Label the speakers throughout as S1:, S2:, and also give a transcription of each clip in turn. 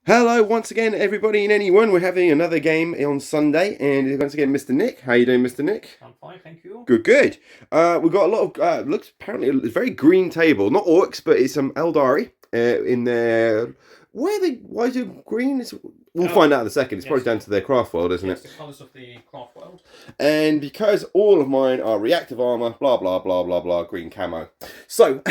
S1: Hello once again, everybody and anyone. We're having another game on Sunday, and once again, Mr. Nick. How you doing, Mr. Nick?
S2: I'm fine, thank you.
S1: Good, good. We've got a lot of looks apparently a very green table, not orcs, but it's some Aeldari in there. Why do green? We'll find out in a second. It's
S2: Yes.
S1: probably down to their craft world, isn't
S2: Yes,
S1: it?
S2: the colours of the craft world.
S1: And because all of mine are reactive armor, blah blah blah blah blah, green camo. So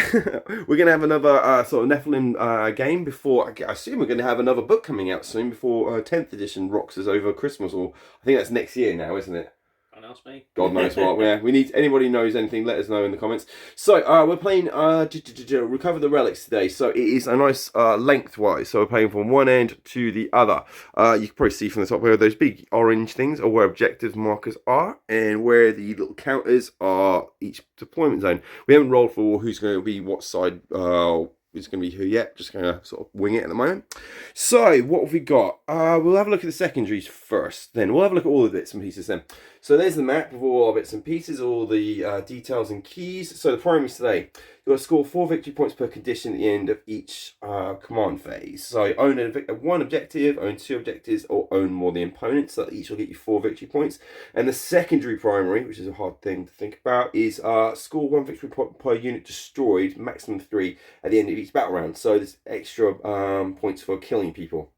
S1: we're gonna have another sort of Nephilm game before. I assume we're gonna have another book coming out soon before 10th edition rocks us over Christmas, or I think that's next year now, isn't it?
S2: Don't ask me.
S1: God knows what. Yeah, we need anybody knows anything. Let us know in the comments. So we're playing recover the relics today. So it is a nice lengthwise. So we're playing from one end to the other. You can probably see from the top where those big orange things are where objective markers are, and where the little counters are each deployment zone. We haven't rolled for who's going to be what side. Who's going to be who yet? Just going to sort of wing it at the moment. So what have we got? We'll have a look at the secondaries first. Then we'll have a look at all the bits and pieces then. So there's the map of all our bits and pieces, all the details and keys. So the primaries today, you've got to score 4 victory points per condition at the end of each command phase. So own one objective, own 2 objectives, or own more than the opponent. So each will get you 4 victory points. And the secondary primary, which is a hard thing to think about, is score 1 victory point per unit destroyed, maximum 3 at the end of each battle round. So there's extra points for killing people.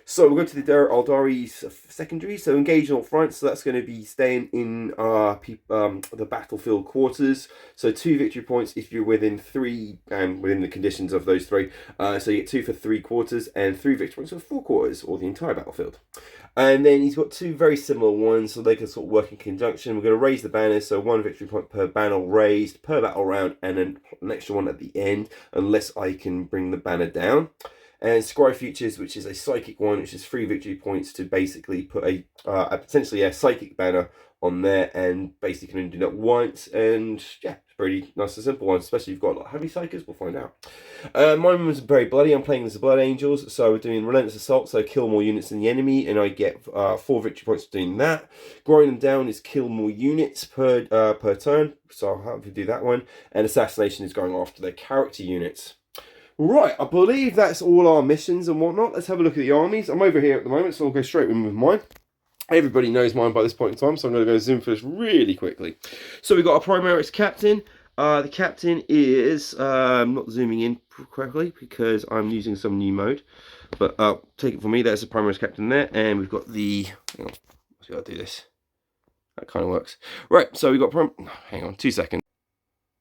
S1: So we'll go to the Aeldari's secondary. So engage on all fronts. So that's going to be staying in the battlefield quarters. So 2 victory points if you're within 3 and within the conditions of those 3. So you get 2 for 3 quarters and 3 victory points for 4 quarters or the entire battlefield. And then he's got 2 very similar ones, so they can sort of work in conjunction. We're going to raise the banners, so 1 victory point per banner raised per battle round, and then an extra one at the end, unless I can bring the banner down. And Scry Futures, which is a psychic one, which is 3 victory points to basically put a potentially a psychic banner on there, and basically can only do that once. And yeah, it's pretty nice and simple one, especially if you've got a lot of heavy psychics. We'll find out. Mine was very bloody. I'm playing as the Blood Angels, so we're doing Relentless Assault, so kill more units than the enemy, and I get 4 victory points for doing that. Growing them down is kill more units per turn, so I'll have to do that one. And Assassination is going after their character units. Right, I believe that's all our missions and whatnot. Let's have a look at the armies. I'm over here at the moment, so I'll go straight in with mine. Everybody knows mine by this point in time, so I'm going to go zoom for this really quickly. So we've got a Primaris captain. The captain is not zooming in correctly because I'm using some new mode. But take it from me, there's a Primaris captain there. And we've got the... Hang on, let's got to do this. That kind of works. Right, so we've got... Hang on, 2 seconds.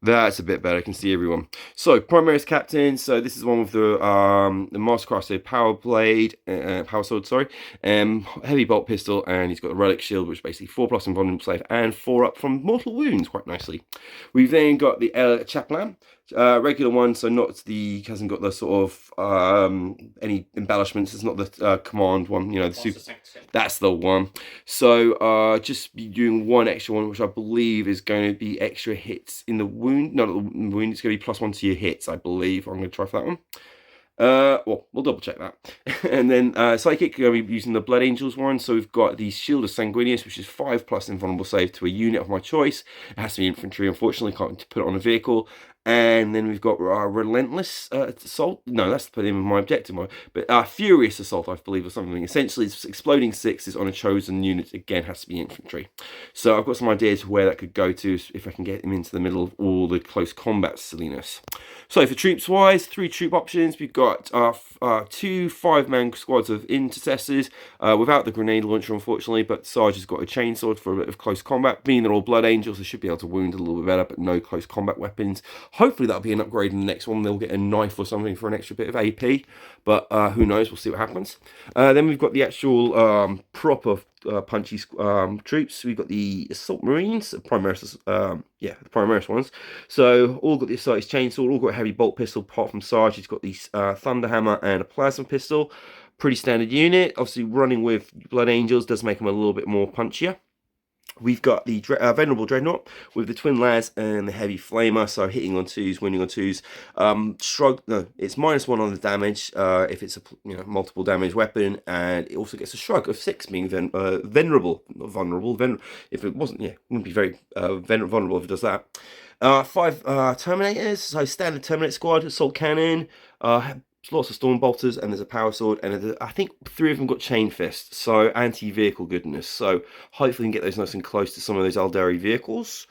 S1: That's a bit better. I can see everyone. So, Primaris captain. So this is the one with the Mastercraft, so power blade, power sword. Sorry, heavy bolt pistol, and he's got the relic shield, which is basically 4+ invulnerable slave and 4 up from mortal wounds, quite nicely. We've then got the chaplain. Regular one, so hasn't got the sort of any embellishments. It's not the command one, you know, the super. That's the one. So just be doing 1 extra one, which I believe is going to be extra hits in the wound. Not the wound. It's going to be +1 to your hits, I believe. I'm going to try for that one. Well, we'll double check that. And then psychic, going to be using the Blood Angels one. So we've got the Shield of Sanguinius, which is 5+ invulnerable save to a unit of my choice. It has to be infantry, unfortunately, can't put it on a vehicle. And then we've got Relentless Assault. No, that's the name of my objective. But Furious Assault, I believe, or something. Essentially, it's exploding 6s on a chosen unit. Again, has to be infantry. So I've got some ideas of where that could go to if I can get him into the middle of all the close combat silliness. So for troops-wise, 3 troop options. We've got 2 5-man squads of intercessors without the grenade launcher, unfortunately. But Sarge has got a chainsword for a bit of close combat. Being they're all Blood Angels, they should be able to wound a little bit better, but no close combat weapons. Hopefully that'll be an upgrade in the next one. They'll get a knife or something for an extra bit of AP, but who knows? We'll see what happens. Then we've got the actual proper punchy troops. We've got the Assault Marines, Primaris, the Primaris ones. So all got the Assault Chainsaw, all got a heavy bolt pistol, apart from Sarge. He's got the Thunder Hammer and a Plasma Pistol. Pretty standard unit. Obviously running with Blood Angels does make them a little bit more punchier. We've got the Venerable Dreadnought with the Twin Lads and the Heavy Flamer, so hitting on 2s, winning on 2s. It's -1 on the damage if it's a multiple damage weapon, and it also gets a shrug of 6, being venerable, not vulnerable. If it wasn't, it wouldn't be very vulnerable if it does that. 5 Terminators, so standard Terminator squad, assault cannon. lots of storm bolters, and there's a power sword, and I think 3 of them got chain fists, so anti-vehicle goodness. So hopefully we can get those nice and close to some of those Aeldari vehicles.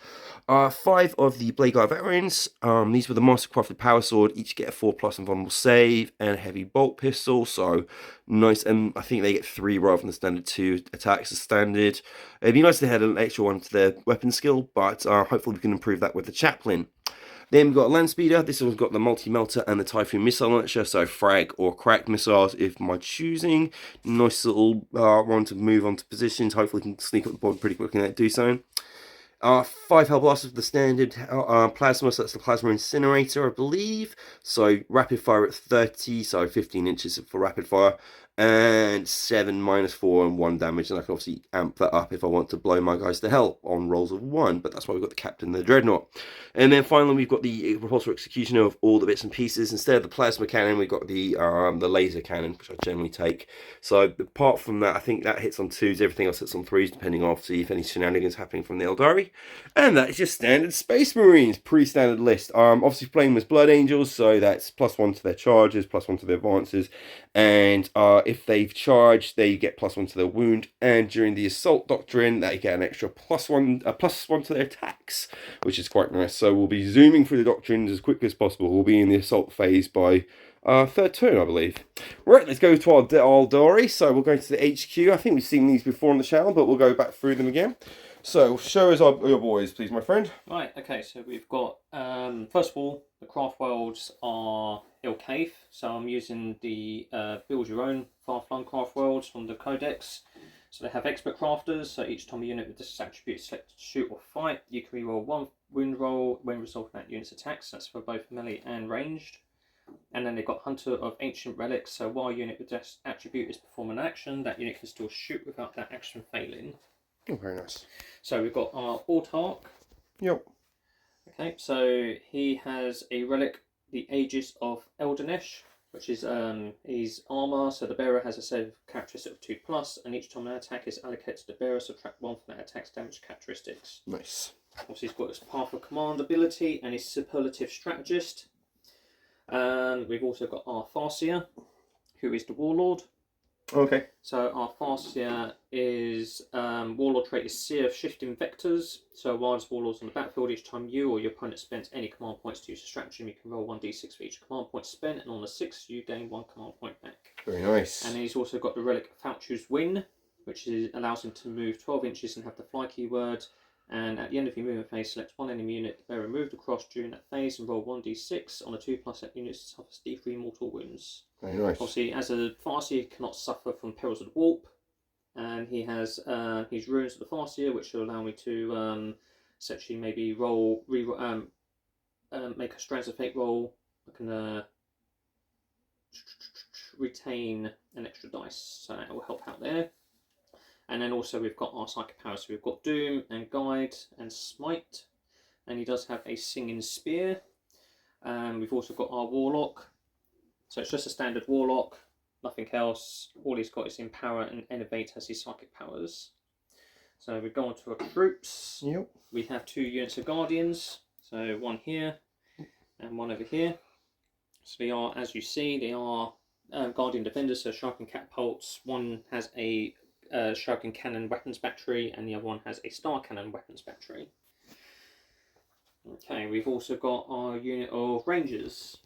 S1: 5 of the Blade Guard veterans. These were the Mastercrafted Power Sword. Each get a 4+ invulnerable save and a heavy bolt pistol. So nice, and I think they get 3 rather than the standard 2 attacks as standard. It'd be nice if they had an extra one to their weapon skill, but hopefully we can improve that with the Chaplain. Then we've got a land speeder. This one's got the multi-melter and the Typhoon missile launcher, so frag or cracked missiles if my choosing. Nice little one to move on to positions. Hopefully we can sneak up the board pretty quickly and do so. 5 Hell Blasters with the standard plasma, so that's the plasma incinerator, I believe. So rapid fire at 30, so 15 inches for rapid fire. And 7 -4 and 1 damage, and I can obviously amp that up if I want to blow my guys to hell on rolls of 1, but that's why we've got the Captain and the Dreadnought. And then finally we've got the repulsor executioner of all the bits and pieces. Instead of the plasma cannon, we've got the laser cannon, which I generally take. So apart from that, I think that hits on 2s, everything else hits on 3s, depending on if any shenanigans happening from the Aeldari. And that is just standard Space Marines, pre-standard list. Obviously playing as Blood Angels, so that's +1 to their charges, +1 to their advances, and if they've charged, they get +1 to their wound, and during the assault doctrine, they get an extra +1 to their attacks, which is quite nice. So we'll be zooming through the doctrines as quickly as possible. We'll be in the assault phase by 3rd turn, I believe. Right, let's go to our Aeldari. So we'll go to the HQ. I think we've seen these before on the channel, but we'll go back through them again. So show us your boys, please, my friend.
S2: Right, okay, so we've got, first of all, the craft worlds are ill-cave, so I'm using the build your own far-flung craft worlds from the codex. So they have expert crafters, so each time a unit with this attribute is selected to shoot or fight, you can reroll 1 wound roll when resolving that unit's attacks. That's for both melee and ranged. And then they've got Hunter of Ancient Relics, so while a unit with this attribute is performing an action, that unit can still shoot without that action failing.
S1: Oh, very nice.
S2: So we've got our Autarch.
S1: Yep.
S2: Okay, so he has a relic, the Aegis of Eldanesh, which is his armor. So the bearer has a save characteristic of 2+, and each time an attack is allocated to the bearer, subtract 1 from that attack's damage characteristics.
S1: Nice.
S2: Also, he's got his Path of Command ability and his Superlative Strategist. And we've also got our Farseer, who is the Warlord.
S1: Okay.
S2: So our Farseer is Warlord trait is Seer of Shifting Vectors. So while this Warlord's on the battlefield, each time you or your opponent spends any command points to use a stratagem, you can roll 1d6 for each command point spent, and on the 6th you gain 1 command point back.
S1: Very nice.
S2: And he's also got the relic Fauchu's Wing, which allows him to move 12 inches and have the fly keyword. And at the end of your movement phase, select 1 enemy unit the bearer moved across during that phase and roll 1d6. On a 2+, that unit suffers d3 mortal wounds.
S1: Very nice.
S2: Obviously, as a Farseer, he cannot suffer from Perils of the Warp, and he has his Runes of the Farseer, which will allow me to essentially maybe make a Strands of Fate roll. I can retain an extra dice, so that will help out there. And then also we've got our Psychic Powers, so we've got Doom and Guide and Smite, and he does have a Singing Spear. We've also got our Warlock. So it's just a standard Warlock, nothing else. All he's got is Empower and Innovate as his Psychic Powers. So we go on to our troops.
S1: Yep.
S2: We have 2 units of Guardians. So 1 here and 1 over here. So they are, as you see, they are Guardian Defenders, so Sharkin Catapults. One has a Sharkin Cannon weapons battery, and the other one has a Star Cannon weapons battery. Okay, we've also got our unit of Rangers,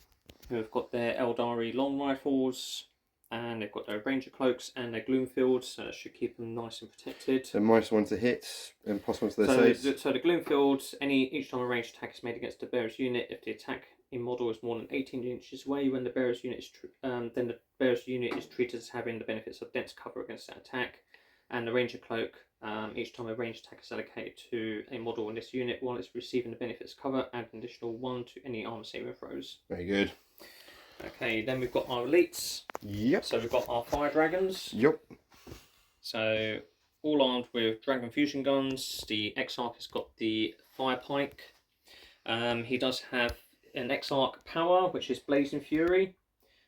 S2: who have got their Aeldari long rifles, and they've got their Ranger cloaks and their Gloomfields, so that should keep them nice and protected.
S1: So -1 to hit and +1 to their saves.
S2: So the Gloomfields, each time a ranged attack is made against the bearer's unit, if the attack in model is more than 18 inches away, when the bearer's unit is then the bearer's unit is treated as having the benefits of dense cover against that attack. And the Ranger Cloak, each time a ranged attack is allocated to a model in this unit while it's receiving the benefits cover, add an additional 1 to any armor saving throws.
S1: Very good.
S2: Okay, then we've got our elites.
S1: Yep.
S2: So we've got our Fire Dragons.
S1: Yep.
S2: So all armed with Dragon Fusion Guns. The Exarch has got the Fire Pike. He does have an Exarch power, which is Blazing Fury.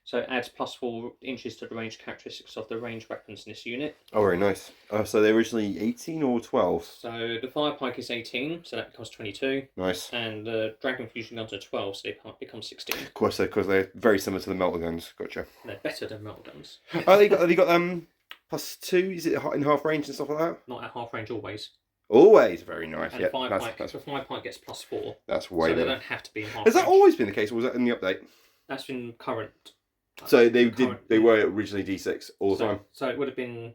S2: So it adds +4 inches to the range characteristics of the ranged weapons in this unit.
S1: Oh, very nice. So they're originally 18 or 12?
S2: So the fire pike is 18, so that becomes 22.
S1: Nice.
S2: And the dragon fusion guns are 12, so they become 16.
S1: Of course, because they're very similar to the melter guns. Gotcha.
S2: They're better than melter guns.
S1: Oh, they got +2? Is it in half range and stuff like that?
S2: Not at half range always.
S1: Always very nice.
S2: And
S1: Yeah,
S2: the fire pike gets +4.
S1: That's way
S2: so
S1: better.
S2: they don't have to be in half
S1: Has
S2: range.
S1: that always been the case, or was that in the update?
S2: That's been current.
S1: So they were originally D6 all the time.
S2: So it would have been.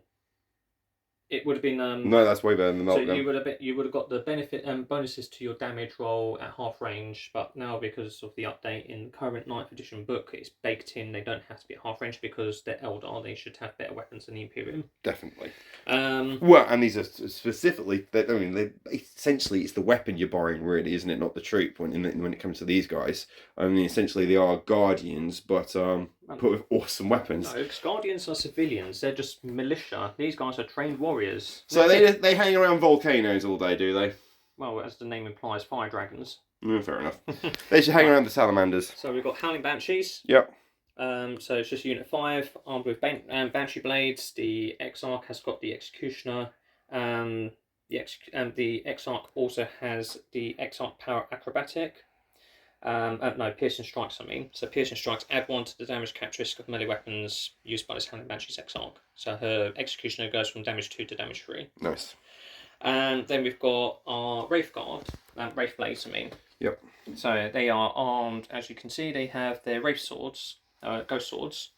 S1: No, that's way better than the
S2: So
S1: melter
S2: you would have got the benefit and bonuses to your damage roll at half range, but now because of the update in the current 9th edition book, it's baked in. They don't have to be at half range because they're Eldar. They should have better weapons than the Imperium.
S1: Definitely.
S2: Um,
S1: Well, and these are specifically. Essentially, it's the weapon you're borrowing, really, isn't it? Not the troop. When it comes to these guys, I mean, essentially they are guardians, but put with awesome weapons.
S2: No, Guardians are civilians. They're just militia. These guys are trained warriors.
S1: So they hang around volcanoes all day, do they?
S2: Well, as the name implies, fire dragons.
S1: Fair enough. They should hang around the salamanders.
S2: So we've got Howling Banshees.
S1: Yep.
S2: So it's just Unit 5, armed with Banshee Blades. The Exarch has got the Executioner. The Exarch also has the Exarch Power Acrobatic. Piercing Strikes, I mean. So Piercing Strikes add 1 to the damage characteristic of melee weapons used by this Howling Banshee's Exarch. So her Executioner goes from damage 2 to damage 3.
S1: Nice.
S2: And then we've got our Wraith Guard, Wraith Blades, I mean.
S1: Yep.
S2: So they are armed, as you can see, they have their Wraith Swords, Ghost Swords.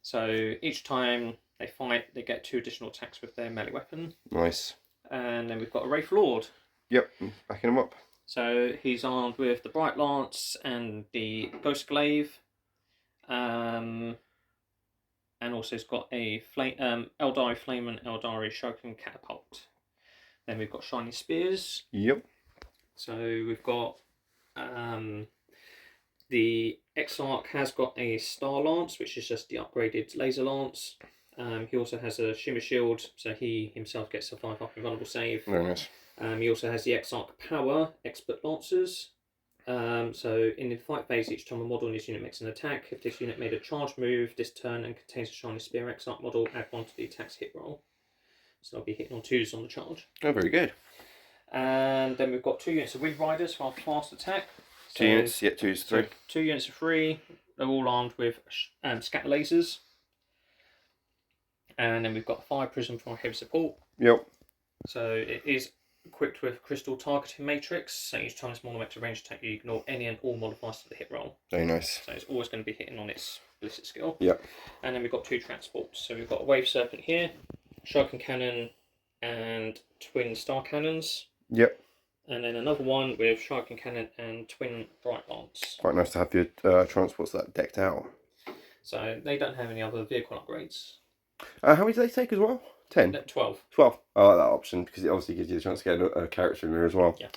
S2: So each time they fight, they get 2 additional attacks with their melee weapon.
S1: Nice.
S2: And then we've got a Wraith Lord.
S1: Yep, backing them up.
S2: So he's armed with the Bright Lance and the Ghost Glaive. And also he's got a Aeldari Flame and Aeldari Shogun Catapult. Then we've got Shiny Spears.
S1: Yep.
S2: So we've got the Exarch has got a Star Lance, which is just the upgraded Laser Lance. He also has a Shimmer Shield, so he himself gets a 5 up invulnerable save.
S1: Very nice.
S2: He also has the Exarch Power Expert Lancers. So in the fight phase, each time a model in this unit makes an attack, if this unit made a charge move this turn and contains a Shiny Spear Exarch model, add 1 to the attack's hit roll. So they'll be hitting on 2s on the charge.
S1: Oh, very good.
S2: And then we've got 2 units of Wind Riders for our fast attack. So,
S1: 2 units, yeah, 2 is 3.
S2: So 2 units of 3. They're all armed with scatter lasers. And then we've got 5 Prism for our heavy support.
S1: Yep.
S2: So it is equipped with Crystal Targeting Matrix. So each time this model makes a range attack, you ignore any and all modifiers to the hit roll.
S1: Very nice.
S2: So it's always going to be hitting on its ballistic skill.
S1: Yep.
S2: And then we've got 2 transports. So we've got a Wave Serpent here, Shuriken Cannon, and twin Star Cannons.
S1: Yep.
S2: And then another one with Shuriken Cannon and twin Bright Lance.
S1: Quite nice to have your transports that decked out.
S2: So they don't have any other vehicle upgrades.
S1: How many do they take as well? 10?
S2: 12.
S1: 12. I like that option because it obviously gives you the chance to get a character in there as well.
S2: Yeah.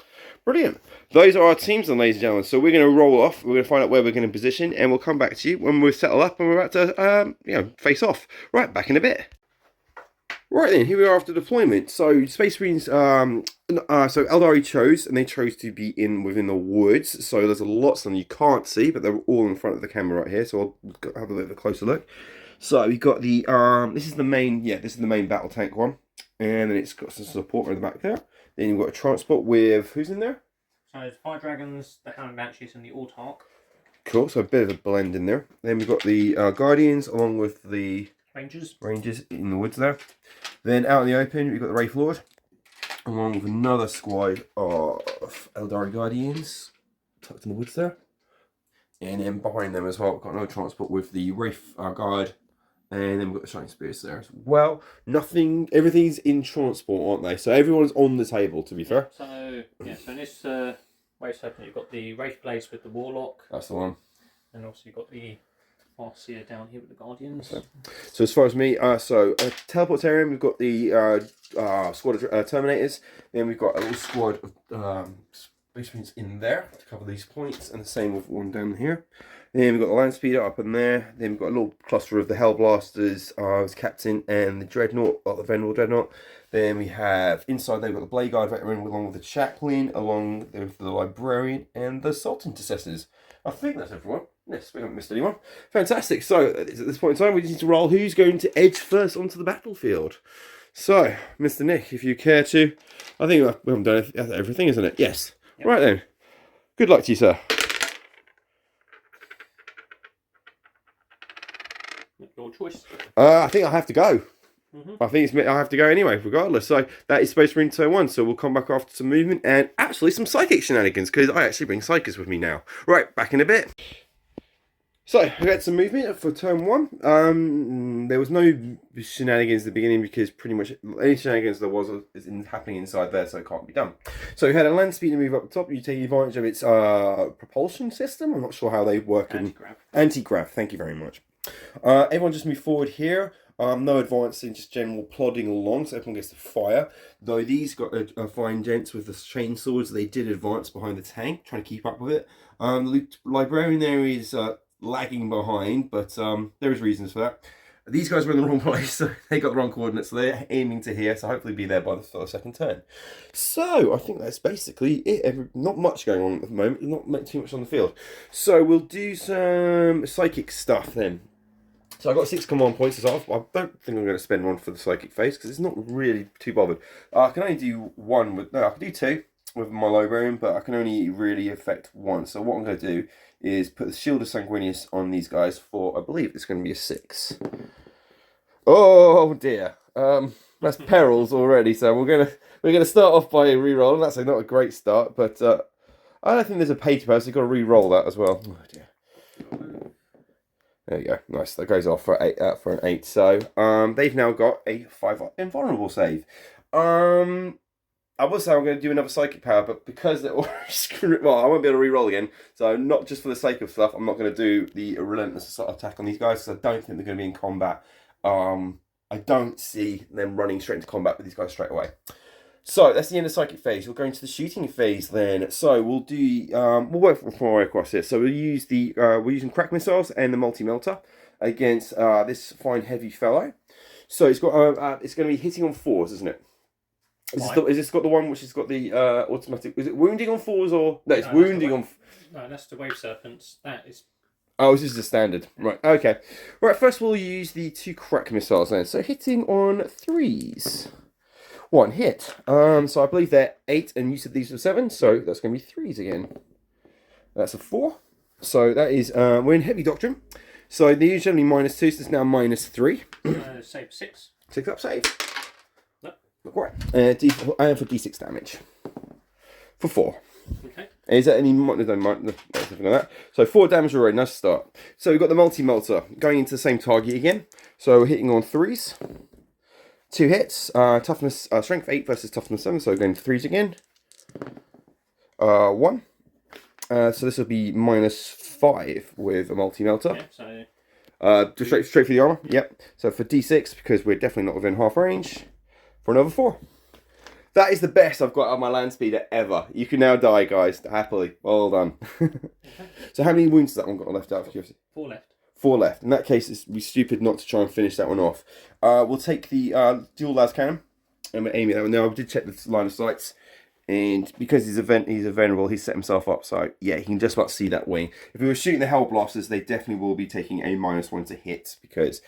S1: Brilliant. Those are our teams then, ladies and gentlemen. So we're going to roll off. We're going to find out where we're going to position and we'll come back to you when we're settled up and we're about to face off. Right, back in a bit. Right then, here we are after deployment. So Space Marines, so Aeldari chose, and they chose to be within the woods. So there's lots of them you can't see, but they're all in front of the camera right here. So I'll have a bit of a closer look. So we've got the this is the main battle tank one, and then it's got some support right at the back there. Then you've got a transport with who's in there?
S2: So it's Fire Dragons, the Howling Banshees, and the Autarch.
S1: Cool. So a bit of a blend in there. Then we've got the Guardians along with the Rangers in the woods there. Then out in the open, we've got the Wraith Lord, along with another squad of Aeldari Guardians tucked in the woods there. And then behind them as well, we've got another transport with the Wraith Guard, and then we've got the Shining Spears there as well. Everything's in transport, aren't they? So everyone's on the table, to be fair.
S2: So in this Wave Serpent, you've got the Wraith Blades with the Warlock.
S1: That's the one.
S2: And also you've got the Farseer down here with the Guardians.
S1: So as far as me, Teleportarium, we've got the squad of Terminators. Then we've got a little squad of Space Marines in there to cover these points, and the same with one down here. Then we've got the Land Speeder up in there. Then we've got a little cluster of the Hellblasters as Captain and the Dreadnought, the Venerable Dreadnought. Then we have inside there, we've got the Blade Guard Veteran along with the Chaplain, along with the Librarian and the Salt Intercessors. I think that's everyone. Yes, we haven't missed anyone. Fantastic. So, at this point in time, we just need to roll who's going to edge first onto the battlefield. So, Mr. Nick, if you care to... I think we haven't done everything, isn't it? Yes. Yep. Right then. Good luck to you, sir.
S2: Your choice.
S1: I think I have to go. I think I have to go anyway, regardless. So that is Space Marine turn 1. So we'll come back after some movement and actually some psychic shenanigans, because I actually bring psychics with me now. Right, back in a bit. So we got some movement for turn 1. There was no shenanigans at the beginning because pretty much any shenanigans there was is happening inside there, so it can't be done. So we had a land speed to move up the top. You take advantage of its propulsion system. I'm not sure how they work. Anti-grav. Thank you very much. Everyone just move forward here. No advancing, just general plodding along, so everyone gets to fire. Though these got fine gents with the chainswords, they did advance behind the tank, trying to keep up with it. The librarian there is lagging behind, but there is reasons for that. These guys were in the wrong place, so they got the wrong coordinates, so they're aiming to here, so hopefully be there by the second turn. So, I think that's basically it. Not much going on at the moment, not too much on the field. So, we'll do some psychic stuff then. So I've got 6 command points as well. I don't think I'm going to spend one for the psychic phase because it's not really too bothered. I can only do one with... No, I can do 2 with my librarian, but I can only really affect 1. So what I'm going to do is put the Shield of Sanguinius on these guys for, I believe it's going to be a 6. Oh dear. That's perils already. So we're gonna start off by re-rolling. That's not a great start, but I don't think there's a page power, so you've got to re-roll that as well. Oh dear. There you go. Nice. That goes off for an 8. So they've now got a 5 invulnerable save. I will say I'm going to do another psychic power, but because they're all well, I won't be able to re-roll again. So not just for the sake of stuff, I'm not going to do the relentless attack on these guys because I don't think they're going to be in combat. I don't see them running straight into combat with these guys straight away. So that's the end of psychic phase. We'll go into the shooting phase then. So we'll do we'll work from our way across here. So we'll use we're using crack missiles and the multi-melter against this fine heavy fellow. So it's got it's going to be hitting on 4s, isn't it? Is this got the one which has got the automatic? Is it wounding on 4s or no? It's wounding on.
S2: No, that's the wave serpents. That is.
S1: Oh, this is the standard. Right. Okay. Right. First, we'll use the 2 crack missiles then. So hitting on 3s. 1 hit. So I believe they're 8, and you said these were 7, so that's going to be 3s again. That's a 4. So that is we're in heavy doctrine. So they're usually -2, so it's now -3.
S2: Save 6.
S1: 6 up save.
S2: No.
S1: Not quite. And for D6 damage. For 4.
S2: Okay.
S1: Is there any something like that? So 4 damage already. Nice start. So we've got the multi-melter going into the same target again. So we're hitting on 3s. 2 hits, toughness, strength 8 versus toughness 7, so going to 3s again. 1. So this will be -5 with a multi-melter.
S2: Yeah, so...
S1: straight for the armor, yep. So for D6, because we're definitely not within half range, for another 4. That is the best I've got out of my land speeder ever. You can now die, guys, happily. Well done. Okay. So how many wounds has that one got left out of curiosity?
S2: 4 left.
S1: 4 left. In that case, it'd be stupid not to try and finish that one off. We'll take the dual las cannon and we're aiming at that one. Now, I did check the line of sights, and because he's a venerable, he's set himself up. So yeah, he can just about see that wing. If we were shooting the hell blasters, they definitely will be taking a -1 to hit because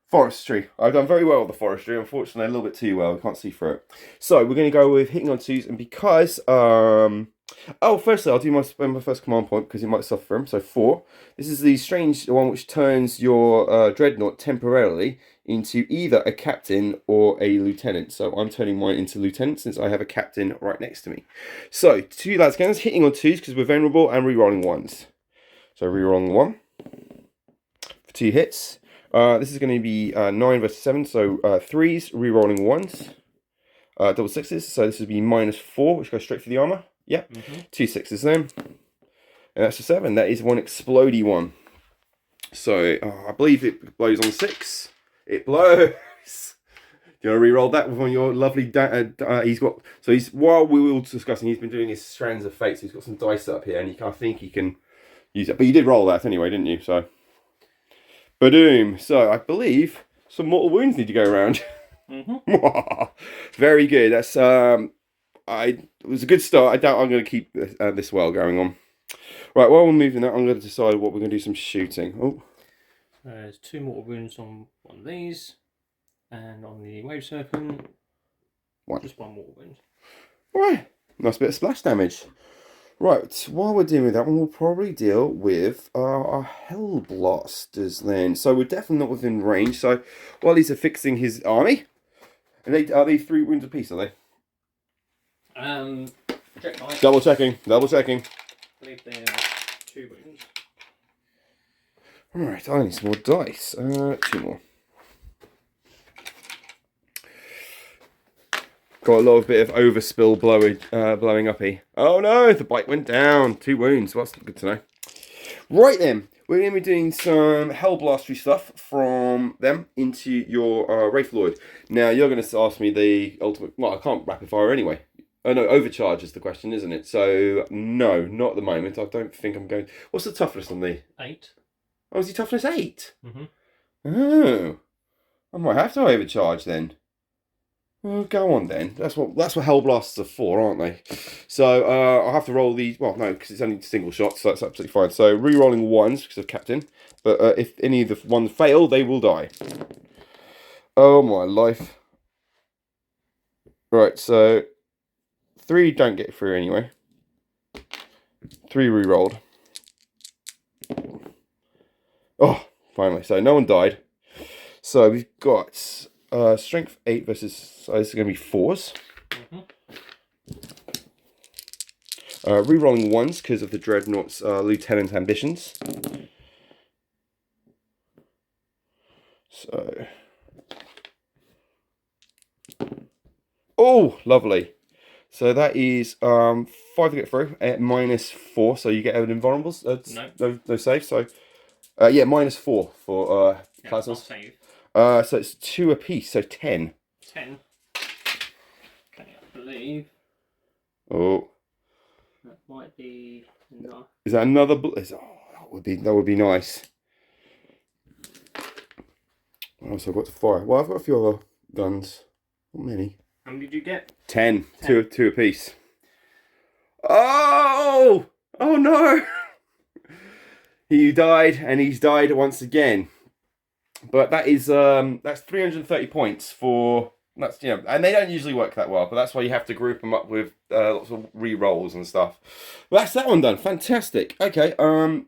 S1: forestry. I've done very well with the forestry. Unfortunately, a little bit too well. We can't see through it. So we're going to go with hitting on 2s, and because firstly, I'll do my first command point because it might suffer from. So 4. This is the strange one which turns your dreadnought temporarily into either a captain or a lieutenant. So I'm turning mine into lieutenant since I have a captain right next to me. So 2 lads cannons hitting on 2s because we're venerable and re-rolling 1s. So re-rolling 1 for 2 hits. This is going to be 9 versus 7. So 3s re-rolling 1s. Double 6s. So this would be -4, which goes straight for the armor. Yep, 2 6s then. And that's a 7. That is one explodey one. So I believe it blows on 6. It blows. Do you want to re-roll that with one of your lovely... he's got... So he's while we were discussing, he's been doing his strands of fate. So he's got some dice up here, and I think he can use it. But you did roll that anyway, didn't you? So, ba-doom. So I believe some mortal wounds need to go around. Very good. That's it was a good start. I doubt I'm going to keep this well going on. Right, while we're moving that, I'm going to decide what we're going to do some shooting. Oh.
S2: There's 2 mortal wounds on one of these, and on the wave serpent, just 1 mortal wound.
S1: Right, nice bit of splash damage. Right, while we're dealing with that one, we'll probably deal with our Hell Blasters then. So we're definitely not within range. So while he's fixing his army, and are they 3 wounds apiece, are they?
S2: Check.
S1: Double checking.
S2: I believe they're 2 wounds.
S1: Alright, I need some more dice. 2 more. Got a lot of bit of overspill blowing uppy. Oh no, the bike went down. 2 wounds. Well, that's good to know. Right then, we're going to be doing some Hellblastery stuff from them into your Wraith Lord. Now, you're going to ask me the ultimate... Well, I can't rapid fire anyway. Oh no, overcharge is the question, isn't it? So, no, not at the moment. I don't think I'm going... What's the toughness on the...
S2: 8.
S1: Oh, is he toughness 8?
S2: Mm-hmm.
S1: Oh. I might have to overcharge then. Well, go on then. That's what Hellblasters are for, aren't they? So I'll have to roll these. Well, no, because it's only single shots, so that's absolutely fine. So re-rolling 1s because of Captain. But if any of the ones fail, they will die. Oh my life. Right, so 3 don't get through anyway. 3 re-rolled. Oh, finally. So no one died. So we've got strength 8 versus, so this is going to be 4s. Mm-hmm. Re-rolling 1s because of the Dreadnought's Lieutenant ambitions. So... Oh, lovely. So that is 5 to get through at -4, so you get an invulnerables. No save. So yeah, -4 for plasmas.
S2: Save.
S1: So it's 2 apiece, so 10.
S2: 10. Okay, I believe.
S1: Oh.
S2: That might be enough.
S1: Is that another? Oh, that would be nice. Oh, so I've got to fire. Well, I've got a few other guns. Not many.
S2: How many did you get?
S1: 10. 2 apiece. Oh! Oh no! He died, and he's died once again. But that is that's 330 points for that's and they don't usually work that well, but that's why you have to group them up with lots of re-rolls and stuff. But that's that one done. Fantastic. Okay,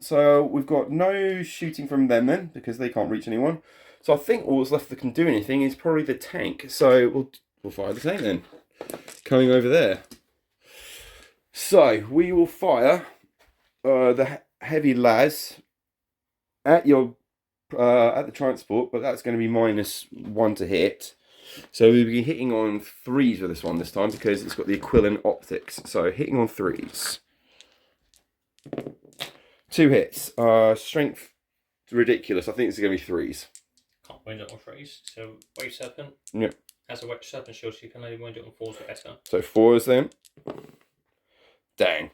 S1: so we've got no shooting from them then because they can't reach anyone. So I think all that's left that can do anything is probably the tank. So we'll fire the tank then. Coming over there. So we will fire the heavy las at your at the transport, but that's going to be -1 to hit. So we'll be hitting on 3s with this one this time because it's got the equivalent optics. So hitting on 3s. 2 hits. Strength ridiculous. I think it's going to be 3s.
S2: Can't wind it on 3s. So wave serpent.
S1: Yep.
S2: Has a wave serpent shield, so you can only wind it on 4s or better.
S1: So 4s then. Dang.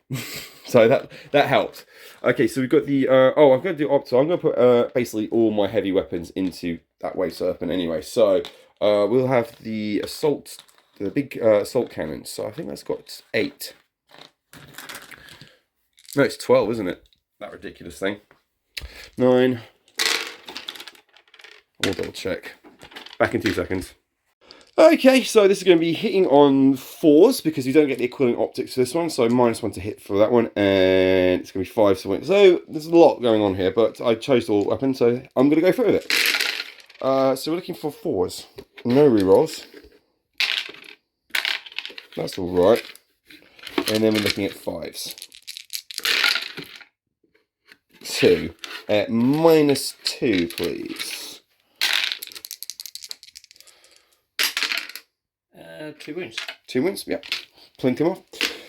S1: So that helped. Okay, so we've got the oh, I'm going to do opto. I'm going to put basically all my heavy weapons into that wave serpent anyway. So we'll have the assault, the big assault cannons. So I think that's got 8. No, it's 12, isn't it? That ridiculous thing. 9. I'll double check. Back in 2 seconds. Okay, so this is going to be hitting on 4s because you don't get the equivalent optics for this one. So -1 to hit for that one, and it's going to be 5 to win. So there's a lot going on here, but I chose all weapons, so I'm going to go through with it. So we're looking for 4s. No rerolls. That's all right. And then we're looking at 5s. 2 at -2, please.
S2: 2 wounds.
S1: 2 wounds, yeah. Plink him off.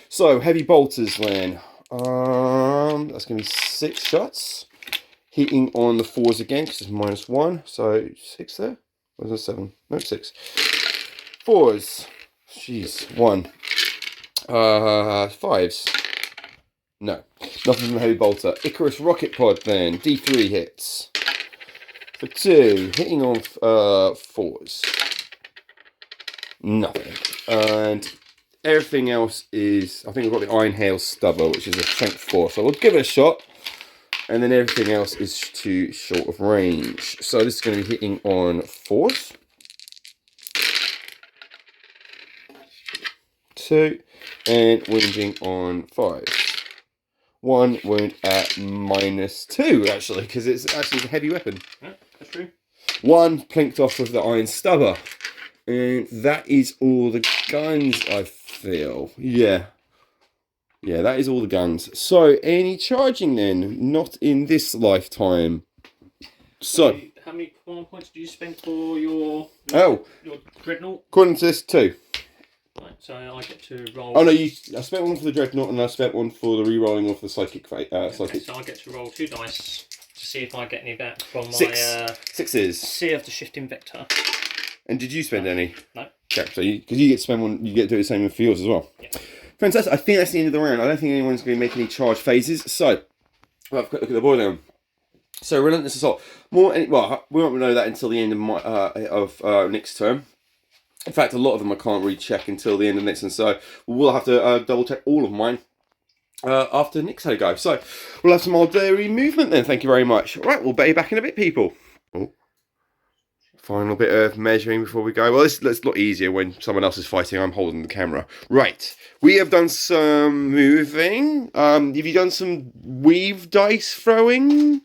S1: So, heavy bolters then. That's going to be 6 shots. Hitting on the 4s again, because it's -1. So, 6 there? Or was it 7? No, 6. 4s. Jeez, 1. 5s. No. Nothing from the heavy bolter. Icarus rocket pod then. D3 hits. For 2. Hitting on 4s. Nothing. And everything else is, I think we've got the Iron Hail Stubber, which is a strength 4. So we'll give it a shot. And then everything else is too short of range. So this is going to be hitting on 4s. 2. And wounding on 5. 1 wound at -2, actually, because it's actually a heavy weapon.
S2: Yeah, that's true.
S1: 1 plinked off with the Iron Stubber. And that is all the guns, I feel. Yeah. Yeah, that is all the guns. So, any charging then? Not in this lifetime. So,
S2: how many command points do you spend for your Dreadnought?
S1: According to this, 2.
S2: Right, so I get to roll.
S1: Oh no, I spent 1 for the Dreadnought and I spent 1 for the re-rolling of the Psychic.
S2: Okay, so I get to roll 2 dice to see if I get any back from my
S1: 6s.
S2: Sea of the Shifting Vector.
S1: And did you spend any?
S2: No.
S1: Okay, so because you get to spend 1, you get to do the same for yours as well.
S2: Yeah.
S1: Fantastic. I think that's the end of the round. I don't think anyone's going to make any charge phases. So, we'll have a quick look at the board down. So, Relentless Assault. We won't know that until the end of next turn. In fact, a lot of them I can't really check until the end of next one. So, we'll have to double check all of mine after Nick's had a go. So, we'll have some Aeldari movement then. Thank you very much. Right, we'll be back in a bit, people. Oh. Final bit of measuring before we go. Well, it's a lot easier when someone else is fighting. I'm holding the camera. Right. We have done some moving. Have you done some weave dice throwing?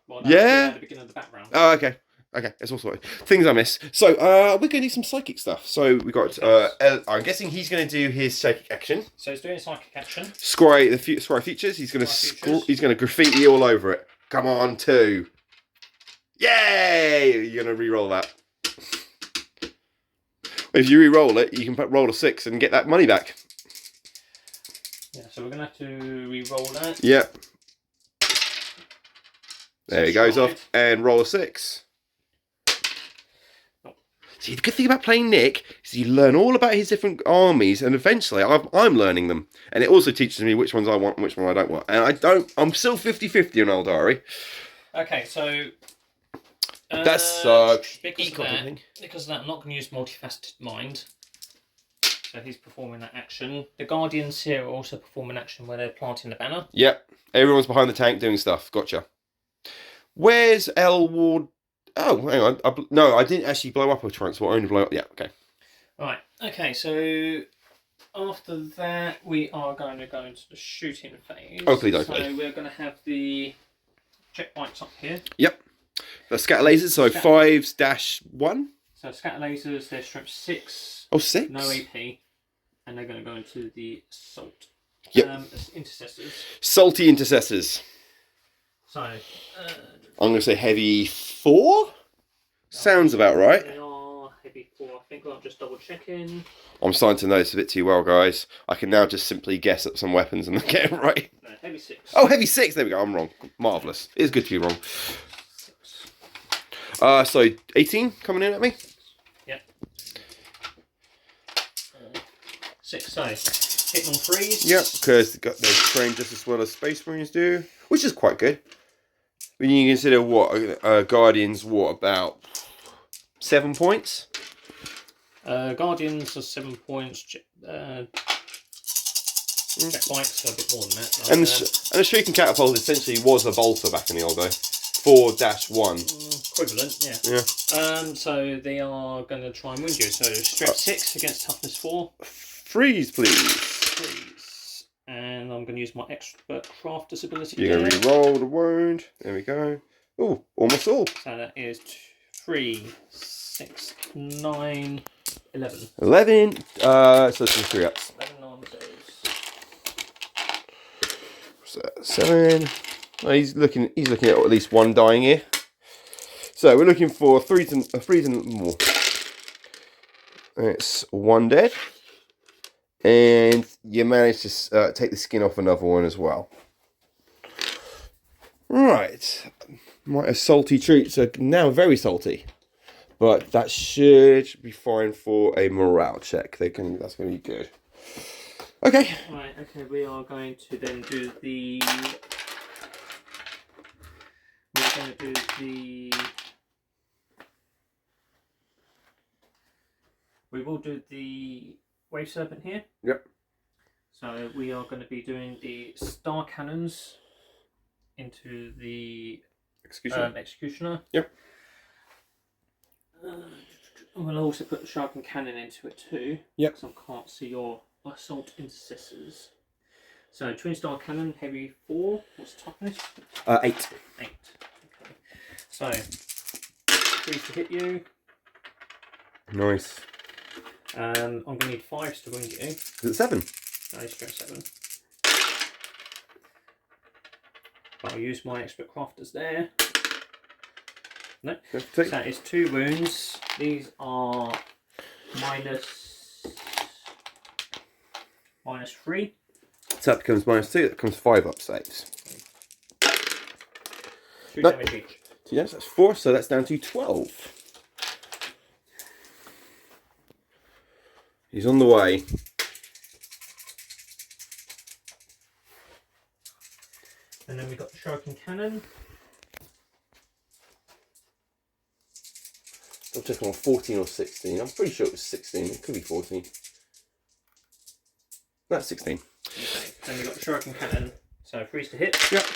S2: Well,
S1: yeah.
S2: At the beginning of the background.
S1: Oh, okay. Okay, that's also things I miss. So, we're going to do some psychic stuff. So, we got, I'm guessing he's going to do his psychic action.
S2: So, he's doing a psychic action.
S1: Scry features. He's going to graffiti all over it. Come on, 2. Yay! You're going to re-roll that. If you re-roll it, you can roll a 6 and get that money back.
S2: Yeah, so we're going to have to re-roll that.
S1: Yep. There he goes off and roll a 6. See, the good thing about playing Nick is you learn all about his different armies, and eventually I'm learning them. And it also teaches me which ones I want and which one I don't want. And I'm still 50-50 on Aeldari.
S2: Okay, so
S1: that's
S2: because of that, I'm not going to use multifaceted mind. So he's performing that action. The Guardians here are also performing action where they're planting the banner.
S1: Yep. Everyone's behind the tank doing stuff. Gotcha. Where's Elward? Oh, hang on. No, I didn't actually blow up a transport. I only blow up. Yeah, okay.
S2: Right. Okay, so after that, we are going to go into the shooting phase.
S1: Okay.
S2: So we're going to have the checkpoints up here.
S1: Yep. The scatter lasers, so 5-1.
S2: So scatter lasers, they're strength 6.
S1: Oh, 6?
S2: No AP. And they're going to go into the assault.
S1: Yep.
S2: Intercessors.
S1: Salty intercessors.
S2: So,
S1: I'm going to say heavy 4? Sounds about right.
S2: They are heavy 4. I think I'm just double checking.
S1: I'm starting to know this a bit too well, guys. I can now just simply guess at some weapons and get it right.
S2: No, heavy 6.
S1: Oh, heavy 6. There we go. I'm wrong. Marvellous. It's good to be wrong. So 18 coming in at me.
S2: Yep. 6. So hitting on 3s.
S1: Yep, because they train just as well as Space Marines do, which is quite good. When you consider what Guardians, about 7 points.
S2: Guardians are 7 points. Checkpoints are a bit more than that.
S1: And the shooting catapult essentially was a bolter back in the old day. 4-1.
S2: Equivalent, yeah.
S1: Yeah.
S2: So they are going to try and wound you. So strength 6 against toughness 4.
S1: Freeze, please.
S2: Freeze. And I'm going to use my expert craft disability.
S1: You're going to re-roll the wound. There we go. Oh, almost all.
S2: So that is 3, 6, 9, 11.
S1: 11. So it's 3 ups.
S2: 11 on those.
S1: So 7. Oh, he's looking at at least 1 dying here. So we're looking for 3 to more. It's 1 dead. And you managed to take the skin off another one as well. Right. Might have salty treats are now very salty. But that should be fine for a morale check. That's going to be good. Okay.
S2: Right, okay, we are going to then do the... We will do the Wave Serpent here.
S1: Yep.
S2: So we are going to be doing the star cannons into the Executioner.
S1: Yep.
S2: I'm going to also put the Sharpened Cannon into it too.
S1: Yep.
S2: Because I can't see your Assault Intercessors. So Twin Star Cannon, heavy 4. What's the toughness?
S1: 8.
S2: 8. Okay. So, 3 to hit you.
S1: Nice.
S2: I'm going to need 5s to wound you.
S1: Is it 7?
S2: No, straight 7. I'll use my expert crafters there. No. So that is 2 wounds. These are minus 3.
S1: So that becomes -2. That becomes 5 up saves.
S2: 2 damage each.
S1: So yes, that's 4. So that's down to 12. He's on the way.
S2: And then we've got the Shuriken Cannon.
S1: I'll check on 14 or 16. I'm pretty sure it was 16. It could be 14. That's 16.
S2: Okay. Then we've got the Shuriken Cannon. So 3 to hit.
S1: Yep.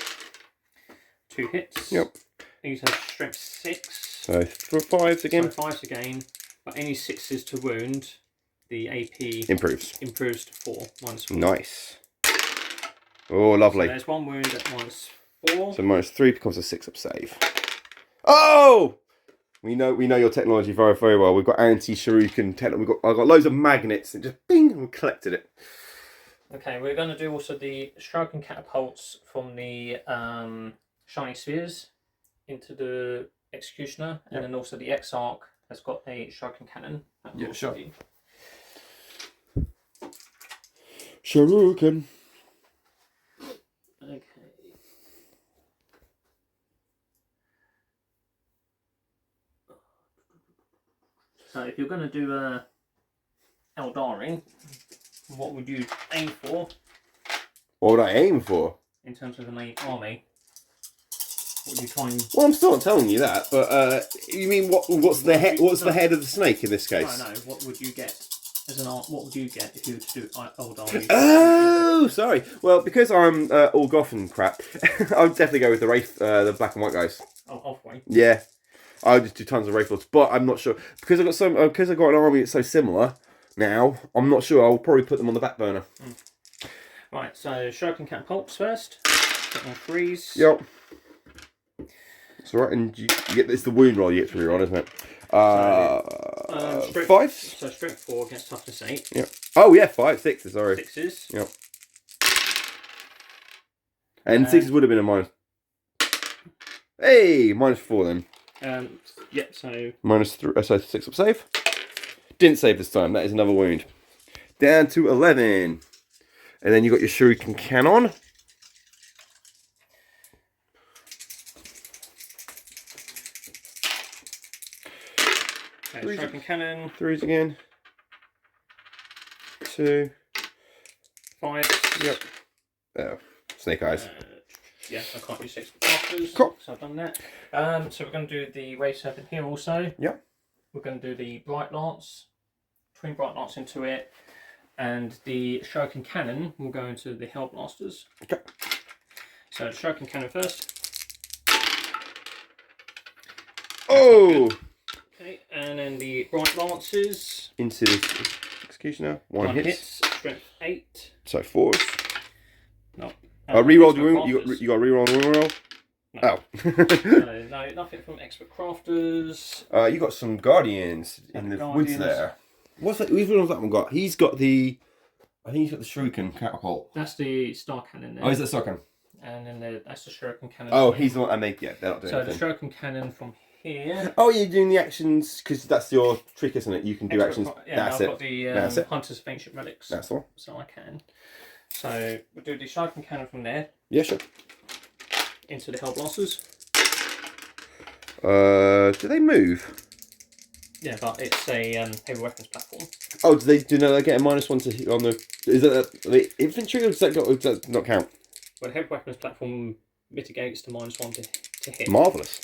S2: 2 hits.
S1: Yep.
S2: These have strength 6.
S1: So 5s again.
S2: So 5s again. But any 6s to wound, the AP
S1: Improves.
S2: improves to 4. -4.
S1: Nice. Oh, lovely.
S2: So there's 1 wound at -4.
S1: So -3 becomes a 6 up save. Oh! We know your technology very, very well. We've got anti-shuriken technology. I've got loads of magnets and just bing, and we collected it.
S2: Okay, we're going to do also the Shuriken catapults from the shiny spheres into the Executioner, and then also the Exarch has got a Shuriken cannon.
S1: Yeah, sure. Shuriken.
S2: Okay. So if you're going to do a Aeldari, what would you aim for?
S1: What would I aim for?
S2: In terms of the main army? What would you try and...
S1: Well, I'm still not telling you that, but you mean what's the head? What's the head of the snake in this case?
S2: No, what would you get as an art? What would you get if you were to do Aeldari?
S1: Oh, sorry. Well, because I'm all goth and crap, I would definitely go with the Wraith, the black and white guys.
S2: Oh, halfway.
S1: Yeah, I would just do tons of Wraith Lords, but I'm not sure because I've got an army that's so similar now. I'm not sure. I'll probably put them on the back burner.
S2: Right. So Shuriken catapults first. Get on 3s.
S1: Yep. That's all right, and you get it's the wound roll you get through your on, isn't it? 5s.
S2: So strength 4 against toughness 8.
S1: Yep. Oh yeah, 5, 6s. Sorry.
S2: 6s.
S1: Yep. And 6s would have been a minus. Hey, -4 then.
S2: Yep. So
S1: -3. So 6 up save. Didn't save this time. That is another wound. Down to 11. And then you got your Shuriken Cannon.
S2: okay, Shuriken cannon.
S1: 3s again. 2.
S2: 5.
S1: Yep. Oh, snake eyes.
S2: Yeah, I can't use 6 crafters.
S1: Cool.
S2: So I've done that. So we're going to do the Wave Serpent here also.
S1: Yep.
S2: We're going to do the Bright Lance. Twin Bright Lance into it. And the Shuriken Cannon will go into the Hellblasters.
S1: Okay.
S2: So the Shuriken Cannon first.
S1: Oh!
S2: Okay, and then the Bright Lances.
S1: Into the Executioner. 1 hits.
S2: Strength 8.
S1: So 4s.
S2: No.
S1: Reroll your wound. You got reroll and reroll.
S2: No.
S1: Oh.
S2: No, nothing from Expert Crafters.
S1: You got some Guardians in the woods there. What's that? Which one has that one got? He's got the. I think he's got the Shuriken catapult.
S2: That's the Star Cannon there.
S1: Oh, is that Star Cannon?
S2: And then that's the Shuriken Cannon.
S1: Oh, he's the one. And they're not doing
S2: so
S1: anything.
S2: the Shuriken Cannon from here.
S1: Oh, you're doing the actions because that's your trick, isn't it? You can do actions.
S2: Yeah,
S1: that's
S2: I've
S1: it.
S2: got the
S1: That's it.
S2: Hunters of Ancient Relics.
S1: That's the one.
S2: So I can. So we'll do the Shuriken Cannon from there.
S1: Yeah, sure.
S2: Into the Hellblasters.
S1: Do they move?
S2: Yeah, but it's a heavy weapons platform.
S1: Oh, do they get a -1 to hit on the? Is that the infantry or does that not count?
S2: Well, the heavy weapons platform mitigates the -1 to hit.
S1: Marvelous.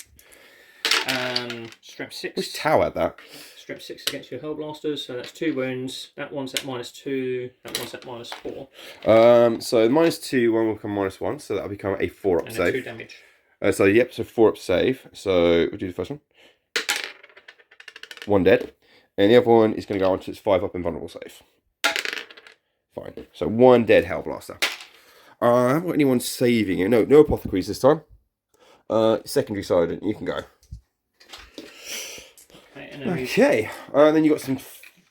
S2: Strength 6.
S1: Which tower had that?
S2: Strength 6 against your Hellblasters, so that's 2 wounds. That one's at -2, that one's at -4.
S1: So the -2 one will become -1, so that'll become a 4-up
S2: And
S1: save.
S2: 2 damage.
S1: So yep, so 4-up save. So we'll do the first one. 1 dead. And the other one is going to go on to its 5-up invulnerable save. Fine. So 1 dead Hellblaster. I haven't got anyone saving it. No apothecaries this time. Secondary sergeant, you can go. Okay. Then you got some.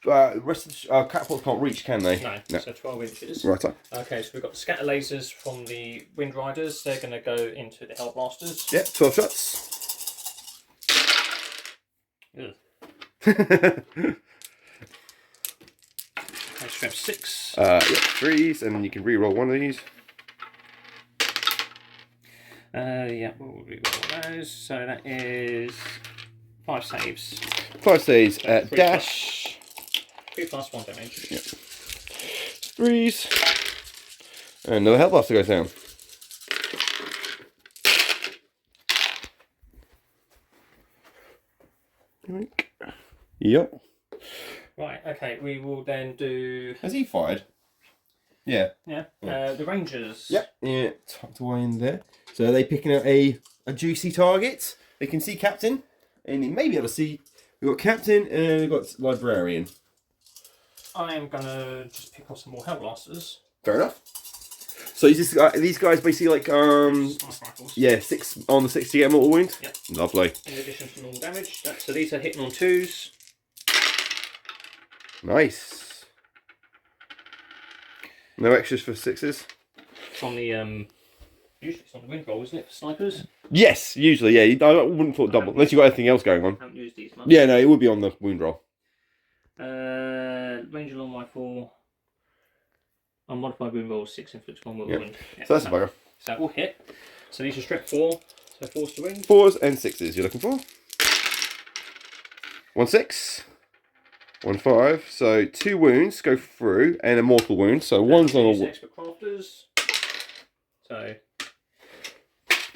S1: Rest of the catapults can't reach, can they?
S2: No. So 12 inches.
S1: Right.
S2: Okay, so we've got the scatter lasers from the Wind Riders. They're going to go into the Hellblasters.
S1: Yep, 12 shots.
S2: Okay, strength 6.
S1: Yep, 3s, and then you can re-roll one of these.
S2: Yeah, we'll re-roll those. So that is 5 saves.
S1: 5 saves at dash.
S2: 3 plus 1 damage.
S1: Yep. 3s. And another Hellblaster goes down. Yep.
S2: Right, okay, we will then do...
S1: Has he fired? Yeah.
S2: Yeah, the Rangers.
S1: Yep. Yeah, tucked away in there. So are they picking out a juicy target? They can see Captain, and they may be able to see... We've got Captain, and we've got Librarian.
S2: I am going to just pick up some more Hellblasters.
S1: Fair enough. So is this, these guys basically like, yeah, 6 on the 6 to get a mortal wound?
S2: Yep.
S1: Lovely.
S2: In addition to normal damage. So these are hitting on 2s.
S1: Nice. No extras for 6s?
S2: From the, usually it's on the wind roll, isn't it, for snipers?
S1: Yes, usually, yeah. I wouldn't thought double, unless you've got anything else going on.
S2: I haven't used these much.
S1: Yeah, no, it would be on the wound roll.
S2: Ranger long rifle. Unmodified wound roll, 6 inflicts 1 mortal wound. Yeah,
S1: so that's a bugger.
S2: So that will hit. So these are strength 4. So 4s to win.
S1: 4s and 6s you're looking for. 1 6. 1 5. So 2 wounds go through and a mortal wound. So one's on a.
S2: Expert crafters.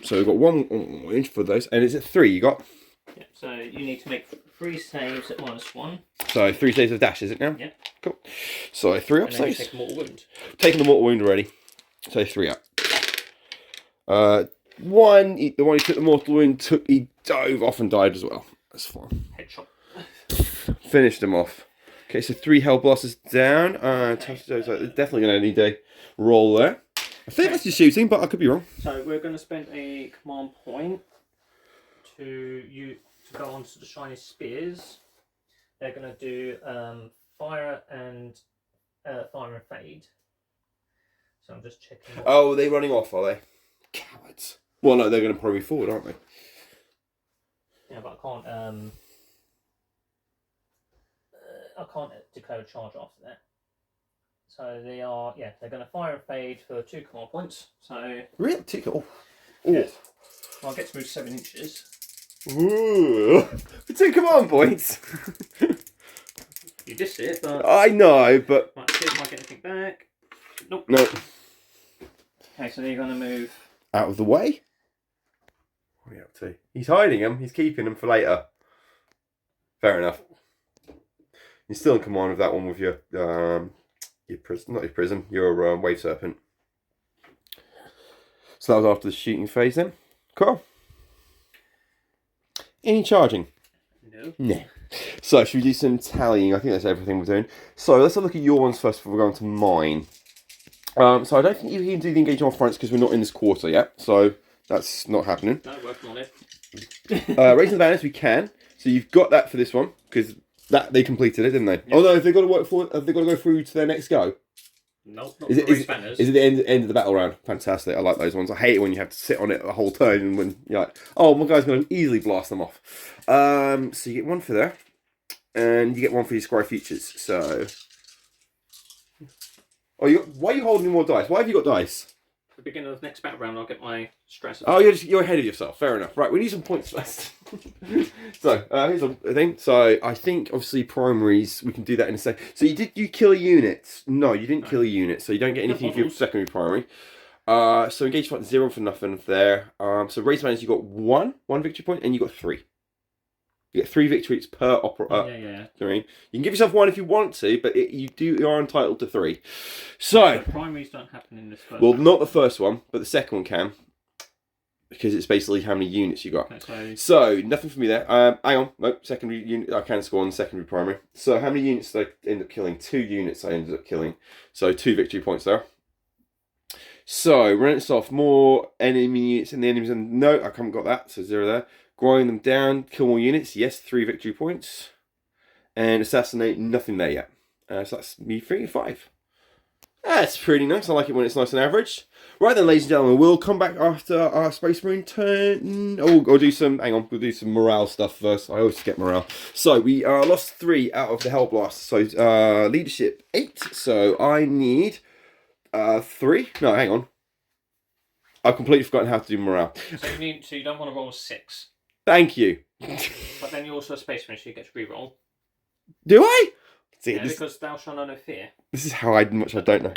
S1: So we've got 1 wound for those, and it's at 3 you got.
S2: Yeah, so you need to make 3 saves at -1.
S1: So 3 saves of dash, is it now?
S2: Yeah.
S1: Cool. So 3 up
S2: and then you
S1: saves.
S2: take a mortal wound.
S1: Taking the mortal wound already. So 3 up. The one who took the mortal wound he dove off and died as well. That's fine.
S2: Headshot.
S1: Finished him off. Okay, so 3 Hellblasters down. Definitely going to need a roll there. I think that's just shooting, but I could be wrong.
S2: So we're going to spend a command point to go onto the shiny spears. They're going to do fire and fade. So I'm just checking.
S1: Oh, are they running off, are they? Cowards. Well, no, they're going to probably forward, aren't they?
S2: Yeah, but I can't declare a charge after that. So they are, yeah, they're going to fire and fade for 2 command points. So
S1: really, oh.
S2: Yeah. Well, I get to move 7 inches.
S1: Ooh, for 2 command points.
S2: You dissed it, but
S1: I know, but
S2: right, see if I get anything back. Nope.
S1: No.
S2: Okay, so they're going to move
S1: out of the way. What are you up to? He's hiding them. He's keeping them for later. Fair enough. You're still in command of that one with your prison, not your prison, your wave serpent. So that was after the shooting phase then. Cool. Any charging?
S2: No.
S1: No. So should we do some tallying? I think that's everything we're doing. So let's have a look at your ones first before we go on to mine. So I don't think you can do the engagement off fronts because we're not in this quarter yet. So that's not happening.
S2: No, working on it.
S1: Raising the banners we can. So you've got that for this one because that they completed it, didn't they? Yep. Oh no, have they got to work for? Have they got to go through to their next go?
S2: Nope, not
S1: is it
S2: banners.
S1: Is it the end of the battle round? Fantastic. I like those ones. I hate it when you have to sit on it a whole turn and when you're like, oh, my guy's going to easily blast them off. So you get 1 for there, and you get 1 for your Scry features. So, why are you holding more dice? Why have you got dice?
S2: At the beginning of the next battle round, I'll get my stress.
S1: Oh, you're ahead of yourself. Fair enough. Right, we need some points first. So here's a thing. So I think obviously primaries we can do that in a second. So you kill a unit? No, you didn't kill a unit. So you don't get anything for your secondary primary. So engage fight 0 for nothing there. So raise banners you got one victory point and you got 3. You get 3 victories per opera.
S2: Yeah.
S1: I mean, you can give yourself 1 if you want to, but you are entitled to 3. So
S2: primaries don't happen in this first.
S1: Well,
S2: round.
S1: not the first one, but the second one can. Because it's basically how many units you got.
S2: Okay,
S1: so nothing for me there. Hang on, nope. Secondary unit. I can score on secondary primary. So how many units did I end up killing? 2 units I ended up killing. So 2 victory points there. So rents off more enemy units in the enemies. And no, I haven't got that. So 0 there. Grind them down. Kill more units. Yes, 3 victory points. And assassinate. Nothing there yet. So that's me 3 and 5. That's pretty nice. I like it when it's nice and average. Right then, ladies and gentlemen, we'll come back after our Space Marine turn. Oh, I'll do some. Hang on, we'll do some morale stuff first. I always get morale. So we lost 3 out of the Hellblast. So leadership 8. So I need 3. No, hang on. I've completely forgotten how to do morale.
S2: So you don't want to roll 6.
S1: Thank you.
S2: But then you're also a Space Marine, so you get to re-roll.
S1: Do I? See,
S2: Yeah, because thou shalt know no fear.
S1: This is how much I don't know.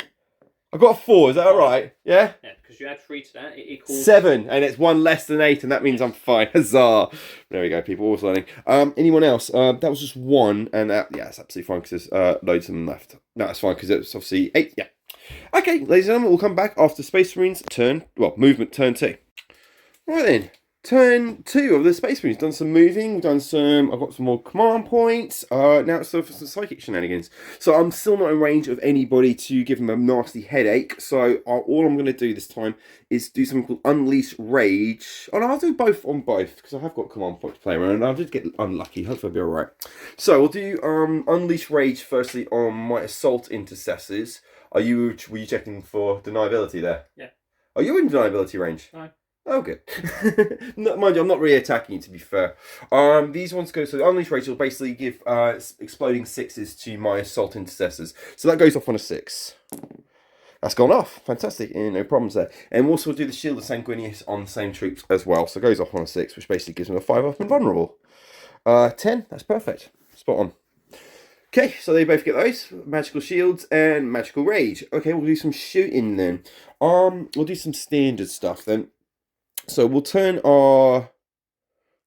S1: I got a 4. Is that all right? Yeah.
S2: Yeah, because you add 3 to that, it equals
S1: 7, and it's 1 less than 8, and that means I'm fine. Huzzah! There we go, people. Always learning. Anyone else? That was just 1, and yeah, it's absolutely fine because there's loads of them left. No, that's fine because it's obviously 8. Yeah. Okay, ladies and gentlemen, we'll come back after Space Marines movement turn 2. Right then. Turn 2 of the Space Marines. Done some moving, I've got some more command points. Now it's time for some psychic shenanigans. So I'm still not in range of anybody to give them a nasty headache. So all I'm going to do this time is do something called Unleash Rage. Oh no, I'll do both on both because I have got command points to play around and I did get unlucky. Hopefully I'll be alright. So we'll do Unleash Rage firstly on my Assault Intercessors. Were you checking for deniability there?
S2: Yeah.
S1: Are you in deniability range?
S2: No.
S1: Oh, good. Mind you, I'm not really attacking you, to be fair. These ones go, so Unleash Rage will basically give exploding 6s to my Assault Intercessors. So that goes off on a 6. That's gone off. Fantastic. No problems there. And we'll also do the Shield of Sanguinius on the same troops as well. So it goes off on a 6, which basically gives them a 5 up and vulnerable. 10, that's perfect. Spot on. Okay, so they both get those. Magical Shields and Magical Rage. Okay, we'll do some shooting then. We'll do some standard stuff then. So we'll turn our,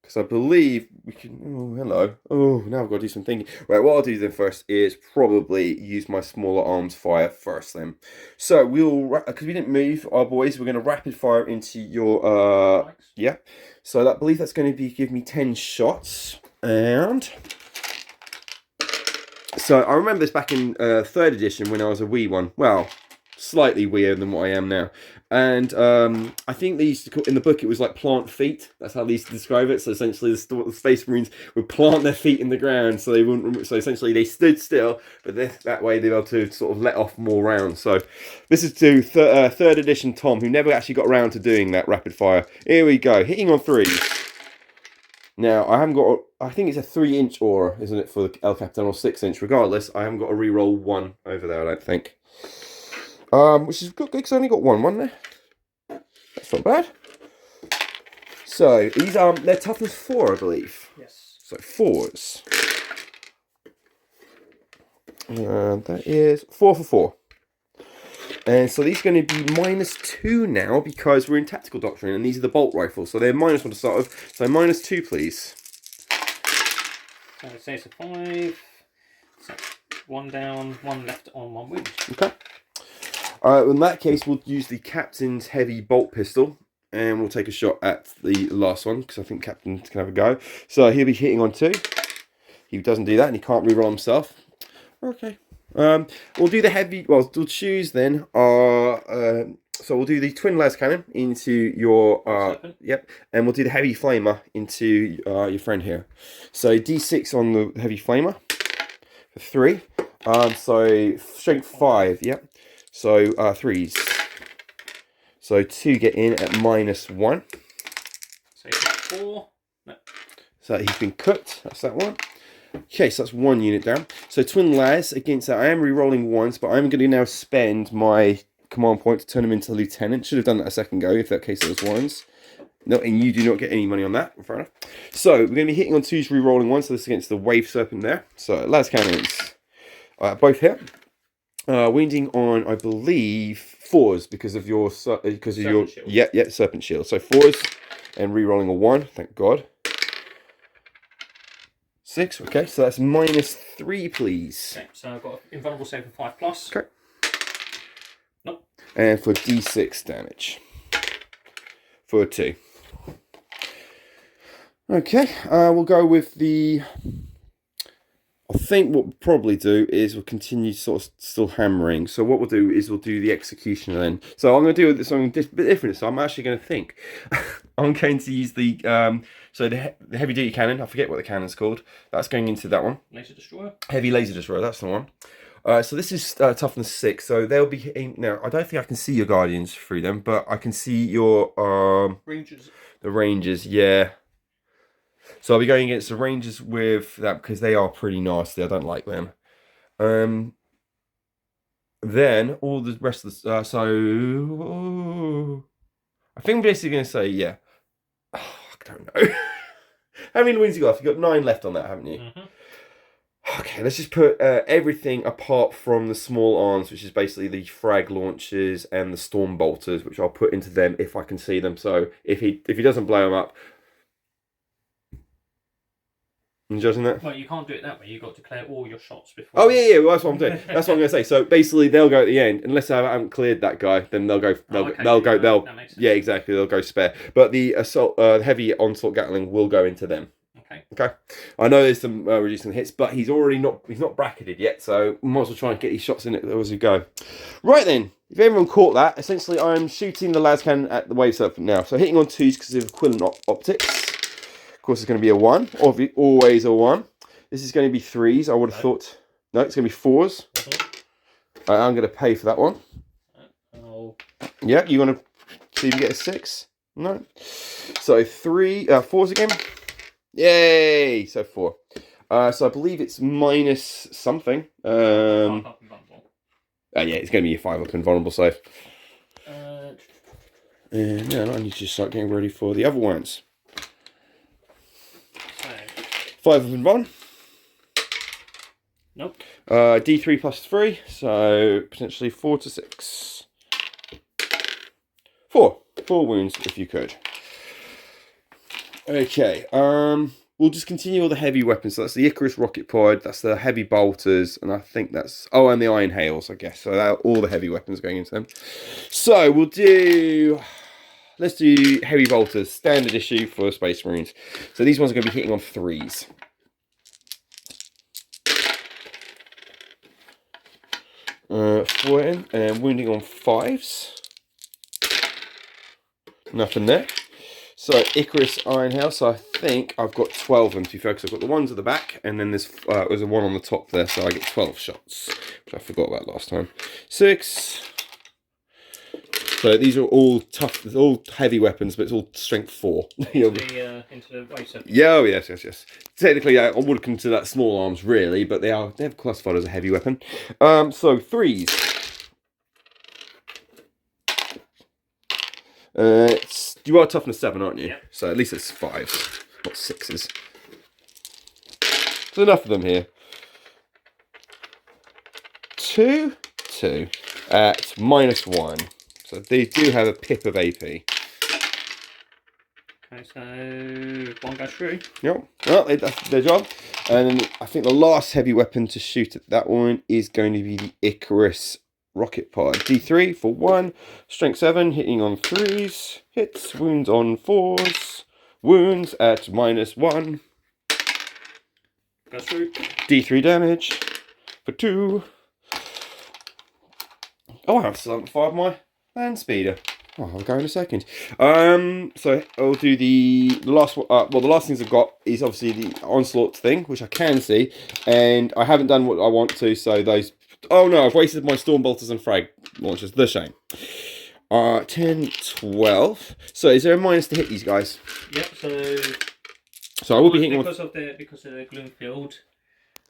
S1: because I believe we can, oh, hello. Oh, now I've got to do some thinking. Right, what I'll do then first is probably use my smaller arms fire first then. So we'll, because we didn't move our boys, we're going to rapid fire into your, yeah. So I believe that's going to give me 10 shots. And so I remember this back in 3rd edition when I was a wee one. Well, slightly weirder than what I am now. And I think they used to call, in the book it was like plant feet. That's how they used to describe it. So essentially the Space Marines would plant their feet in the ground so they wouldn't. So essentially they stood still, but that way they were able to sort of let off more rounds. So this is to 3rd edition Tom, who never actually got around to doing that rapid fire. Here we go, hitting on 3s. Now I haven't got. I think it's a 3-inch aura, isn't it, for the El Capitan, or 6-inch? Regardless, I haven't got a reroll 1 over there. I don't think. Which is good because I only got 1 there. That's not bad. So these they're toughness 4, I believe.
S2: Yes.
S1: So 4s. And that is 4 for 4. And so these are going to be -2 now because we're in tactical doctrine, and these are the bolt rifles, so they're -1 to start with. So -2, please.
S2: So it says a 5. So 1 down, 1 left on 1 wound.
S1: Okay. In that case, we'll use the Captain's heavy bolt pistol, and we'll take a shot at the last one because I think Captain can have a go. So he'll be hitting on 2. He doesn't do that, and he can't reroll himself. Okay. We'll do the heavy. Well, we'll choose then. So we'll do the twin las cannon into your. Yep, and we'll do the heavy flamer into your friend here. So D6 on the heavy flamer for 3. So strength 5. Yep. So 3s. So 2 get in at -1.
S2: So 4. No.
S1: So he's been cooked. That's that one. Okay, so that's 1 unit down. So twin las against that. I am re-rolling 1s, but I'm going to now spend my command point to turn him into lieutenant. Should have done that a second ago if that case it was 1s. No, and you do not get any money on that. Fair enough. So we're going to be hitting on 2s, re-rolling 1. So this is against the wave serpent there. So las cannons. Both hit. Wounding on, I believe, 4s because of your serpent shield. Yeah, serpent shield. So 4s and re-rolling a 1. Thank God. 6. Okay, so that's -3, please.
S2: Okay, so I've got invulnerable save for 5+.
S1: Okay.
S2: Nope.
S1: And for D6 damage. For 2. Okay, we'll go with the... I think what we'll probably do is we'll continue sort of still hammering. So what we'll do is we'll do the executioner then. So I'm going to do something a bit different. So I'm actually going to think. I'm going to use the the heavy duty cannon. I forget what the cannon's called. That's going into that one.
S2: Laser destroyer.
S1: Heavy laser destroyer. That's the one. So this is toughness 6. So they'll be hitting. Now I don't think I can see your guardians through them, but I can see your
S2: Rangers.
S1: The rangers. Yeah. So I'll be going against the rangers with that because they are pretty nasty. I don't like them. Then all the rest of the I think I'm basically going to say yeah. Oh, I don't know. How many wins you got? You've got 9 left on that, haven't you?
S2: Mm-hmm.
S1: Okay, let's just put everything apart from the small arms, which is basically the frag launchers and the storm bolters, which I'll put into them if I can see them. So if he doesn't blow them up. You judging that?
S2: Well, you can't do it that way. You've got to declare all your shots before.
S1: Oh yeah, well, that's what I'm doing. That's what I'm going to say. So basically, they'll go at the end unless I haven't cleared that guy. Then they'll go. That makes sense. Yeah, exactly. They'll go spare. But the assault, heavy onslaught gatling will go into them.
S2: Okay.
S1: Okay. I know there's some reducing hits, but he's not bracketed yet. So we might as well try and get these shots in it as we go. Right then, if everyone caught that, essentially I'm shooting the las cannon at the wave serpent now. So hitting on 2s because of equivalent optics. Of course, it's going to be a 1. Always a 1. This is going to be 3s. I would have thought. No, it's going to be 4s. I'm going to pay for that one.
S2: Oh.
S1: Yeah, you want to see if you get a 6? No. So 4s again. Yay! So 4. So I believe it's minus something. Yeah, it's going to be a 5 up invulnerable save. And now I need to start getting ready for the other ones. 5 of them on.
S2: Nope.
S1: D3 plus 3, so potentially 4 to 6. 4 wounds if you could. Okay. We'll just continue all the heavy weapons. So that's the Icarus rocket pod. That's the heavy bolters, and I think that's and the iron hails, I guess. So all the heavy weapons going into them. So we'll do. Let's do heavy bolters, standard issue for Space Marines. So these ones are going to be hitting on 3s. Four in, and wounding on 5s. Nothing there. So Icarus Iron House, I think I've got 12 of them to be fair, because I've got the ones at the back, and then there's a one on the top there, so I get 12 shots, which I forgot about last time. 6. So these are all tough, it's all heavy weapons, but it's all strength 4.
S2: Into the wave serpent.
S1: Yeah, oh yes. Technically, I would consider that small arms, really, but they're classified as a heavy weapon. So 3s. You are toughness 7, aren't you?
S2: Yep.
S1: So at least it's 5s, not 6s. There's enough of them here. 2 at -1. So they do have a pip of AP.
S2: Okay, so 1 goes through.
S1: Yep. Well, that's their job. And then I think the last heavy weapon to shoot at that one is going to be the Icarus rocket pod. D3 for 1. Strength 7, hitting on 3s. Hits, wounds on 4s. Wounds at -1.
S2: Goes through.
S1: D3 damage for 2. Oh, I have to fire my land speeder. Oh, I'll go in a second. So I'll do the last one. Well, the last things I've got is obviously the onslaught thing, which I can see, and I haven't done what I want to. So those. Oh no, I've wasted my storm bolters and frag launchers. The shame. 10, 12. So is there a minus to hit these guys?
S2: Yep.
S1: So I will be hitting
S2: because of the gloom field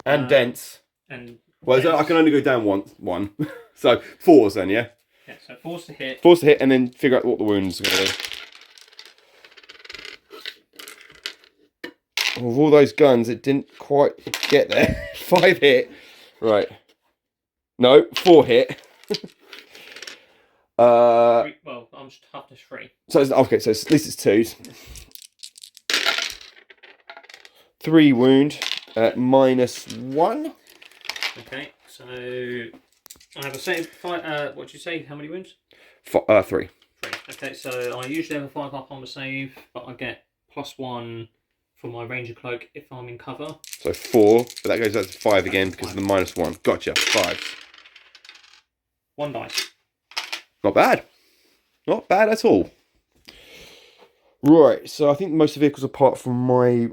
S1: and dense.
S2: And
S1: well, I can only go down one. So 4s then, yeah.
S2: Yeah, so 4s to hit.
S1: 4s to hit, and then figure out what the wounds are going to be. With all those guns, it didn't quite get there. 5 hit. Right. No, 4 hit.
S2: 3, well, I'm just toughness 3.
S1: So okay, so at least it's 2s. 3 wound. at -1.
S2: Okay, so I have a save. What did you say? How many wounds?
S1: 3.
S2: 3. Okay, so I usually have a 5 up on the save, but I get +1 for my Ranger Cloak if I'm in cover.
S1: So 4, but that goes up to 5 again because of the -1. Gotcha, 5.
S2: 1 dice.
S1: Not bad. Not bad at all. Right, so I think most of the vehicles apart from my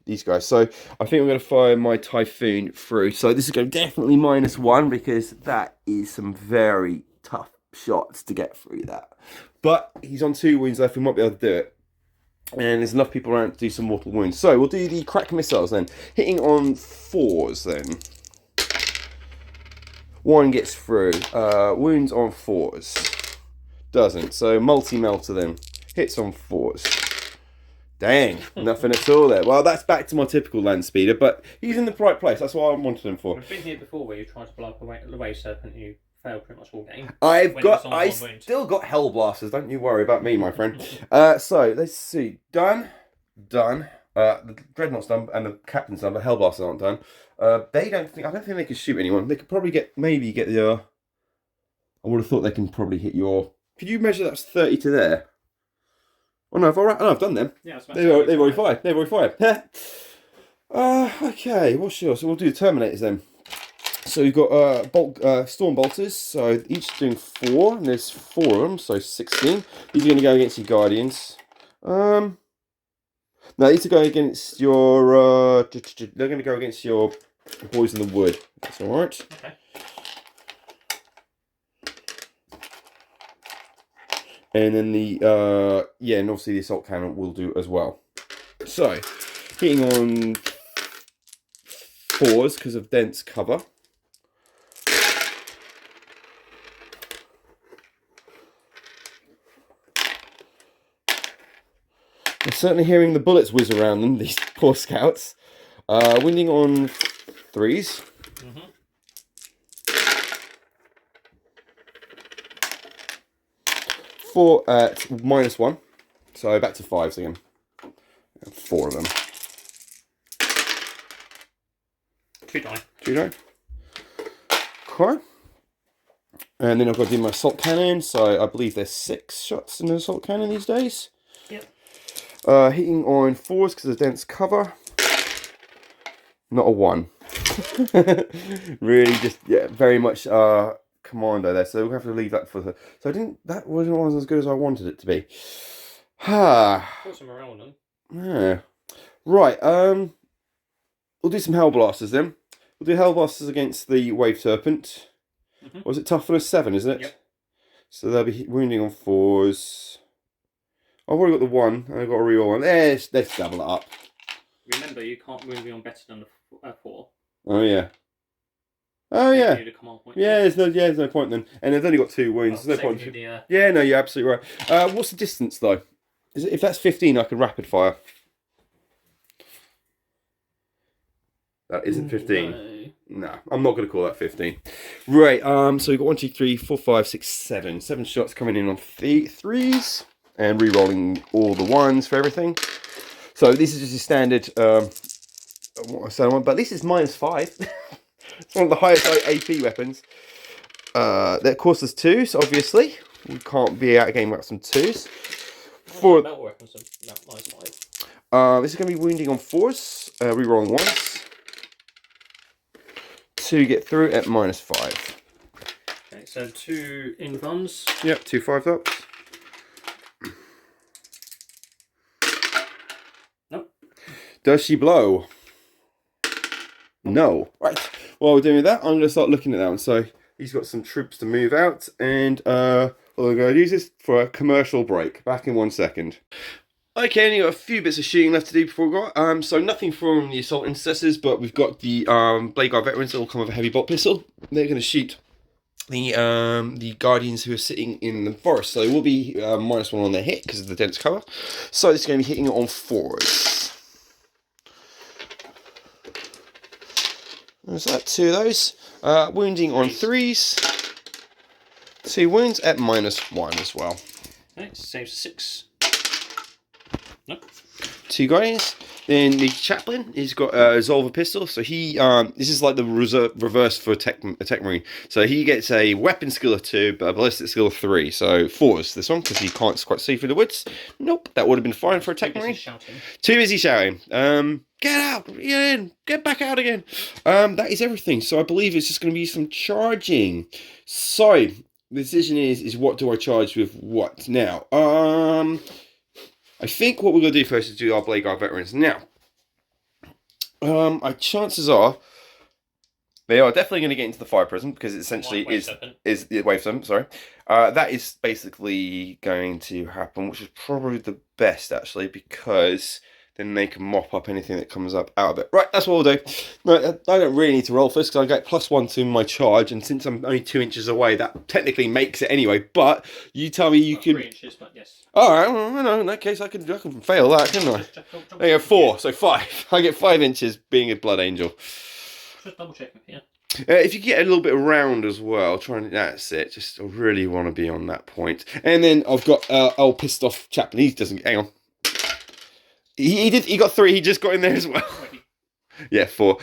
S1: these guys. So I think I'm going to fire my Typhoon through. So this is going to definitely -1 because that is some very tough shots to get through that. But he's on 2 wounds left. We might be able to do it. And there's enough people around to do some mortal wounds. So we'll do the crack missiles then. Hitting on 4s then. 1 gets through. Wounds on 4s. Doesn't. So multi-melter then. Hits on 4s. Dang, nothing at all there. Well, that's back to my typical land speeder, but he's in the right place. That's what I wanted him for.
S2: I've been here before where you tried to blow up the wave serpent and you failed pretty much all game.
S1: I still got hell blasters. Don't you worry about me, my friend. So let's see. Done. The dreadnought's done and the captain's done, but hell blasters aren't done. I don't think they can shoot anyone. They could probably get the. I would have thought they can probably hit your. Could you measure that's 30 to there? Oh no, I've done them.
S2: Yeah,
S1: they've already fired. They've already fired. Okay, what's yours? So we'll do the Terminators then. So you've got Storm Bolters. So each doing 4, and there's 4 of them, so 16. These are going to go against your Guardians. No, these are going against your. They're going to go against your boys in the wood. That's all right.
S2: Okay.
S1: And then the, and obviously the assault cannon will do as well. So, hitting on 4s because of dense cover. I'm certainly hearing the bullets whiz around them, these poor scouts. Winding on 3s. 4 at -1, so back to 5s again. 4 of them.
S2: 2 die.
S1: 2 die. Okay. And then I've got to do my assault cannon, so I believe there's 6 shots in the assault cannon these days.
S2: Yep.
S1: Hitting on 4s because of dense cover. Not a 1. Really, just very much commando there, so we'll have to leave that for the. So that wasn't as good as I wanted it to be.
S2: Got some morale on them.
S1: Yeah. Right. We'll do some hell blasters then. We'll do hell blasters against the wave serpent. Was it toughness 7? Isn't it?
S2: Yep.
S1: So they'll be wounding on 4s. I've already got the 1. I've got a reroll one. Let's double it up.
S2: Remember, you can't wound me on better than a 4.
S1: Oh yeah. Oh yeah.
S2: You need a command point.
S1: Yeah, there's no point then. And they've only got 2 wounds. There's no point. Yeah, no, you're absolutely right. What's the distance though? If that's 15, I can rapid fire. That isn't 15. No, I'm not going to call that 15. Right. So we've got 1, 2, 3, 4, 5, 6, 7. 7 shots coming in on 3s, and re-rolling all the 1s for everything. So this is just a standard. But this is -5. It's one of the highest AP weapons. That costs us 2s, obviously. We can't be out of game without some 2s.
S2: Metal weapons are -5.
S1: This is going to be wounding on 4s, re-rolling 1s. 2 get through at -5.
S2: Okay, so 2 in guns.
S1: Yep, 2 5-ups.
S2: Nope.
S1: Does she blow? No. Right. While we're doing that, I'm going to start looking at that one. So he's got some troops to move out, and we're going to use this for a commercial break. Back in 1 second. Okay, only got a few bits of shooting left to do before we go. So nothing from the assault intercessors, but we've got the Blade Guard veterans that will come with a heavy bolt pistol. They're going to shoot the guardians who are sitting in the forest. So it will be -1 on their hit because of the dense cover. So this is going to be hitting it on 4s. There's that, 2 of those. Wounding on 3s. 2 wounds at -1 as well.
S2: Okay, saves 6. Nope.
S1: 2 guardians. Then the chaplain, he's got a revolver pistol. So he, this is like the reverse for a tech marine. So he gets a weapon skill of 2, but a ballistic skill of 3. So 4s this one because he can't quite see through the woods. Nope, that would have been fine for a tech marine. Too busy shouting. Get out, get in, get back out again. That is everything. So I believe it's just going to be some charging. So the decision is what do I charge with what now? I think what we're going to do first is do our Blade Guard veterans. Now, chances are they are definitely going to get into the fire prison because it essentially is the wave serpent. Sorry, that is basically going to happen, which is probably the best actually because then they can mop up anything that comes up out of it. Right, that's what we'll do. No, I don't really need to roll first because I get +1 to my charge, and since I'm only 2 inches away, that technically makes it anyway. But you tell me you can.
S2: 3 inches, but yes.
S1: All right, well, I know. In that case, I can fail that, couldn't I? There you go, 4, so 5. I get 5 inches being a blood angel.
S2: Just double checking here.
S1: If you get a little bit around as well, that's it. Just I really want to be on that point. And then I've got old pissed off chaplain. He doesn't. Hang on. He did. He got 3. He just got in there as well. Yeah, 4.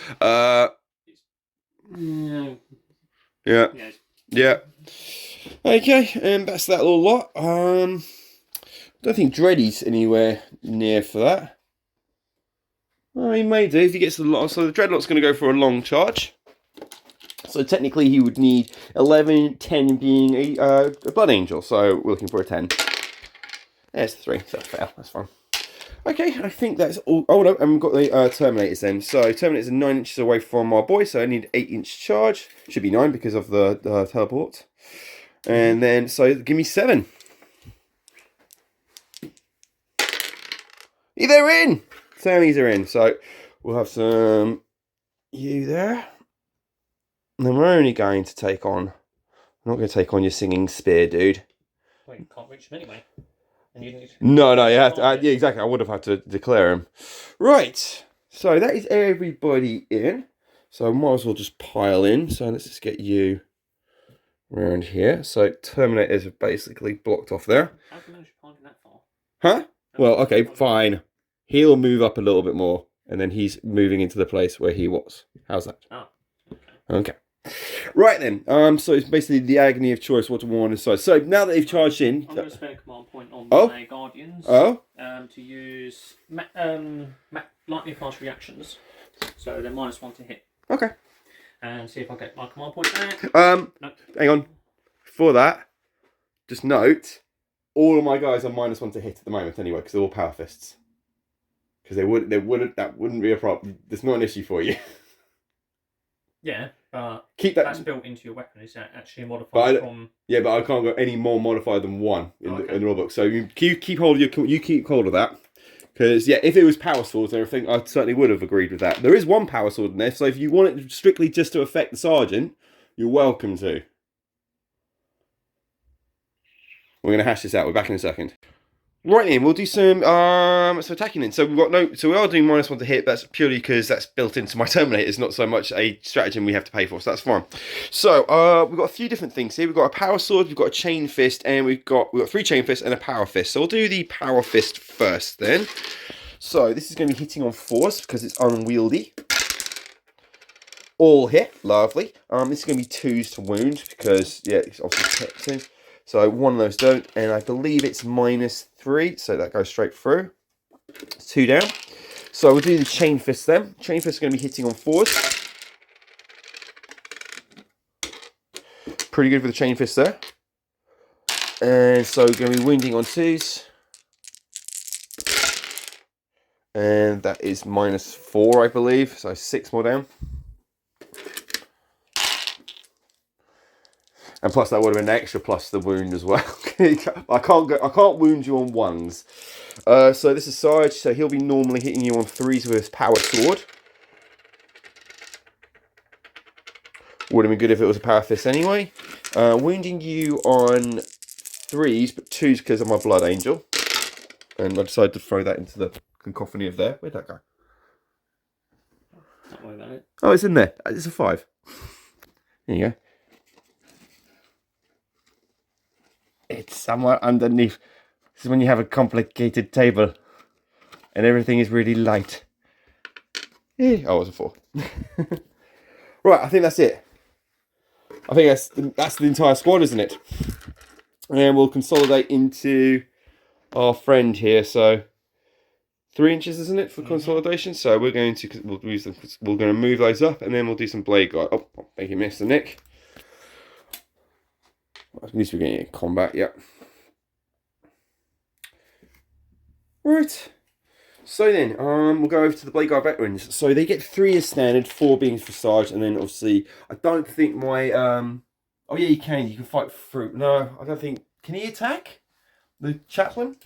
S1: Yeah. Okay, and that's that little lot. Don't think Dreddy's anywhere near for that. Oh, he may do if he gets the lot. So the Dreadlock's going to go for a long charge. So technically he would need 11, 10 being a blood angel. So we're looking for a 10. There's 3, so fail. That's fine. Okay, I think that's all. Oh no, and we've got the Terminators then. So Terminators are 9 inches away from our boy, so I need 8-inch charge. Should be 9 because of the teleport. And then, so give me 7. They're in! Sammys are in. So we'll have some you there. And then we're only going to take on. I'm not going to take on your singing spear, dude.
S2: Well, you can't reach him anyway. And you need
S1: No, you have to. Yeah, exactly. I would have had to declare him. Right. So that is everybody in. So I might as well just pile in. So let's just get you around here. So Terminators are basically blocked off there.
S2: How can you manage piling that far?
S1: Huh? Well, okay, fine. He'll move up a little bit more, and then he's moving into the place where he was. How's that?
S2: Oh,
S1: okay. Right then. So it's basically the agony of choice. What do we want to decide? So now that they've charged in,
S2: I'm going to spend a command point on my Guardians.
S1: Oh.
S2: To use lightning fast reactions, so they're -1 to hit.
S1: Okay.
S2: And see if I get my command point back.
S1: No. Hang on. For that, just note, all of my guys are -1 to hit at the moment anyway, because they're all power fists. Because that wouldn't be a problem. It's not an issue for you.
S2: Yeah, but
S1: keep that.
S2: That's built into your weapon. Is that actually modified from?
S1: Yeah, but I can't go any more modified than 1 in the rulebook. So you keep hold of that. Because yeah, if it was power swords and everything, I certainly would have agreed with that. There is 1 power sword in there, so if you want it strictly just to affect the sergeant, you're welcome to. We're gonna hash this out. We're back in a second. Right then, we'll do some attacking then. So we are doing -1 to hit. That's purely because that's built into my Terminators, not so much a stratagem we have to pay for. So that's fine. So we've got a few different things here. We've got a power sword, we've got a chain fist, and we've got 3 chain fists and a power fist. So we'll do the power fist first then. So this is going to be hitting on 4s because it's unwieldy. All hit, lovely. This is going to be 2s to wound because yeah, it's obviously hit. So 1 of those don't, and I believe it's -3, so that goes straight through. 2 down. So we'll do the chain fist then. Chain fist is going to be hitting on 4s. Pretty good with the chain fist there. And so we're going to be wounding on 2s. And that is -4, I believe. So 6 more down. And plus that would have been extra plus the wound as well. I can't wound you on 1s. So this is Sarge, so he'll be normally hitting you on 3s with his power sword. Would have been good if it was a power fist anyway. Wounding you on 3s, but 2s because of my blood angel. And I decided to throw that into the cacophony of there. Where'd that go?
S2: Don't worry about it.
S1: Oh, it's in there. It's a 5. There you go. It's somewhere underneath. This is when you have a complicated table and everything is really light. Oh, it was a 4. Right, I think that's it. I think that's the entire squad, isn't it? And we'll consolidate into our friend here. So 3 inches, isn't it, for consolidation? So we're going to we're going to move those up, and then we'll do some blade guard. Oh, I think you missed the nick. At least we're getting in combat. Yep. Right. So then, we'll go over to the blade guard veterans. So they get 3 as standard, 4 being for Sarge, and then obviously I don't think my oh yeah, you can fight through. No, I don't think. Can he attack the chaplain?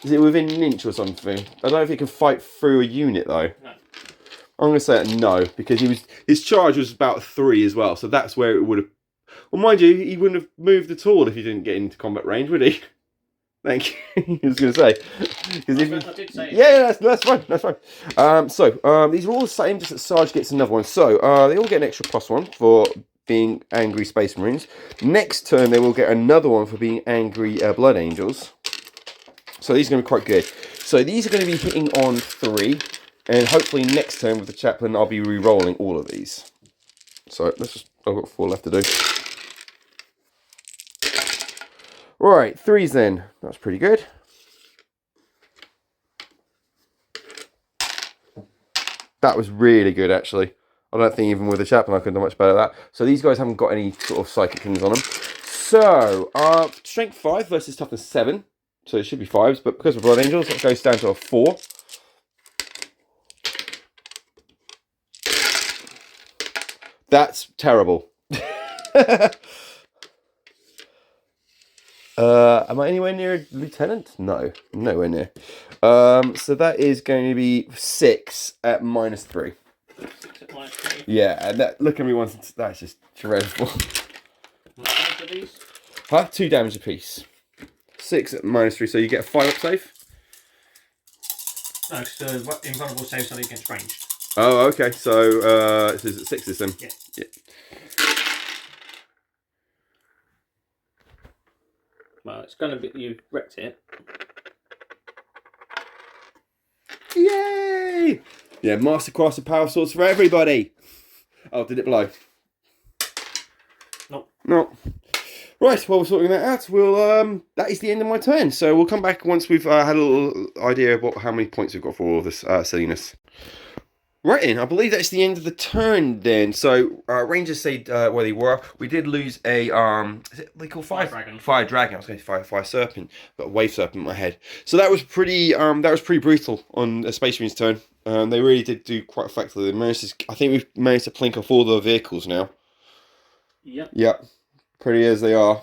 S1: Is it within an inch or something? I don't know if he can fight through a unit though. No. I'm gonna say no, because his charge was about 3 as well, so that's where it would have. Well, mind you, he wouldn't have moved at all if he didn't get into combat range, would he? Thank you. I was going to say.
S2: I did say it.
S1: Yeah, that's fine. That's fine. So these are all the same, just that Sarge gets another one. So they all get an extra +1 for being angry Space Marines. Next turn, they will get another one for being angry Blood Angels. So these are going to be quite good. So these are going to be hitting on 3. And hopefully next turn with the Chaplain, I'll be re-rolling all of these. So I've got 4 left to do. Right, 3s then. That's pretty good. That was really good, actually. I don't think even with the Chaplain I could have done much better at that. So these guys haven't got any sort of psychic things on them. So, strength 5 versus toughness 7. So it should be 5s, but because we're Blood Angels, that goes down to a 4. That's terrible. Am I anywhere near a lieutenant? No, nowhere near. So that is going to be 6 at -3.
S2: 6 at -3.
S1: Yeah, and that, look at me once. That's just dreadful.
S2: What damage are these?
S1: Huh? 2 damage apiece. 6 at -3, so you get a 5 up save.
S2: No, so invulnerable saves only against ranged.
S1: Oh, okay. So this is at 6s then.
S2: Yeah.
S1: Yeah.
S2: Well, it's going to be, you wrecked it.
S1: Yay! Yeah, Master Crafts of Power Swords for everybody. Oh, did it blow?
S2: No.
S1: No. Right, while we're sorting that out, we'll that is the end of my turn. So we'll come back once we've had a little idea of how many points we've got for all of this silliness. Right in, I believe that's the end of the turn then. So Rangers stayed where they were. We did lose a is it they call fire
S2: dragon?
S1: Fire dragon. I was going to say fire serpent, but wave serpent in my head. So that was pretty brutal on a Space Marine's turn. They really did do quite effectively. I think we've managed to plink off all the vehicles now.
S2: Yep.
S1: Yep. Pretty as they are.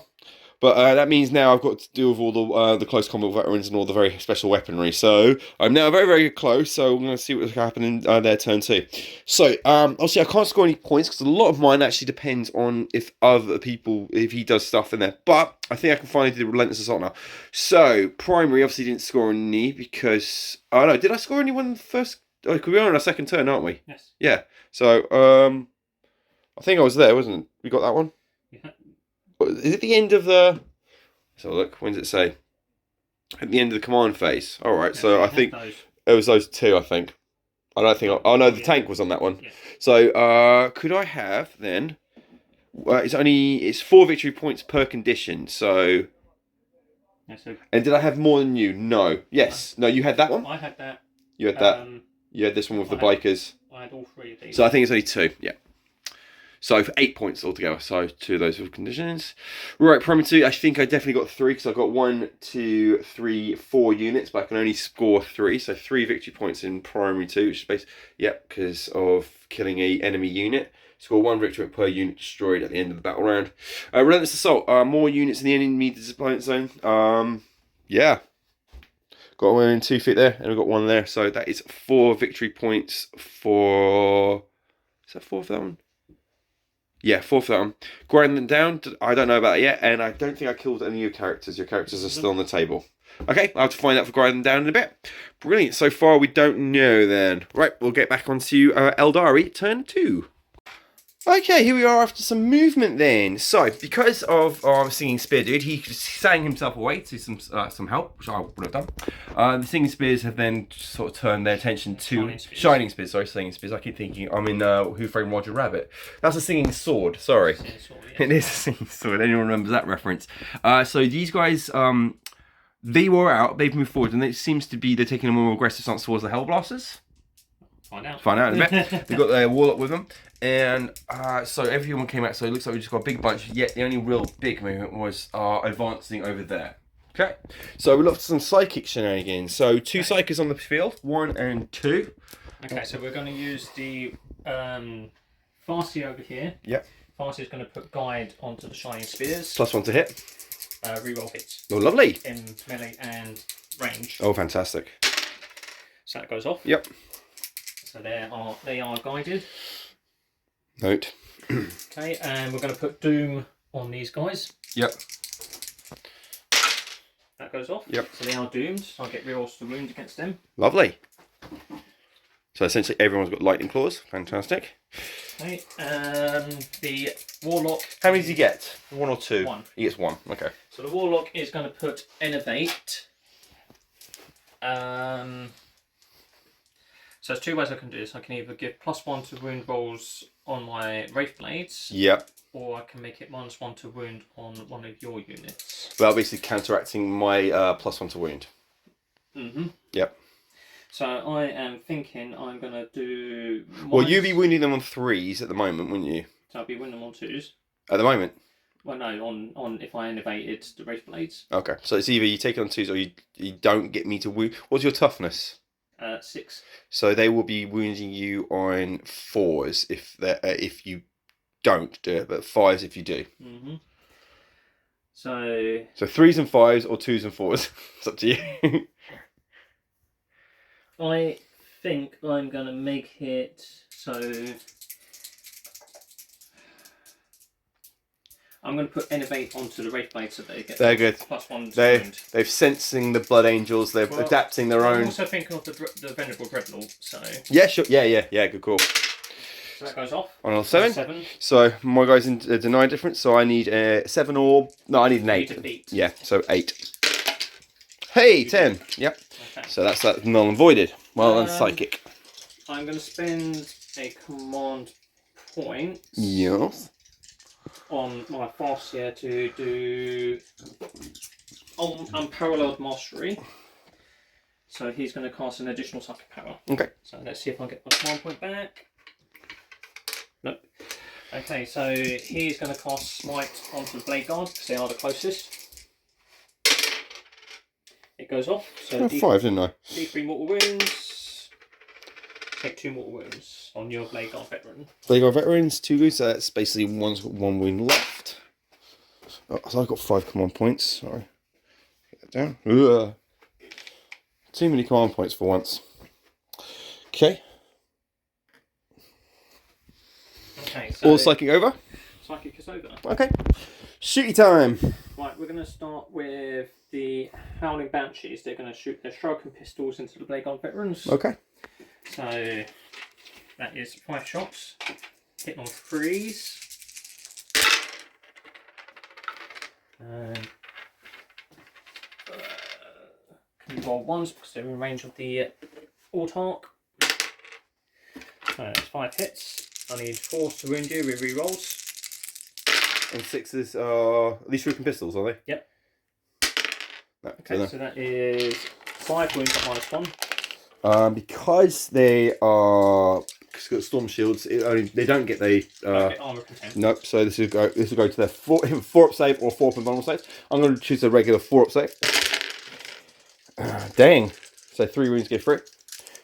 S1: But that means now I've got to deal with all the close combat veterans and all the very special weaponry. So I'm now very, very close. So I'm going to see what's happening their turn 2. So obviously I can't score any points because a lot of mine actually depends on if other people, if he does stuff in there. But I think I can finally do the Relentless Assault now. So primary obviously didn't score any because, oh no, did I score anyone first? Oh, because we're on our second turn, aren't we?
S2: Yes.
S1: Yeah. So I think I was there, wasn't it? We got that one?
S2: Yeah.
S1: Is it the end of the... So look, when does it say? At the end of the command phase. Alright, so I think it was those 2, I think. I don't think... Oh no, the tank was on that one.
S2: Yeah.
S1: So, could I have, then... it's 4 victory points per condition, so...
S2: Yeah, so...
S1: And did I have more than you? No. Yes. No, you had that one?
S2: I had that.
S1: You had that. You had this one with the bikers.
S2: I had all 3 of these.
S1: So I think it's only 2, yeah. So for 8 points altogether. So 2 of those with conditions. Right, primary 2. I think I definitely got 3 because I've got 1, 2, 3, 4 units, but I can only score 3. So 3 victory points in primary 2, which is based, yep, because of killing a enemy unit. Score 1 victory per unit destroyed at the end of the battle round. Relentless Assault. More units in the enemy disappointment zone. Yeah. Got 1 and 2 feet there, and we've got 1 there. So that is 4 victory points for... Is that 4 for that one? Yeah, 4 for that one. Grinding them down, I don't know about it yet, and I don't think I killed any of your characters. Your characters are still on the table. Okay, I'll have to find out for grinding them down in a bit. Brilliant, so far we don't know then. Right, we'll get back onto Aeldari, turn 2. Okay, here we are after some movement then. So, because of our singing spear dude, he sang himself away to some help, which I would have done. The singing spears have then sort of turned their attention to shining spears. Sorry, singing spears. I keep thinking I'm in Who Framed Roger Rabbit. That's a singing sword. Sorry, it is a singing sword. Anyone remembers that reference? So these guys, they were out. They've moved forward, and it seems to be they're taking a more aggressive stance towards the Hellblasters. Find out in a bit. They've got their warlock with them, and so everyone came out. So it looks like we just got a big bunch. Yet the only real big movement was advancing over there. Okay, so we looked at some psychic shenanigans. So two psychics on the field, 1 and 2.
S2: Okay, so we're going to use the Farsi over here.
S1: Yep.
S2: Farsi is going to put guide onto the shining spears.
S1: +1 to hit.
S2: Reroll hits.
S1: Oh, lovely.
S2: In melee and range.
S1: Oh, fantastic.
S2: So that goes off.
S1: Yep.
S2: So they are guided.
S1: Note.
S2: Okay, and we're going to put Doom on these guys.
S1: Yep.
S2: That goes off.
S1: Yep.
S2: So they are doomed. So I'll get rerolls to wound against them.
S1: Lovely. So essentially everyone's got lightning claws. Fantastic.
S2: Okay, the Warlock...
S1: How many does he get? 1 or 2?
S2: 1.
S1: He gets 1, okay.
S2: So the Warlock is going to put Innovate. So there's 2 ways I can do this. I can either give +1 to wound rolls on my Wraith Blades.
S1: Yep.
S2: Or I can make it -1 to wound on one of your units.
S1: Well, basically counteracting my +1 to wound.
S2: Mm-hmm.
S1: Yep.
S2: So I am thinking I'm going to do...
S1: Well, you'd be wounding them on 3s at the moment, wouldn't you?
S2: So I'll be wounding them on 2s.
S1: At the moment?
S2: Well, no, on if I innovated the Wraith Blades.
S1: Okay, so it's either you take it on 2s or you don't get me to wound. What's your toughness?
S2: 6.
S1: So they will be wounding you on 4s if you don't do it, but 5s if you do.
S2: Mm-hmm. So
S1: 3s and 5s or 2s and 4s. It's up to you.
S2: I think I'm going to make it so... I'm going to put Innovate onto the Wraith Blade so they get
S1: They're good.
S2: +1
S1: They've sensing the Blood Angels. They're adapting their own.
S2: I'm also thinking of the Venerable Dreadnought. So
S1: yeah, sure. Yeah. Good call.
S2: So that goes off.
S1: On 7. So my guy's in deny difference. So I need 7 or no, I need an 8. Yeah, so 8. Hey, 10. Yep. Okay. So that's that null and voided. Well done, psychic.
S2: I'm going to spend a command point.
S1: Yes.
S2: On my Farseer to do Unparalleled Mastery. So he's going to cast an additional psychic power.
S1: Okay.
S2: So let's see if I get my command point back. Nope. Okay, so he's going to cast Smite onto the Blade Guard because they are the closest. It goes off. So
S1: 5, didn't I?
S2: D3 mortal wounds. Take 2 mortal wounds on your Blade Guard veteran.
S1: Blade Guard veterans, 2 wounds, so that's basically one's got 1 wound left. Oh, so I've got 5 command points, sorry. Get that down. Ugh. Too many command points for once. Okay.
S2: Okay, so...
S1: All psychic over?
S2: Psychic is over.
S1: Okay. Shooty time.
S2: Right, we're going to start with the Howling Banshees. They're going to shoot their Shuriken pistols into the Blade Guard veterans.
S1: Okay.
S2: So that is 5 shots. Hitting on 3s. Can you roll 1s because they're in range of the Autarch. So that's 5 hits. I need 4s to wound you with rerolls.
S1: And 6s are these shuriken pistols, are they?
S2: Yep.
S1: No,
S2: okay, so that is 5 wounds at -1.
S1: Because they are storm shields, they don't get the
S2: armor content.
S1: Nope. So this will go to their 4-up save or 4-up invulnerable save. I'm going to choose a regular 4-up save. Dang. So 3 wounds go through.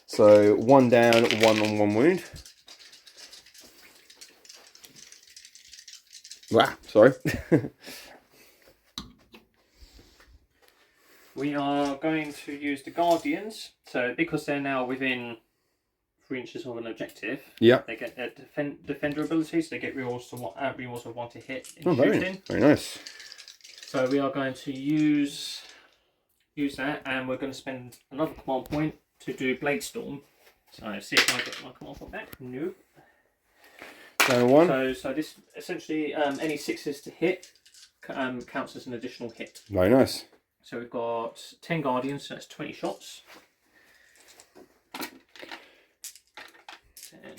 S1: So 1 down, 1 on 1 wound. Wow. Sorry.
S2: We are going to use the Guardians, so because they're now within 3 inches of an objective,
S1: yeah,
S2: they get their defender abilities. They get rerolls of 1 to hit in
S1: shooting. Very nice.
S2: So we are going to use that, and we're going to spend another command point to do Blade Storm. So see if I get my command point back. Nope.
S1: Down one.
S2: So this essentially any 6s to hit counts as an additional hit.
S1: Very nice.
S2: So we've got 10 guardians, so that's 20 shots.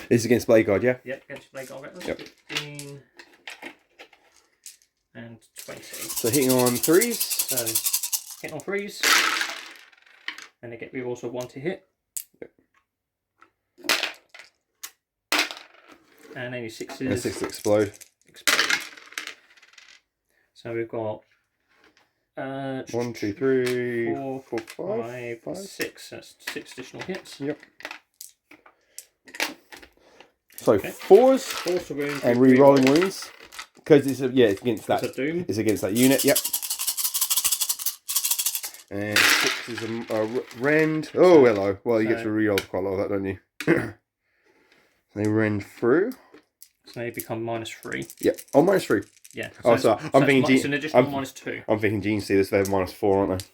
S1: This is against Blade Guard, yeah?
S2: Yep, against Blade Guard.
S1: Yep.
S2: 15 and 20.
S1: So hitting on 3s.
S2: So hitting on 3s. And they get rerolls of 1 to hit.
S1: Yep.
S2: And any 6s.
S1: And 6 explode.
S2: So we've got
S1: 1, 2, 3, 4, 5.
S2: 6. That's 6 additional hits.
S1: Yep. So
S2: Okay.
S1: 4s
S2: Force a wound
S1: and re-rolling wounds. Because it's it's against that.
S2: It's a doom.
S1: It's against that unit, yep. And 6 is a rend. Oh, hello. Well, you get to re-roll quite a lot of that, don't you? They rend through.
S2: So they become -3.
S1: Yep. Oh, -3.
S2: Yeah.
S1: Oh, so I'm thinking
S2: it's an additional -2.
S1: I'm thinking Gene Stealers, they're -4, aren't they?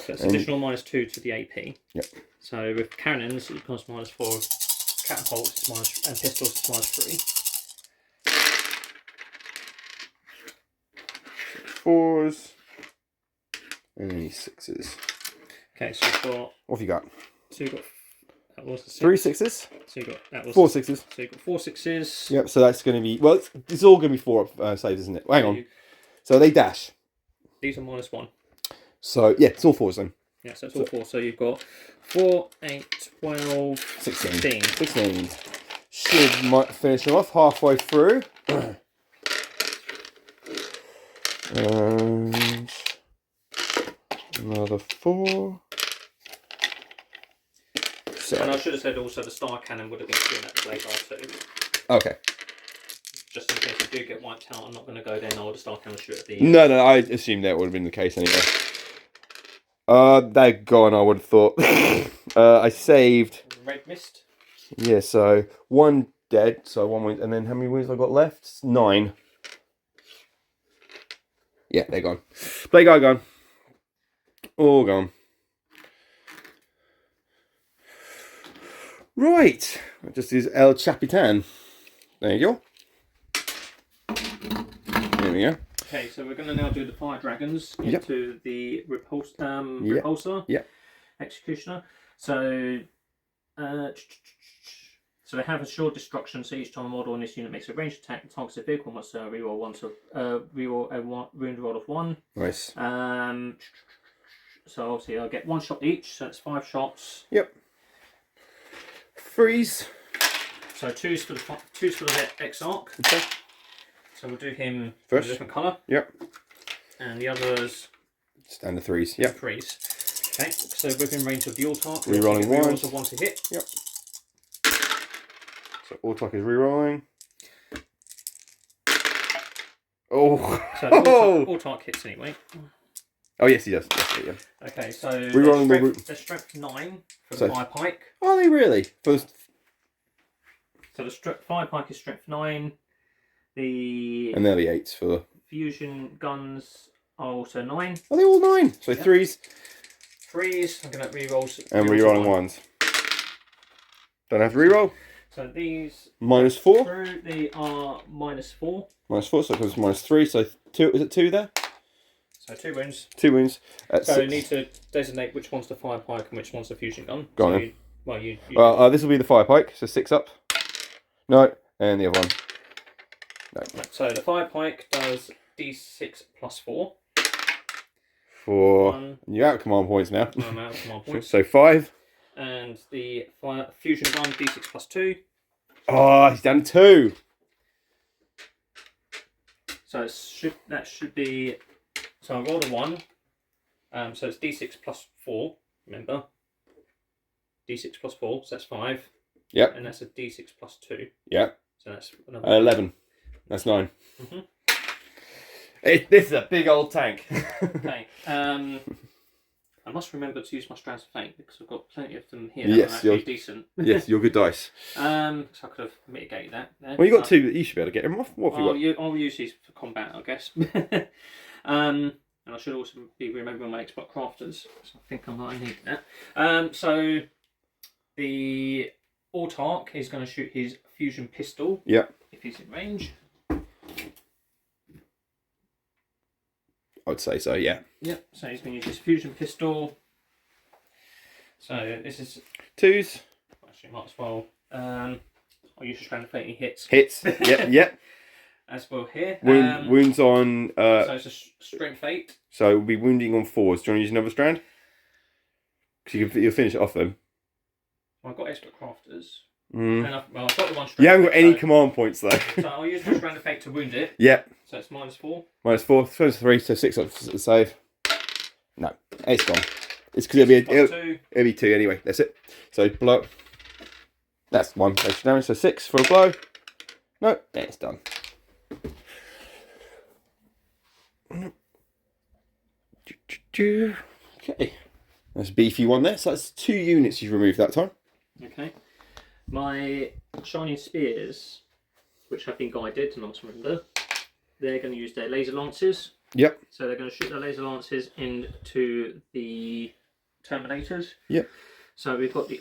S2: So it's additional -2 to the AP.
S1: Yep.
S2: So with cannons, it becomes -4. Catapults is minus, and pistols is -3.
S1: 4s and any 6s.
S2: Okay, so you've got.
S1: What have you got?
S2: So you've got. That was a 6.
S1: 3 6s.
S2: So you got that was
S1: 4 6s.
S2: So you've got 4 6s.
S1: Yep. So that's going to be it's all going to be 4 up saves, isn't it? Well, hang on. So they dash.
S2: These are -1.
S1: So yeah, it's all 4s then.
S2: Yeah, so it's all 4. So you've got 4, 8, 12,
S1: 16.
S2: 16.
S1: 16. Should finish them off halfway through. And another 4. So,
S2: And I should have said also the star cannon would have been shooting at the Blade Guard too.
S1: okay.
S2: Just in case you do get wiped out, I'm not going to go there now with the star cannon shoot at the.
S1: No, I assumed that would have been the case anyway. They're gone, I would have thought. I saved.
S2: Red mist.
S1: Yeah, so 1 dead, so 1 wound, and then how many wounds have I got left? 9. Yeah, they're gone. Blade Guard gone. All gone. Right. I'll just use El Capitan. There you go. There we go.
S2: Okay, so we're going to now do the fire dragons into the repulsor, executioner. So, so they have assured destruction. So each time a model in this unit makes a ranged attack, the target's a vehicle must reroll a wound roll of 1.
S1: Nice.
S2: So obviously I'll get 1 shot each. So it's 5 shots.
S1: Yep. Freeze.
S2: So 2's for the Exarch.
S1: Okay.
S2: So we'll do him
S1: first.
S2: in a different colour.
S1: Yep.
S2: And the others.
S1: Standard 3s. Yep.
S2: 3s. Okay. So within range of the Autarch.
S1: Rerolling 1.
S2: So 1 to hit.
S1: Yep. So Autarch is rerolling. Oh.
S2: So the Autarch hits anyway.
S1: Oh yes, he does. Yes, yeah.
S2: Okay, so
S1: rerolling
S2: they're strength 9 for the fire pike.
S1: Are they really? First.
S2: So the fire pike is strength 9.
S1: And they're the 8s for the
S2: fusion guns are also 9.
S1: Are they all 9? So 3s.
S2: 3s. I'm going to reroll.
S1: And rerolling 1s. Don't have to reroll.
S2: So these
S1: -4.
S2: They are -4.
S1: -4, so it comes -3. So 2. Is it 2 there?
S2: So 2 wounds.
S1: 2 wounds.
S2: So you need to designate which one's the fire pike and which one's the fusion gun.
S1: Go on. This will be the fire pike. So 6 up. No, and the other one. No.
S2: So the fire pike does D6 plus 4.
S1: You're out of command points now.
S2: I'm out of command points.
S1: So 5.
S2: And the fire fusion gun D6 plus 2.
S1: Oh, he's done 2.
S2: So that should be. So I rolled a 1. So it's D6 plus 4. Remember. D6 plus 4. So that's 5.
S1: Yep.
S2: And that's a D6 plus 2.
S1: Yep.
S2: So that's
S1: 11. That's 9. This is a big old tank.
S2: Okay. I must remember to use my strands of fate because I've got plenty of them here.
S1: Yes,
S2: you're decent.
S1: Yes, you're good dice.
S2: So I could have mitigated that. There.
S1: Well, you got 2. You should be able to get them off. What have you got?
S2: I'll use these for combat, I guess. And I should also be remembering my expert crafters. So I think I might need that. So the Autark is going to shoot his fusion pistol.
S1: Yep.
S2: If he's in range.
S1: I'd say so, yeah.
S2: Yep, so he's going to use his fusion pistol. So this is...
S1: 2s.
S2: Actually, might as well... I'll use a strand of fate, he hits.
S1: Hits. Yep.
S2: As well here.
S1: Wounds on...
S2: so it's a strength 8.
S1: So we'll be wounding on 4s. Do you want to use another strand? Because you'll finish it off them.
S2: Well, I've got expert crafters.
S1: Mm.
S2: And I've got the one strand.
S1: You haven't got any command points, though.
S2: So I'll use my strand of fate to wound it.
S1: Yep.
S2: So it's -4.
S1: -4. First 3, so 6 up to save. No, it's gone. It's because it'll be 2 anyway. That's it. So blow. That's 1 extra damage. So 6 for a blow. No, it's done. Okay. That's a beefy one there. So that's 2 units you've removed that time.
S2: Okay. My shining spears, which have been guided to not remember, they're going to use their laser lances.
S1: Yep.
S2: So they're going to shoot their laser lances into the Terminators.
S1: Yep.
S2: So we've got the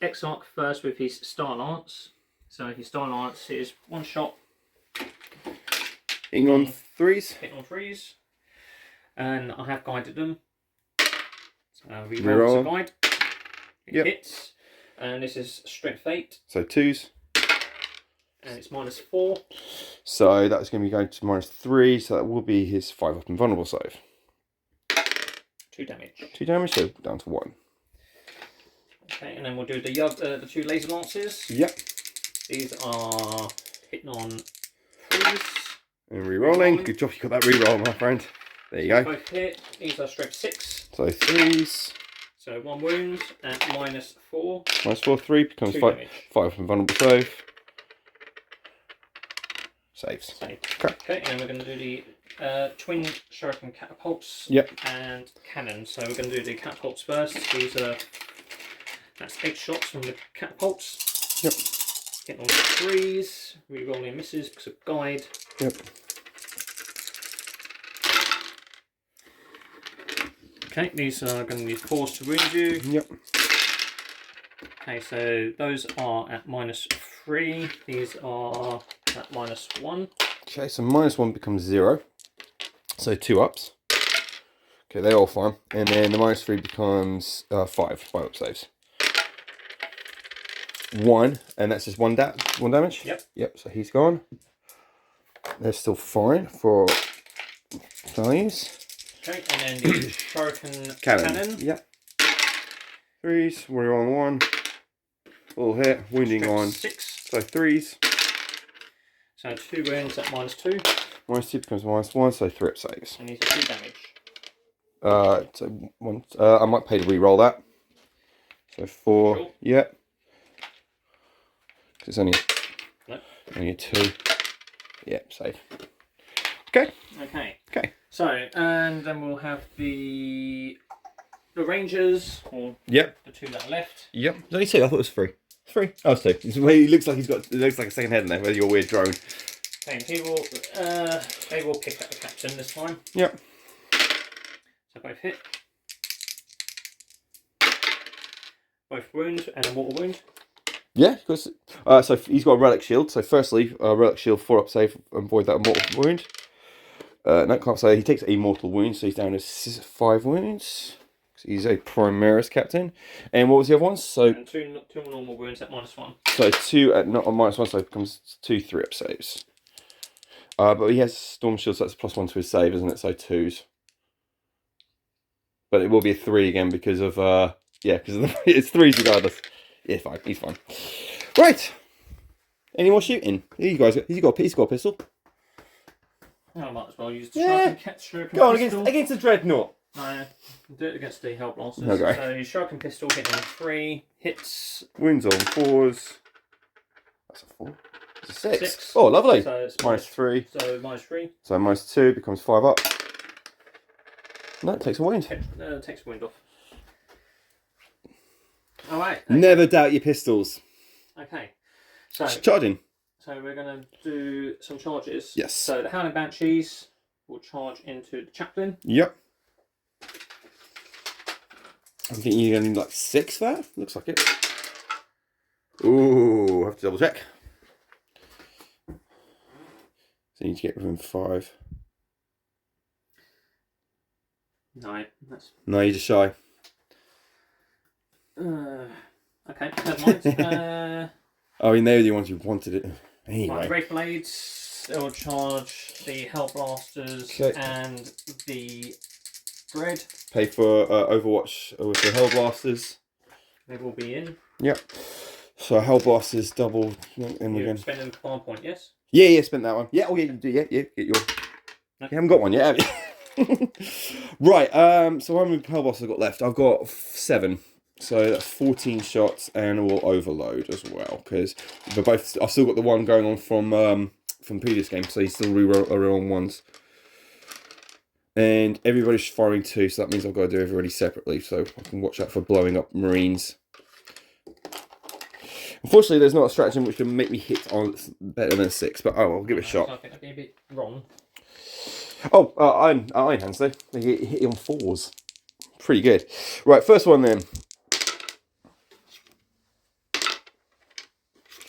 S2: Exarch first with his Star Lance. So his Star Lance is 1 shot.
S1: Hitting on 3s.
S2: Hitting on 3s. And I have guided them. So we
S1: Reroll.
S2: roll the guide. It
S1: Yep.
S2: hits. And this is strength 8.
S1: So 2s.
S2: And it's -4.
S1: So that's going to be going to -3. So that will be his 5 up invulnerable save.
S2: 2 damage.
S1: 2 damage, so down to 1.
S2: Okay, and then we'll do the 2 laser lances.
S1: Yep.
S2: These are hitting on 3s.
S1: And re-rolling. Good job you got that re-roll, my friend. There you go.
S2: Both hit. These are strength 6.
S1: So 3s.
S2: So 1 wound at -4.
S1: -4, 3 becomes
S2: 2
S1: 5
S2: damage.
S1: up invulnerable save. Saves.
S2: Save.
S1: Okay.
S2: Okay, and then we're going to do the twin shuriken catapults.
S1: Yep.
S2: And cannons. So we're going to do the catapults first. That's 8 shots from the catapults.
S1: Yep.
S2: Getting on 3s. Re-rolling misses because of guide.
S1: Yep.
S2: Okay, these are going to be 4s to wound you.
S1: Yep.
S2: Okay, so those are at -3. These are at -1.
S1: Okay, so -1 becomes 0. So 2 ups. Okay, they're all fine. And then the -3 becomes 5 up saves. 1, and that's just 1 damage?
S2: Yep.
S1: Yep, so he's gone. They're still fine for values.
S2: Okay, and then the shuriken cannon.
S1: Yep. 3s, we're on 1. Full hit, wounding
S2: Strength
S1: on
S2: 6.
S1: so 3s.
S2: So 2 wounds at -2.
S1: -2 becomes -1, so 3 up saves.
S2: And these are 2 damage.
S1: So 1. I might pay to re-roll that. So 4.
S2: Sure.
S1: Yep. Because it's only
S2: Nope.
S1: only a 2. Yep, save. Okay.
S2: Okay.
S1: Okay.
S2: So, and then we'll have the Rangers, or
S1: Yep.
S2: the 2 that are left.
S1: Yep. There's only 2. I thought it was 3. 3. Oh, it's 2. It looks like it looks like a second head in there. Where's your weird drone?
S2: Okay, and they will pick up the captain this time.
S1: Yep.
S2: So both hit. Both wound and a mortal wound.
S1: Yeah, because so he's got a relic shield. So firstly, relic shield 4 up save and void that mortal wound. No, can't say he takes a mortal wound, so he's down to 5 wounds. He's a Primaris captain. And what was the other ones? So
S2: And two normal wounds at -1.
S1: So 2 at not on -1, so it becomes 2 3 up saves. But he has Storm Shield, so that's +1 to his save, isn't it? So 2s. But it will be a 3 again because of because it's 3s regardless. Yeah, fine. He's fine. Right. Any more shooting? He's got a pistol.
S2: Oh, I might as well use the
S1: Yeah.
S2: shuriken
S1: Go on
S2: pistol.
S1: against the Dreadnought.
S2: No, do it against the Hellblasters.
S1: Okay.
S2: So his shuriken pistol hitting on 3 hits.
S1: Wounds on 4s. That's a 4. It's a 6.
S2: 6.
S1: Oh, lovely.
S2: So it's
S1: -3.
S2: So -3.
S1: So -2 becomes 5 up. No, it takes a wound.
S2: Takes a wound off. Alright.
S1: Never doubt your pistols.
S2: Okay. So
S1: Charging.
S2: we're going to do some charges.
S1: Yes.
S2: So the Howling Banshees will charge into the Chaplain.
S1: Yep. I think you're going to need like 6 there. Looks like it. Ooh, have to double check. So you need to get within 5.
S2: No, that's...
S1: No, you're just shy.
S2: Okay, never mind.
S1: Oh, you know the ones you wanted it. Anyway.
S2: Right, the Wraith Blades, they'll charge the Hell Blasters and the Dread.
S1: Pay for Overwatch with the Hell Blasters.
S2: They will be in.
S1: Yep. So Hell Blasters double. And we're
S2: You're
S1: going.
S2: spending command point, yes?
S1: Yeah, spent that one. Yeah, oh yeah, you do. Yeah, get your. No. You haven't got one yet, have you? Right. So how many Hell Blasters I've got left? I've got 7. So that's 14 shots, and we'll overload as well because they're both. I've still got the one going on from previous game, so you still reroll ones. And everybody's firing 2, so that means I've got to do everybody separately, so I can watch out for blowing up Marines. Unfortunately, there's not a stratagem which can make me hit on better than 6, but oh, I'll give it a shot.
S2: I think I'd be a bit wrong.
S1: Oh, Iron Hands though. They hit you on 4s. Pretty good. Right, first one then.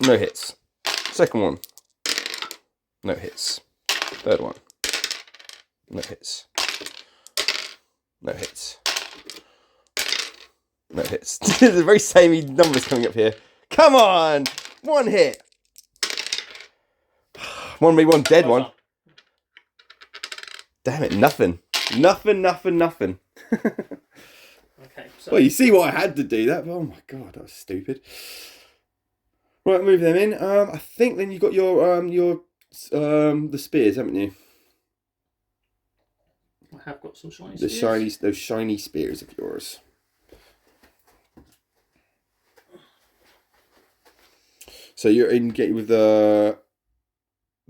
S1: No hits. Second one. No hits. Third one. No hits. No hits. No hits. There's a very samey numbers coming up here. Come on! 1 hit. One dead one. Damn it, nothing. Nothing.
S2: Okay, so...
S1: Well, you see what I had to do that, but oh my god, that was stupid. Right, move them in. I think then you've got your the spears, haven't you?
S2: I have got some shiny spears.
S1: Those shiny spears of yours. So you're in get with the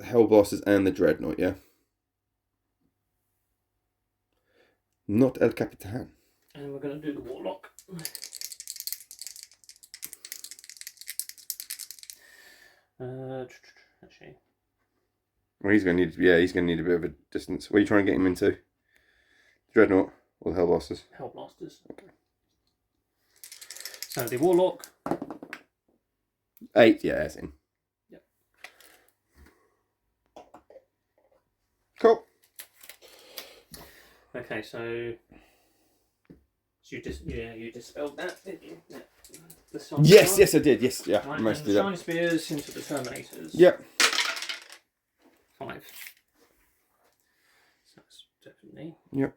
S1: Hell Blasters and the Dreadnought, yeah? Not El Capitan.
S2: And we're going to do the Warlock. Actually.
S1: Well, he's going to need a bit of a distance. What are you trying to get him into? Dreadnought or the Hell Blasters?
S2: Hell Blasters. Okay. So the Warlock.
S1: 8, yeah, that's in.
S2: Yep.
S1: Cool.
S2: Okay, so you dispelled that, didn't you? Yeah.
S1: Yes, I did. Yes, yeah.
S2: Right,
S1: Most
S2: and shiny spears into the Terminators.
S1: Yep.
S2: 5. So that's definitely.
S1: Yep.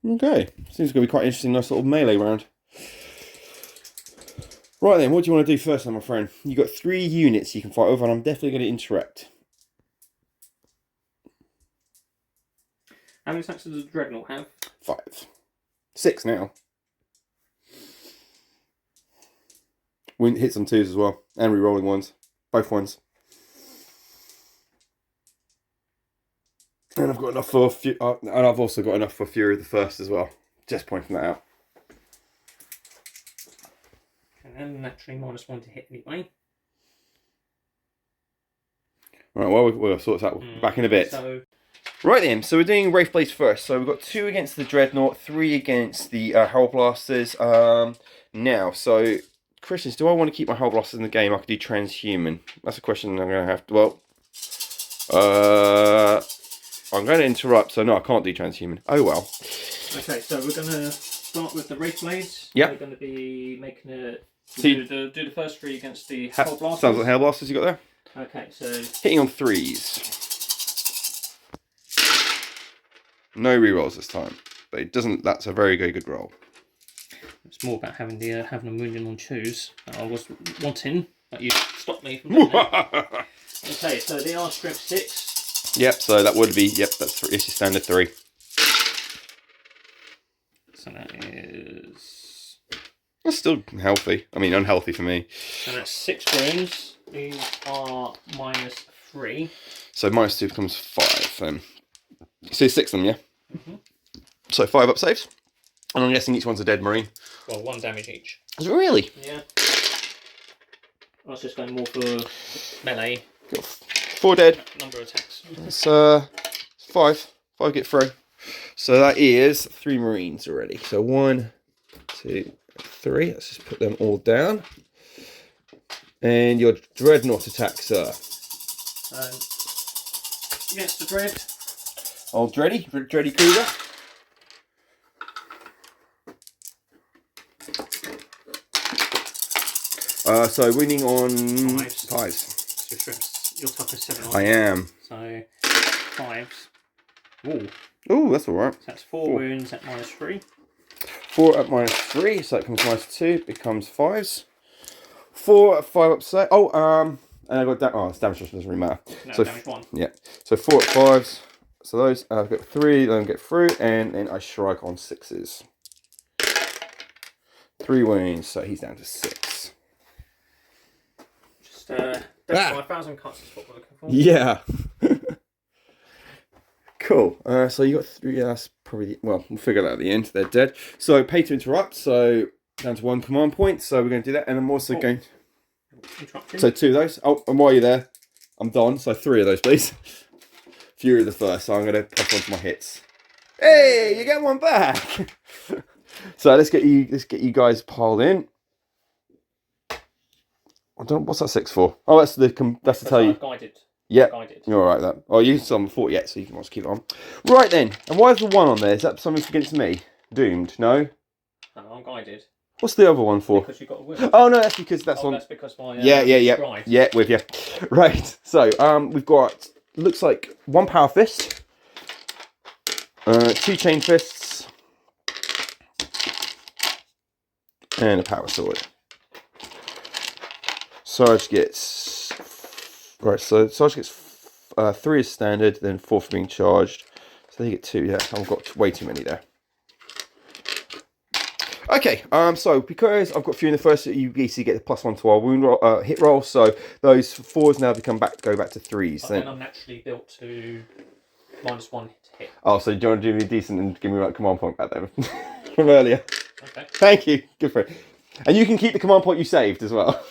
S1: Okay, seems going to be quite interesting, nice little melee round. Right then, what do you want to do first then, my friend? You've got 3 units you can fight over, and I'm definitely going to interact.
S2: How many attacks does the Dreadnought have?
S1: 5. 6 now. Hits on 2s as well, and re-rolling ones. Both ones. And I've got enough for and I've also got enough for Fury of the First as well. Just pointing that out.
S2: And naturally -1 to hit anyway.
S1: Right, well, we'll sort that back in a bit.
S2: So...
S1: Right then, so we're doing Wraith Blades first. So we've got 2 against the Dreadnought, 3 against the Hell Blasters. Now, so, Christians, do I want to keep my Hell Blasters in the game? I could do Transhuman. That's a question I'm going to have to, well... I'm going to interrupt, so no, I can't do Transhuman. Oh well.
S2: Okay, so we're going to start with the Wraith Blades.
S1: Yep.
S2: We're going to be making it...
S1: Do
S2: the first 3 against the Hell Blasters.
S1: Sounds like Hell Blasters you got there.
S2: Okay, so...
S1: Hitting on 3s. No rerolls this time. But it doesn't... That's a very good roll.
S2: It's more about having them wounding on 2s that I was wanting, but you stopped me from doing that. Okay, so they are strength 6.
S1: Yep, so that would be... Yep, that's it's your standard 3.
S2: So that is...
S1: That's still healthy. I mean, unhealthy for me.
S2: So that's 6 wounds. These are -3.
S1: So -2 becomes 5 then. So 6 of them, yeah?
S2: Mm-hmm.
S1: So 5 up saves. And I'm guessing each one's a dead Marine.
S2: Well, 1 damage each.
S1: Really?
S2: Yeah. I was just going more for melee.
S1: Got 4 dead.
S2: Number of attacks.
S1: That's 5. 5 get through. So that is 3 Marines already. So 1, 2, 3. Let's just put them all down. And your Dreadnought attack, sir.
S2: Against the Dread.
S1: Old Dready Cougar. So winning on 5s.
S2: So you're top of 7.
S1: I am.
S2: So 5s. Ooh.
S1: Ooh, that's alright. So
S2: that's 4 wounds at -3.
S1: 4 at -3, so that comes -2, becomes 5s. 4 at 5 upset. Oh, and I got it's damage doesn't really matter.
S2: No,
S1: so
S2: damage 1.
S1: Yeah. So 4 at 5s. So those I've got 3, then get through, and then I strike on 6s. 3 wounds, so he's down to 6.
S2: Just 5,000 cuts is what we're looking for.
S1: Yeah. Cool. So you got 3. Yeah, that's probably we'll figure that out at the end. They're dead. So pay to interrupt. So down to 1 command point. So we're going to do that, and I'm also going. So 2 of those. Oh, and while you're there, I'm done. So 3 of those, please. Fury the first. So I'm going to pop onto my hits. Hey, you get 1 back. So let's get you guys piled in. I don't. What's that 6 for? Oh, that's to tell you.
S2: Guided.
S1: Yeah,
S2: Guided.
S1: you're alright then. Oh, you haven't fought yet, so you can just keep it on. Right then, and why is the 1 on there? Is that something against me? Doomed? No?
S2: No, I'm guided.
S1: What's the other one for?
S2: Because you got a wound.
S1: Oh no, that's because that's on.
S2: That's because my
S1: Yeah,
S2: bride.
S1: yeah, with you. Right. So we've got looks like 1 power fist, 2 chain fists, and a power sword. Sarge gets. Right, so Sarge gets 3 is standard, then 4 for being charged. So they get 2. Yeah, I've got way too many there. Okay, so because I've got a few in the first, you basically get a +1 to our wound roll, hit roll. So those 4s now go back to 3s.
S2: But then I'm naturally built to -1 to hit.
S1: Oh, so do you want to do me decent and give me that command point back then from earlier?
S2: Okay.
S1: Thank you. Good for it. And you can keep the command point you saved as well.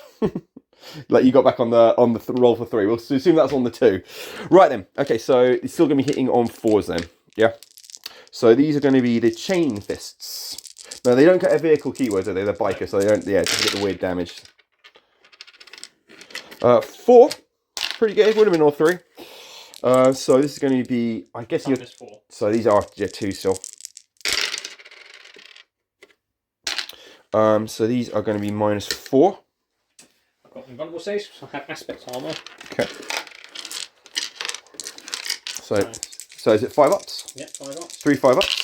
S1: Like you got back on the roll for 3. We'll assume that's on the 2. Right then. Okay, so it's still going to be hitting on 4s then. Yeah. So these are going to be the chain fists. No, they don't get a vehicle keyword, do they? They're biker, so they don't. Yeah, just get the weird damage. 4, pretty good. Would have been all 3. So this is going to be, I guess you. So these are 2 still. So these are going to be -4.
S2: I've got invulnerable saves, so I have aspect armor.
S1: Okay. So is it 5 ups?
S2: Yep, 5 ups.
S1: 3 5 ups.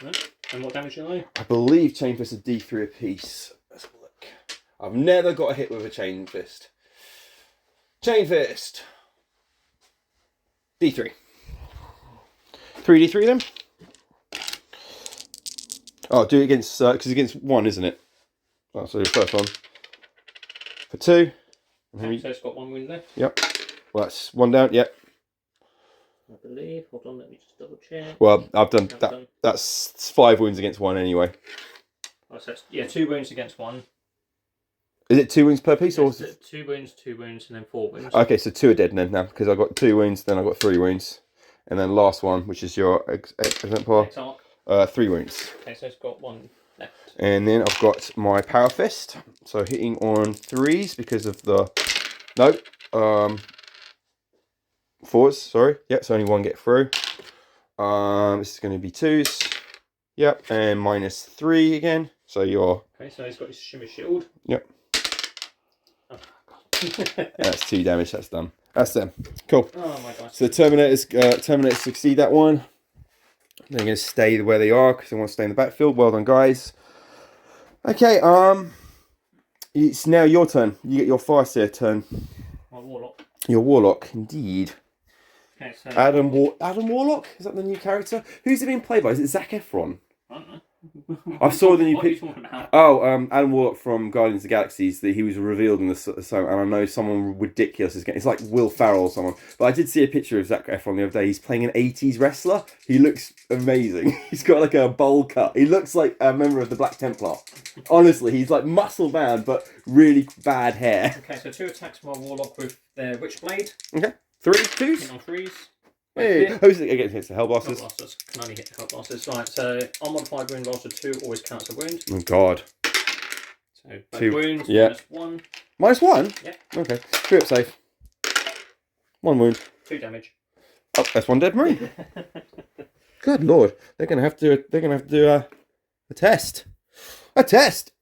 S2: Right. And what damage are they?
S1: I believe chain fists are D3 apiece. Let's have a look. I've never got a hit with a chain fist. Chain fist. D3. 3D3 then. Oh, do it against because it's against 1, isn't it? Oh, so the first one for 2.
S2: Okay, so it's got 1 wound left.
S1: Yep. Well, that's 1 down. Yep.
S2: I believe. Hold on, let me just double check.
S1: Well, I've done that. That's 5 wounds against 1 anyway.
S2: Oh, so it's, 2 wounds against 1.
S1: Is it 2 wounds per piece, or?
S2: 2 wounds, 2 wounds, and then 4 wounds.
S1: Okay, so 2 are dead then now because I got 2 wounds, then I got 3 wounds, and then last one, which is your exemplar, 3 wounds.
S2: Okay, so it's got 1 left.
S1: And then I've got my power fist, so hitting on 3s because of the 4s. Sorry, yep. So only 1 get through. This is going to be 2s. Yep, and -3 again. So you're.
S2: Okay, so he's got his shimmer shield.
S1: Yep.
S2: Oh, God.
S1: That's 2 damage. That's done. That's them. Cool.
S2: Oh my gosh.
S1: So the Terminators succeed that one. They're going to stay where they are because they want to stay in the backfield. Well done, guys. Okay. It's now your turn. You get your Farseer turn.
S2: My Warlock.
S1: Your Warlock, indeed.
S2: Okay, so
S1: Adam Warlock? Is that the new character? Who's it being played by? Is it Zac Efron?
S2: I don't know.
S1: I saw the new
S2: What are you
S1: picture.
S2: talking about?
S1: Oh, Adam Warlock from Guardians of the Galaxies. That he was revealed in the so, and I know someone ridiculous is getting. It's like Will Ferrell or someone. But I did see a picture of Zac Efron the other day. He's playing an '80s wrestler. He looks amazing. He's got like a bowl cut. He looks like a member of the Black Templar. Honestly, he's like muscle bound but really bad hair.
S2: Okay, so 2 attacks from my Warlock with their Witchblade.
S1: Okay, 3 2s.
S2: On 3s.
S1: Hey, who's it against the Hellblasters?
S2: Hellblasters can only hit the Hellblasters. Right, so unmodified wound rolls of 2 always counts a wound.
S1: Oh God.
S2: So both
S1: 2
S2: wounds,
S1: yeah.
S2: -1.
S1: -1?
S2: Yeah.
S1: Okay. 3 up safe. 1 wound.
S2: 2 damage.
S1: Oh, that's 1 dead marine. Good lord, they're gonna have to do a test. A test.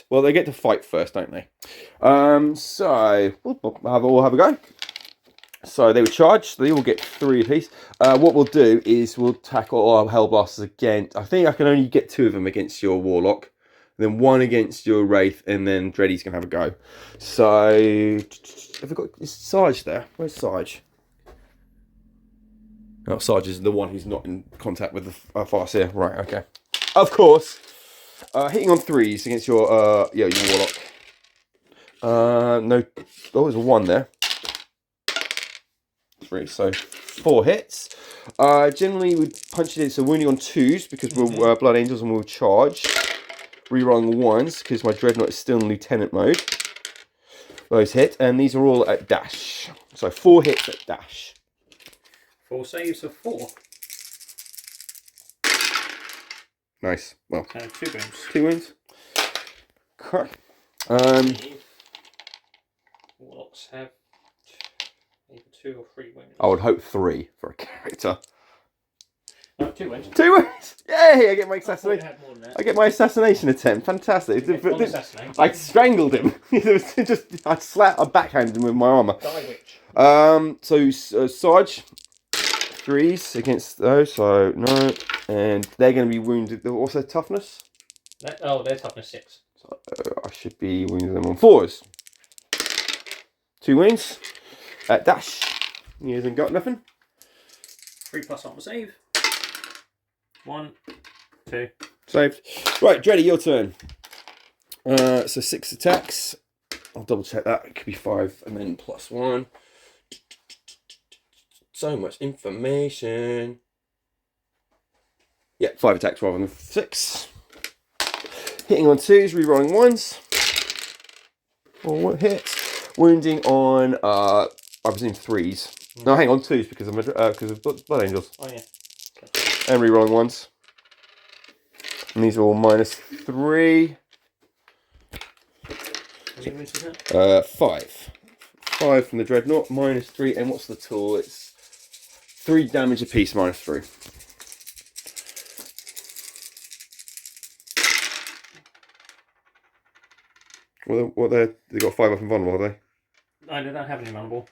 S1: Well, they get to fight first, don't they? So we'll have a go. So they will charge. So they all get 3 apiece. What we'll do is we'll tackle our Hellblasters again. I think I can only get 2 of them against your Warlock, then 1 against your Wraith, and then Dreddy's gonna have a go. So have we got is Sarge there? Where's Sarge? Oh, Sarge is the one who's not in contact with the Farseer. Right, okay. Of course. Hitting on 3s against your your Warlock. No, oh, there's a 1 there. 3, so 4 hits. Generally, we punch it in, so wounding on 2s because we're Blood Angels and we'll charge. Rerolling 1s because my Dreadnought is still in Lieutenant mode. Those hit, and these are all at dash. So 4 hits at dash.
S2: 4 saves of 4.
S1: Nice. Well,
S2: 2 wounds.
S1: 2 wounds. Okay.
S2: Warlocks have either 2 or 3 wounds.
S1: I would hope 3 for a character.
S2: No, 2 wounds.
S1: 2 wounds! Yay! I get my assassination.
S2: I more than that.
S1: I get my assassination attempt. Fantastic. I strangled him. I backhanded him with my armor.
S2: Die witch.
S1: So Sarge, 3s against those. So no, and they're going to be wounded. What's their toughness?
S2: They're toughness 6.
S1: So I should be wounding them on 4s. 2 wounds at dash. He hasn't got nothing.
S2: 3+ armor save. 1, 2.
S1: Saved. Right, Dreddy, your turn. So 6 attacks. I'll double check that. It could be 5 and then +1. So much information. Yeah, 5 attacks rather than 6. Hitting on 2s, rerolling 1s. 4 hits. Wounding on, I presume 3s. No, hang on, 2s because of Blood Angels.
S2: Oh, yeah.
S1: And rerolling 1s. And these are all -3.
S2: How many wounds is that?
S1: 5. 5 from the Dreadnought, -3. And what's the tool? It's 3 damage apiece, -3. Well, they got 5 up and vulnerable, have they?
S2: No, they don't have any vulnerable.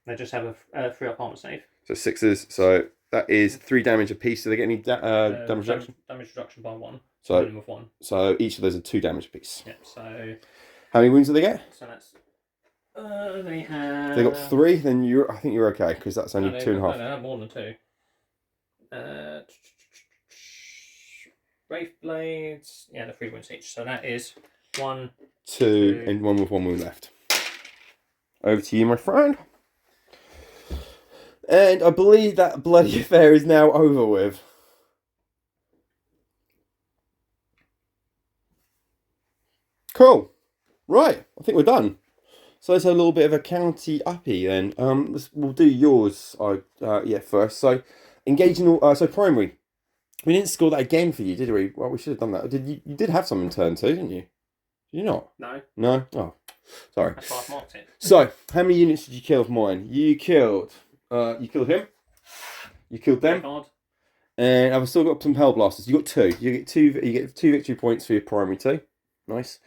S2: They just have a 3 up armor save.
S1: So 6s. So that is 3 damage apiece. Do they get any damage reduction?
S2: Damage reduction by 1.
S1: So
S2: minimum of 1.
S1: So each of those are 2 damage apiece.
S2: Yeah. So
S1: how many wounds do they get?
S2: So that's they have.
S1: If they got 3, then I think you're okay because that's only 2.5.
S2: No, they have more than 2. Wraith blades. Yeah, the 3 wounds each. So that is 1,
S1: 2, and 1 with 1 wound left. Over to you, my friend. And I believe that bloody affair is now over with. Cool. Right, I think we're done. So let's have a little bit of a county uppy then. We'll do yours. First. So engaging all. So primary. We didn't score that again for you, did we? Well, we should have done that. You did have some in turn 2, didn't you? Did you not?
S2: No.
S1: No. Oh, sorry.
S2: That's why I've marked it.
S1: So how many units did you kill of mine? You killed him. You killed them. And I've still got some Hellblasters. You got 2. You get 2 victory points for your primary 2. Nice.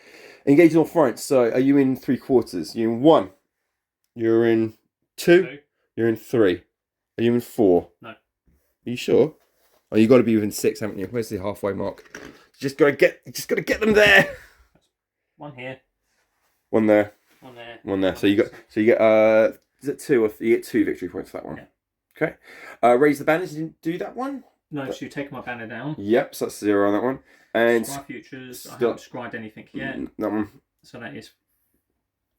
S1: Engaging all fronts. So are you in 3/4? You're in 1. You're in 2. You're in 3. Are you in 4?
S2: No.
S1: Are you sure? Oh, you got to be within 6, haven't you? Where's the halfway mark? You just got to get them there.
S2: 1 here.
S1: 1 there.
S2: 1 there.
S1: 1 there. So you get is it 2 or you get 2 victory points for that one?
S2: Yeah.
S1: Okay. Raise the banners. You didn't do that one?
S2: No, so you take my banner down.
S1: Yep, so that's 0 on that one. And
S2: Scry futures. I haven't described anything yet.
S1: That one.
S2: So that is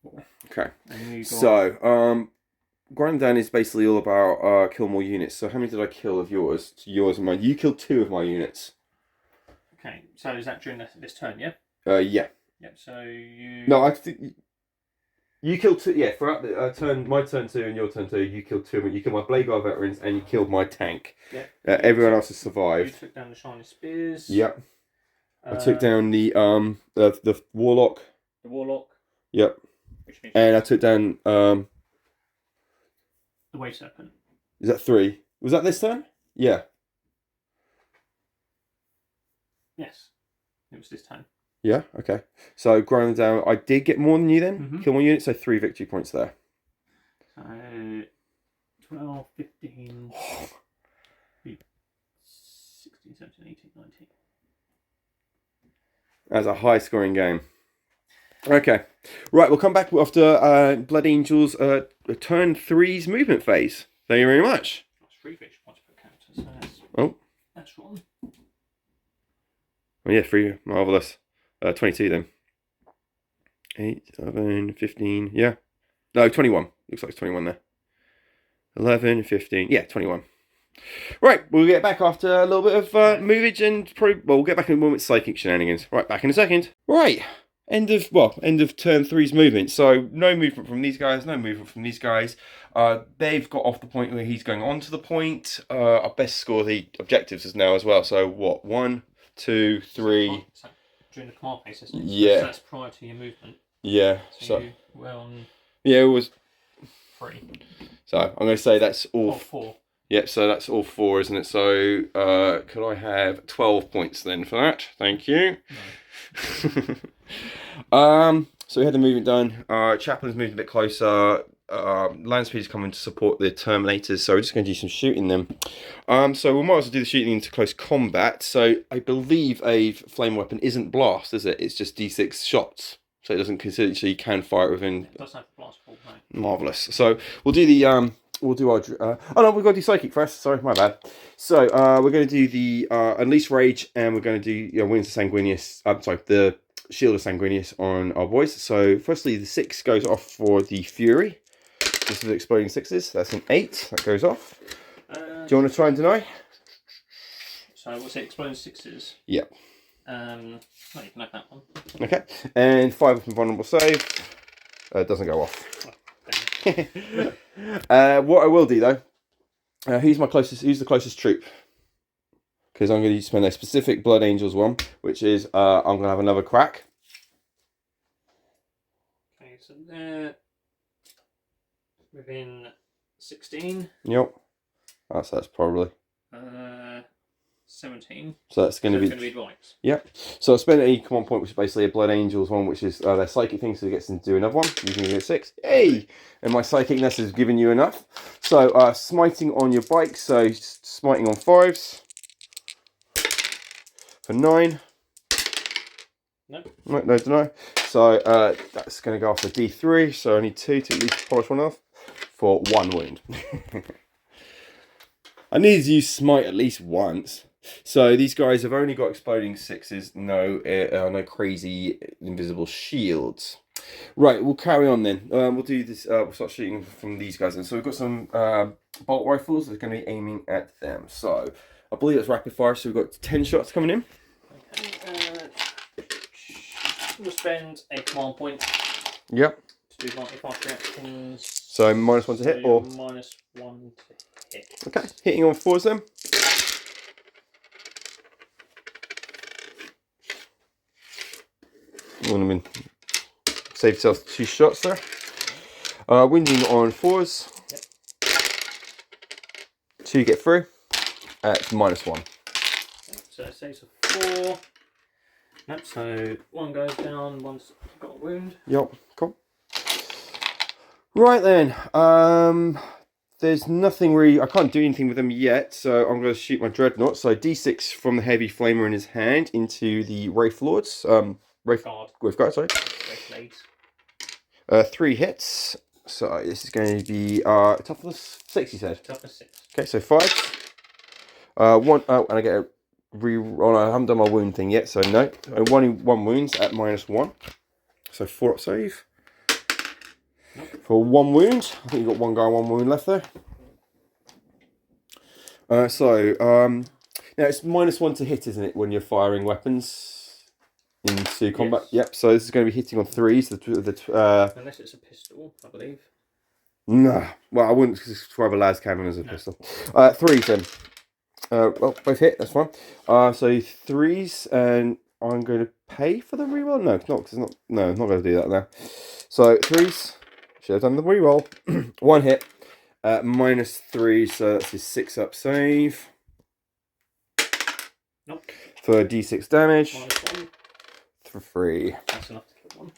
S2: 4.
S1: Okay.
S2: And you got...
S1: So grinding down is basically all about kill more units. So how many did I kill of yours? Yours and mine. You killed 2 of my units.
S2: Okay. So is that during this turn? Yeah.
S1: Yeah.
S2: Yep. So you.
S1: No, I think You killed two. Yeah, throughout the turn, my turn 2 and your turn 2, you killed 2. You killed my Blade Guard veterans and you killed my tank.
S2: Yeah.
S1: Everyone else has survived.
S2: You took down the Shiny Spears.
S1: Yep. I took down the Warlock.
S2: The Warlock.
S1: Yep. And I took down
S2: the Wave Serpent.
S1: Is that 3? Was that this turn? Yeah.
S2: Yes. It was this turn.
S1: Yeah, okay. So grind them down. I did get more than you then.
S2: Mm-hmm.
S1: Kill more units, so 3 victory points there.
S2: So 12, 15, 16, 17, 18, 19.
S1: That's a high scoring game. Okay. Right, we'll come back after Blood Angels turn 3's movement phase. Thank you very much.
S2: That's 3 victory points per character, so that's one.
S1: Oh yeah, 3. Marvellous. 22 then. 8, 11, 15. Yeah. No, 21. Looks like it's 21 there. 11, 15. Yeah, 21. Right, we'll get back after a little bit of movage and probably, well, we'll get back in a moment with psychic shenanigans. Right, back in a second. Right. End of turn 3's movement. So no movement from these guys, no movement from these guys. They've got off the point where he's going on to the point. Our best score the objectives is now as well. So what? 1, 2, 3.
S2: So during the command phase, isn't it?
S1: Yeah.
S2: So that's prior to your movement.
S1: Yeah.
S2: So you were on.
S1: Yeah, it was
S2: 3.
S1: So I'm going to say that's all.
S2: 4.
S1: Yep, so that's all 4, isn't it? So could I have 12 points then for that? Thank you. No. So we had the movement done. Chaplain's moved a bit closer. Land speed is coming to support the Terminators, so we're just going to do some shooting them. So we might as well do the shooting into close combat. So I believe a flame weapon isn't blast, is it? It's just D6 shots. So it doesn't consider, so you can fire it within.
S2: It doesn't have blast ball, no.
S1: Marvellous. So we'll do the we'll do our oh no, we've got to do psychic first. Sorry, my bad. So we're going to do the Unleash Rage, and we're going to do Winds of Sanguinius. The Shield of Sanguinius on our boys. So firstly, the 6 goes off for the Fury. This is exploding 6s. That's an 8. That goes off. Do you want to try and deny?
S2: So what's it? Exploding 6s.
S1: Yep.
S2: No, you can have that one.
S1: Okay. And 5 up and vulnerable save. Doesn't go off. What I will do though, who's the closest troop? Because I'm going to spend a specific Blood Angels one, which is I'm going to have another crack.
S2: Okay, so they're within 16.
S1: Yep. Oh, so that's probably
S2: 17.
S1: So that's going to be
S2: advice.
S1: Yeah. So I spent a command point, which is basically a Blood Angels one, which is their psychic thing, so it gets them to do another one. You can get 6. Yay! And my psychicness has given you enough. So smiting on your bike, so smiting on 5s for 9.
S2: Nope.
S1: No, deny. So that's going to go off for D3. So I need 2 to at least polish one off for 1 wound. I needed to use smite at least once. So these guys have only got exploding 6s, no crazy invisible shields. Right, we'll carry on then. We'll do this. We'll start shooting from these guys. And so we've got some bolt rifles that are going to be aiming at them. So I believe it's rapid fire. So we've got 10 shots coming in.
S2: Okay. We'll spend a command point.
S1: Yep.
S2: To do multi-fast reactions.
S1: So -1 to hit, or
S2: -1 to hit.
S1: Okay, hitting on 4s then. Save yourself 2 shots there. Winding on 4s.
S2: Yep.
S1: 2 get through at -1.
S2: Okay, so it saves a 4. Nope, so 1 goes down, 1's got a wound.
S1: Yep, cool. Right then, there's nothing really, I can't do anything with them yet, so I'm going to shoot my Dreadnought. So D6 from the Heavy Flamer in his hand into the Wraith Lords. Wraith Guard, sorry.
S2: Wraith Blades.
S1: 3 hits. So this is going to be toughness 6, you said?
S2: Toughness 6. Okay,
S1: so 5. 1, and I get a oh, I haven't done my wound thing yet, so no. 1 wounds at -1. So 4 up save. Nope. For 1 wound. I think you've got 1 guy, 1 wound left there. Now it's -1 to hit, isn't it, when you're firing weapons? into combat.
S2: Yes.
S1: Yep. So this is going to be hitting on 3s.
S2: Unless it's a pistol, I believe.
S1: Nah. Well, I wouldn't describe a las cannon as a pistol. 3s then. Well, both hit. That's fine. So 3s, and I'm going to pay for the reroll. No, it's not. Cause it's not. No, I'm not going to do that now. So 3s. Should have done the reroll. 1 hit. -3. So that's his 6-up save.
S2: Nope.
S1: For d6 damage.
S2: -1.
S1: For 3.
S2: That's enough to kill one.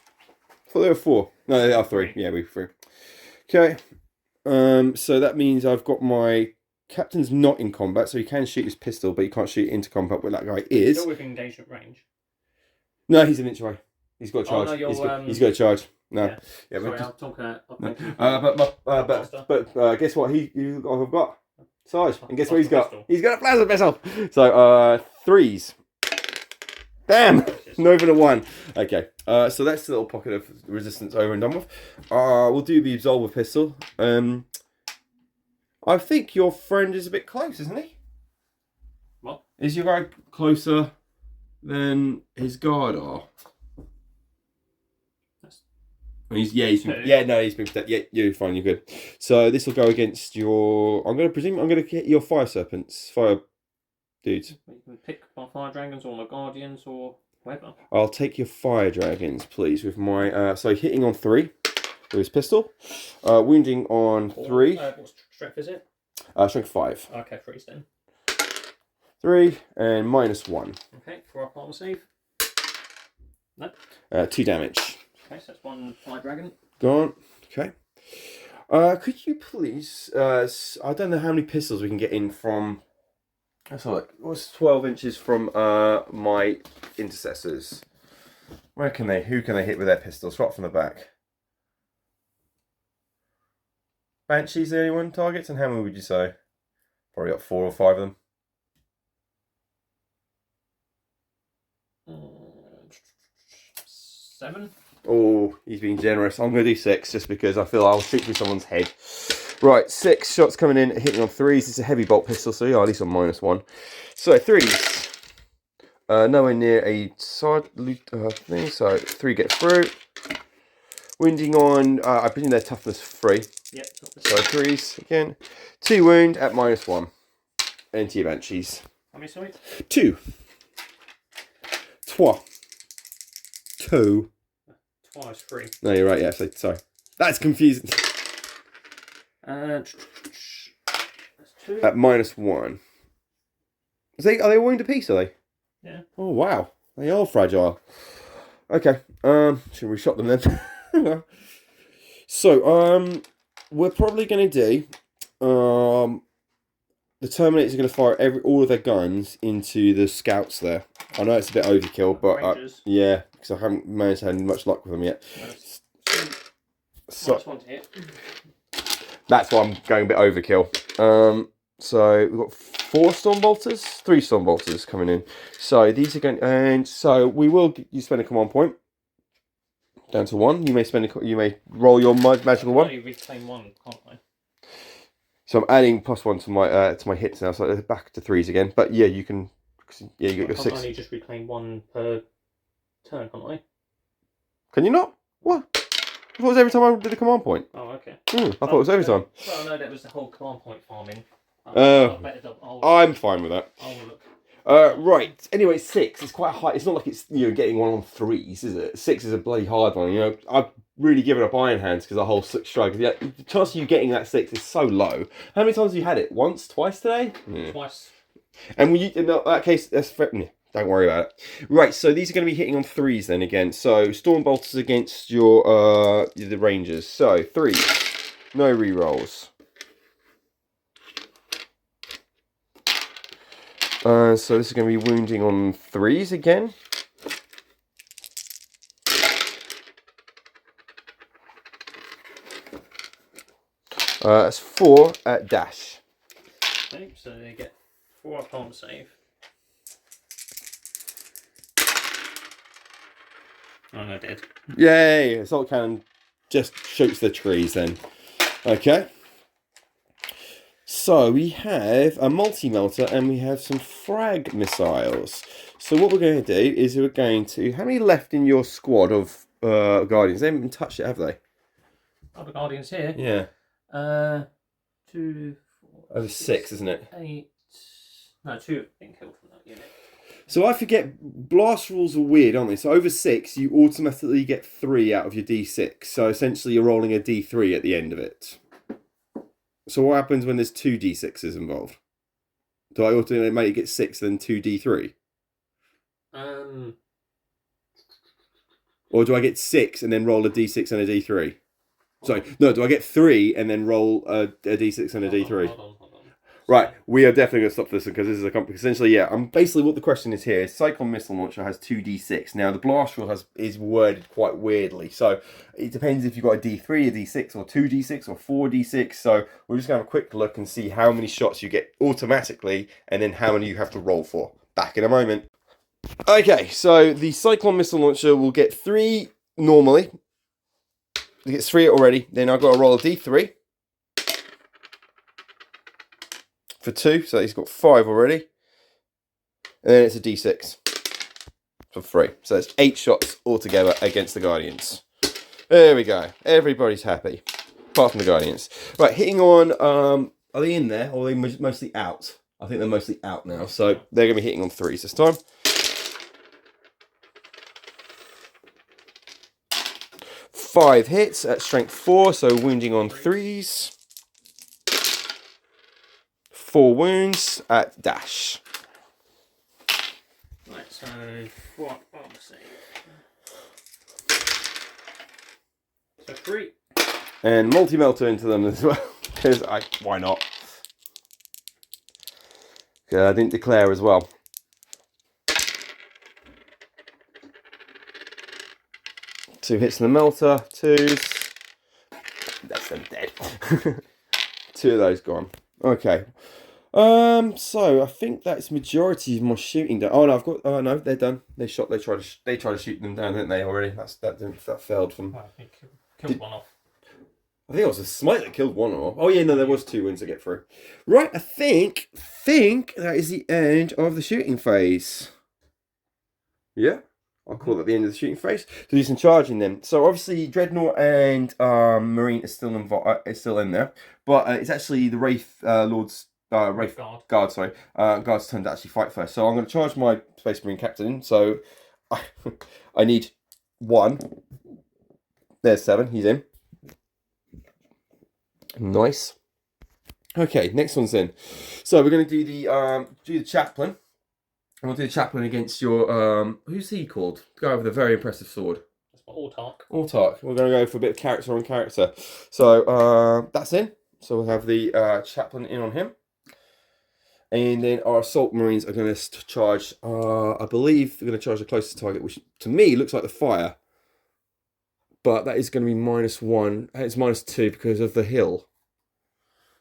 S1: I thought there were 4. No, they are 3. Yeah, we're 3. Okay. So that means I've got my captain's not in combat, so he can shoot his pistol, but he can't shoot into combat where that guy is.
S2: Still with engagement range.
S1: No, he's an inch away. He's got a charge.
S2: Oh, no,
S1: he's got a charge. No.
S2: Yeah.
S1: Yeah,
S2: Sorry,
S1: but
S2: I'm talking
S1: but guess what? I've got Sarge, and guess what he's got?
S2: Pistol.
S1: He's got a plasma pistol. So 3s. Damn! No for the 1. Okay. So that's the little pocket of resistance over and done with. We'll do the Absolver pistol. I think your friend is a bit close, isn't he?
S2: What?
S1: Is your guy closer than his guard are? He's been protected. Yeah, you're fine, you're good. So this will go against your... I'm going to hit your fire serpents. Fire dudes.
S2: You can pick my fire dragons or my guardians or whatever.
S1: I'll take your fire dragons, please, with my... so hitting on 3 with his pistol. Wounding on 3.
S2: What strength is it?
S1: Strength 5.
S2: Okay, 3s then.
S1: 3 and -1.
S2: Okay, 4-up armor save. No.
S1: 2 damage.
S2: Okay, so that's 1 fire dragon.
S1: Gone. Okay. Could you please... I don't know how many pistols we can get in from... Let's have a look. What's 12 inches from my intercessors? Who can they hit with their pistols? Right from the back. Banshee's the only one targets, and how many would you say? Probably got 4 or 5 of them.
S2: Seven.
S1: Oh, he's being generous. I'm going to do 6 just because I feel I'll shoot through someone's head. Right, 6 shots coming in, hitting on 3s. It's a heavy bolt pistol, so yeah, at least on -1. So 3s. Nowhere near a side thing, so 3 get through. Wounding on, I presume their toughness 3.
S2: Yep.
S1: So 3s again. 2 wound at -1. Into your banshees.
S2: How many, sorry?
S1: 2. 3. 2.
S2: Twice 3.
S1: No, you're right, yeah, sorry. That's confusing.
S2: That's 2.
S1: At -1. Are they wounded apiece, are they?
S2: Yeah.
S1: Oh, wow. They are fragile. Okay. Should we shot them then? So, we're probably going to do... the Terminators are going to fire all of their guns into the scouts there. I know it's a bit overkill, but yeah, because I haven't managed to have much luck with them yet. So
S2: one to hit.
S1: That's why I'm going a bit overkill. So we've got 4 Stormbolters, 3 Stormbolters coming in. So these are going, and so you spend a command point down to 1. You may roll your magical one.
S2: You reclaim 1, can't I?
S1: So I'm adding +1 to my hits now, so back to 3s again. But yeah, you can. Yeah, you got your 6.
S2: I only just reclaim 1 per turn, can't I?
S1: Can you not? What? I thought it was every time I did a command point.
S2: Oh, okay.
S1: I thought it was every time.
S2: Well, no, that was the whole command point farming.
S1: I'm fine with that.
S2: I'll look.
S1: Right. Anyway, 6 is quite high. It's not like it's getting one on 3s, is it? 6 is a bloody hard one. I've really given up Iron Hands because the whole 6 strike. Yeah, the chance of you getting that 6 is so low. How many times have you had it? Once, twice today?
S2: Yeah. Twice.
S1: And in that case, don't worry about it. Right. So these are going to be hitting on 3s then again. So Stormbolters against your the Rangers. So 3, no rerolls. So this is going to be wounding on 3s again. That's 4 at dash.
S2: Okay, so they get 4 armor save. Oh no, dead.
S1: Yay! Assault cannon just shoots the trees then. Okay. So we have a multi-melter and we have some frag missiles. So what we're going to do is we're going to... How many left in your squad of Guardians? They haven't been touched yet, have they?
S2: Oh, the Guardians here?
S1: Yeah.
S2: 2, 4...
S1: Over 6, isn't it?
S2: 8... No, 2 have been killed from that unit.
S1: So I forget, blast rules are weird, aren't they? So over 6, you automatically get 3 out of your D6. So essentially you're rolling a D3 at the end of it. So what happens when there's 2 D6s involved? Do I automatically get 6 then 2 D3? Or do I get 6 and then roll a D6 and a D3? Sorry, no, do I get 3 and then roll a D6 and a D3?
S2: Hold on.
S1: Right, we are definitely going to stop this one because this is a company. Essentially, yeah, basically what the question is here is Cyclone Missile Launcher has 2 D6. Now, the blast rule is worded quite weirdly. So, it depends if you've got a D3, a D6, or 2 D6, or 4 D6. So, we're just going to have a quick look and see how many shots you get automatically and then how many you have to roll for. Back in a moment. Okay, so the Cyclone Missile Launcher will get 3 normally. It gets 3 already. Then I've got to roll a D3. For 2, so he's got 5 already. And then it's a D6 for 3. So that's 8 shots altogether against the Guardians. There we go. Everybody's happy. Apart from the Guardians. Right, hitting on, are they in there or are they mostly out? I think they're mostly out now. So they're going to be hitting on 3s this time. Five hits at strength 4, so wounding on 3s. 4 wounds at dash.
S2: Right, so what armor save? So 3.
S1: And multi-melter into them as well. Because why not? Okay, I didn't declare as well. Two hits in the melter, 2s. That's them dead. 2 of those gone. Okay. So I think that's majority of my shooting done. Oh no, I've got. Oh no, they're done. They tried to shoot them down, didn't they? Already. That failed from.
S2: Well, I think killed one off.
S1: I think it was a smite that killed one off. Oh yeah, no, there was 2 wounds to get through. Right, I think that is the end of the shooting phase. Yeah, I'll call it the end of the shooting phase. To do some charging then. So obviously Dreadnought and Marine is still in there, but it's actually the Wraith Lord's. Wraith Guard, sorry. Guard's turn to actually fight first. So I'm going to charge my Space Marine Captain. So I need 1. There's 7. He's in. Nice. Okay, next one's in. So we're going to do the Chaplain. And we'll do the Chaplain against your who's he called? The guy with a very impressive sword.
S2: That's my Autarch.
S1: Autarch. We're going to go for a bit of character on character. So that's in. So we'll have the Chaplain in on him. And then our Assault Marines are going to charge, I believe they're going to charge the closest target, which to me looks like the fire. But that is going to be -1. It's -2 because of the hill.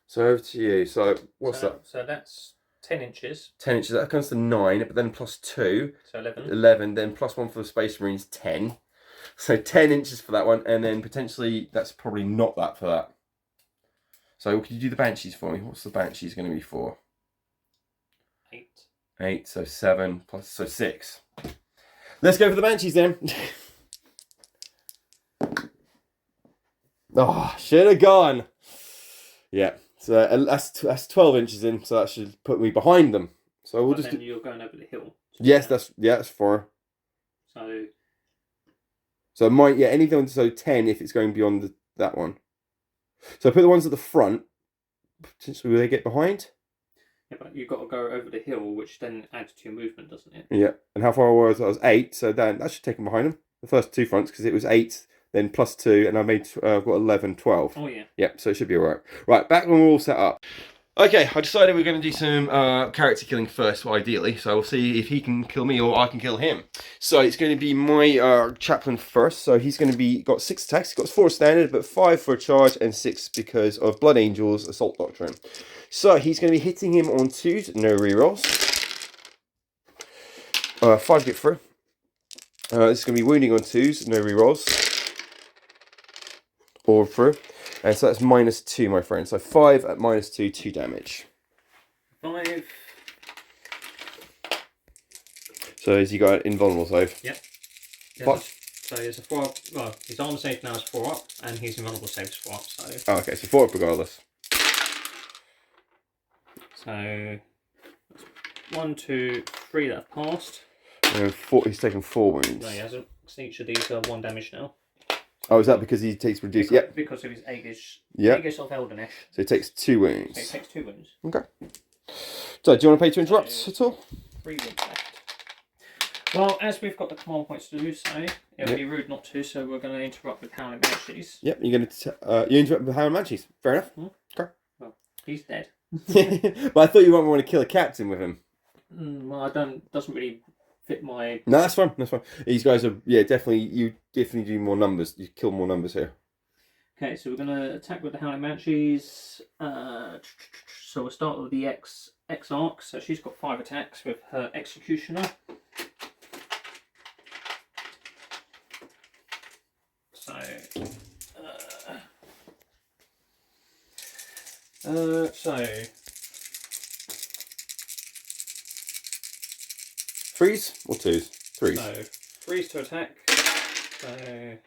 S1: So over to you. So what's that?
S2: So that's 10 inches.
S1: 10 inches. That comes to 9, but then +2.
S2: So 11.
S1: 11, then +1 for the Space Marines, 10. So 10 inches for that one. And then potentially that's probably not that for that. So could you do the Banshees for me? What's the Banshees going to be for?
S2: 8.
S1: 8, so 7 plus, so 6. Let's go for the Banshees then. Oh, should have gone. Yeah, so that's 12 inches in, so that should put me behind them. So we'll just.
S2: Then you're going over the hill.
S1: Yes, that's 4. So anything, so 10 if it's going beyond that one. So put the ones at the front. Potentially, will they get behind?
S2: Yeah, but you've got to go over the hill, which then adds to your movement, doesn't it?
S1: Yeah. And how far was I? Was 8, so then that should take them behind them. The first 2 fronts, because it was 8, then +2, and I've got 11, 12.
S2: Oh, yeah.
S1: Yep, so it should be alright. Right, back when we're all set up. Okay, I decided we're going to do some character killing first, ideally. So we'll see if he can kill me or I can kill him. So it's going to be my Chaplain first. So he's going to be got 6 attacks. He's got 4 standard, but 5 for a charge and 6 because of Blood Angel's Assault Doctrine. So he's going to be hitting him on 2s, no rerolls. 5 get through. This is going to be wounding on 2s, no rerolls. Or through. And so that's -2, my friend. So 5 at -2, 2 damage.
S2: 5.
S1: So has he got an invulnerable save?
S2: Yep.
S1: What?
S2: So there's a 4 up. Well, his armor save now is 4 up, and his invulnerable save is 4 up. So.
S1: Oh, okay, so 4 up regardless.
S2: So 1, 2, 3 that have passed.
S1: And 4, he's taken 4 wounds.
S2: No, he hasn't. So each of these are 1 damage now.
S1: Oh, is that because he takes reduced?
S2: Because,
S1: Yep.
S2: Because of his Aegis.
S1: Yep.
S2: Aegis of Eldanish.
S1: So he takes 2 wounds.
S2: So he takes 2 wounds.
S1: Okay. So, do you want to pay to interrupt at all?
S2: 3 wounds left. Well, as we've got the command points to do so, it would be rude not to, so we're going to interrupt with Howling Banshees.
S1: Yep, you're going to you interrupt with Howling Banshees. Fair enough. Okay.
S2: Well, he's dead.
S1: But I thought you might want to kill a captain with him.
S2: Well, I don't. Doesn't really fit my.
S1: No, that's fine. That's fine. These guys are definitely. You definitely do more numbers. You kill more numbers here.
S2: Okay, so we're going to attack with the Howling Banshees. So we'll start with the X-Arc. So she's got 5 attacks with her Executioner. So.
S1: Threes or twos? Threes.
S2: So 3s to attack. So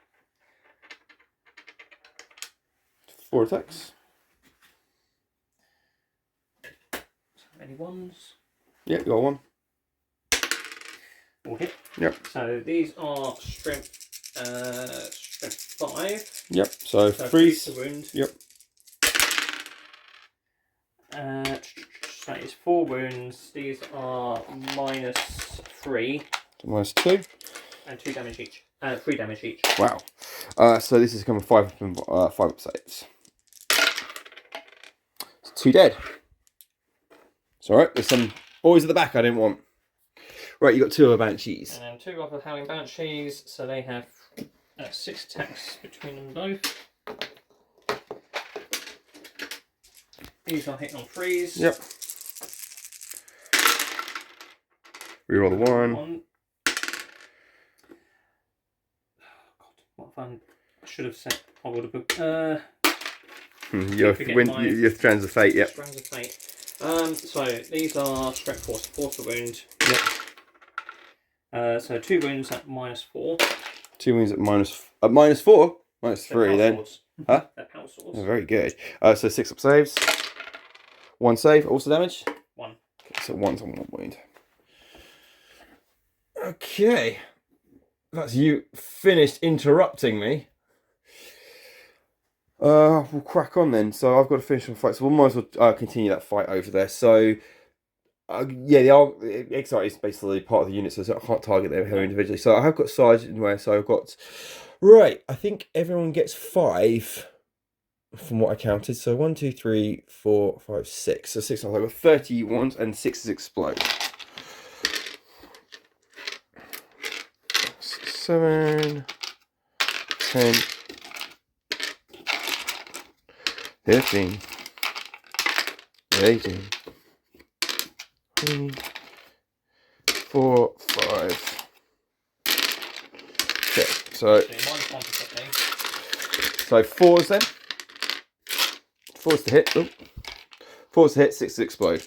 S1: 4 attacks.
S2: any 1s?
S1: Yep, you got 1.
S2: All hit.
S1: Yep.
S2: So these are strength 5.
S1: Yep. So
S2: 3s
S1: 3s.
S2: to wound.
S1: Yep.
S2: So it's 4 wounds. These are -3.
S1: -2.
S2: And 2 damage each. 3 damage each.
S1: Wow. So this is coming 5 up saves. It's 2 dead. It's alright. There's some boys at the back I didn't want. Right, you got 2 other Banshees.
S2: And 2 other Howling Banshees. So they have 6 attacks between them both. These are hitting on 3s.
S1: Yep. Reroll the 1.
S2: Oh, God, what fun. I should have said I would have booked.
S1: Your Strands of Fate, yep.
S2: Strands of Fate. So these are strength 4, so 4 to wound.
S1: Yep.
S2: So 2 wounds at -4.
S1: 2 wounds at -4? -3 then.
S2: Swords.
S1: Huh?
S2: They're power swords.
S1: Oh, very good. So 6 up saves. 1 save, also damage?
S2: 1.
S1: Okay, so 1's on 1 wound. Okay. That's you finished interrupting me. We'll crack on then. So I've got to finish the fight. So we might as well continue that fight over there. So, the X-Arc is basically part of the unit, so I can't target them here individually. So I have got Sergeant in there, so I've got... Right, I think everyone gets 5 from what I counted. So 1, 2, 3, 4, 5, 6. So 6, I've got 30 ones and 6 explode. 7, 10, 15, 18, 20, 4, 5. Okay, so 4s then. 4s to hit. Oh. 4s to hit, 6 to explode.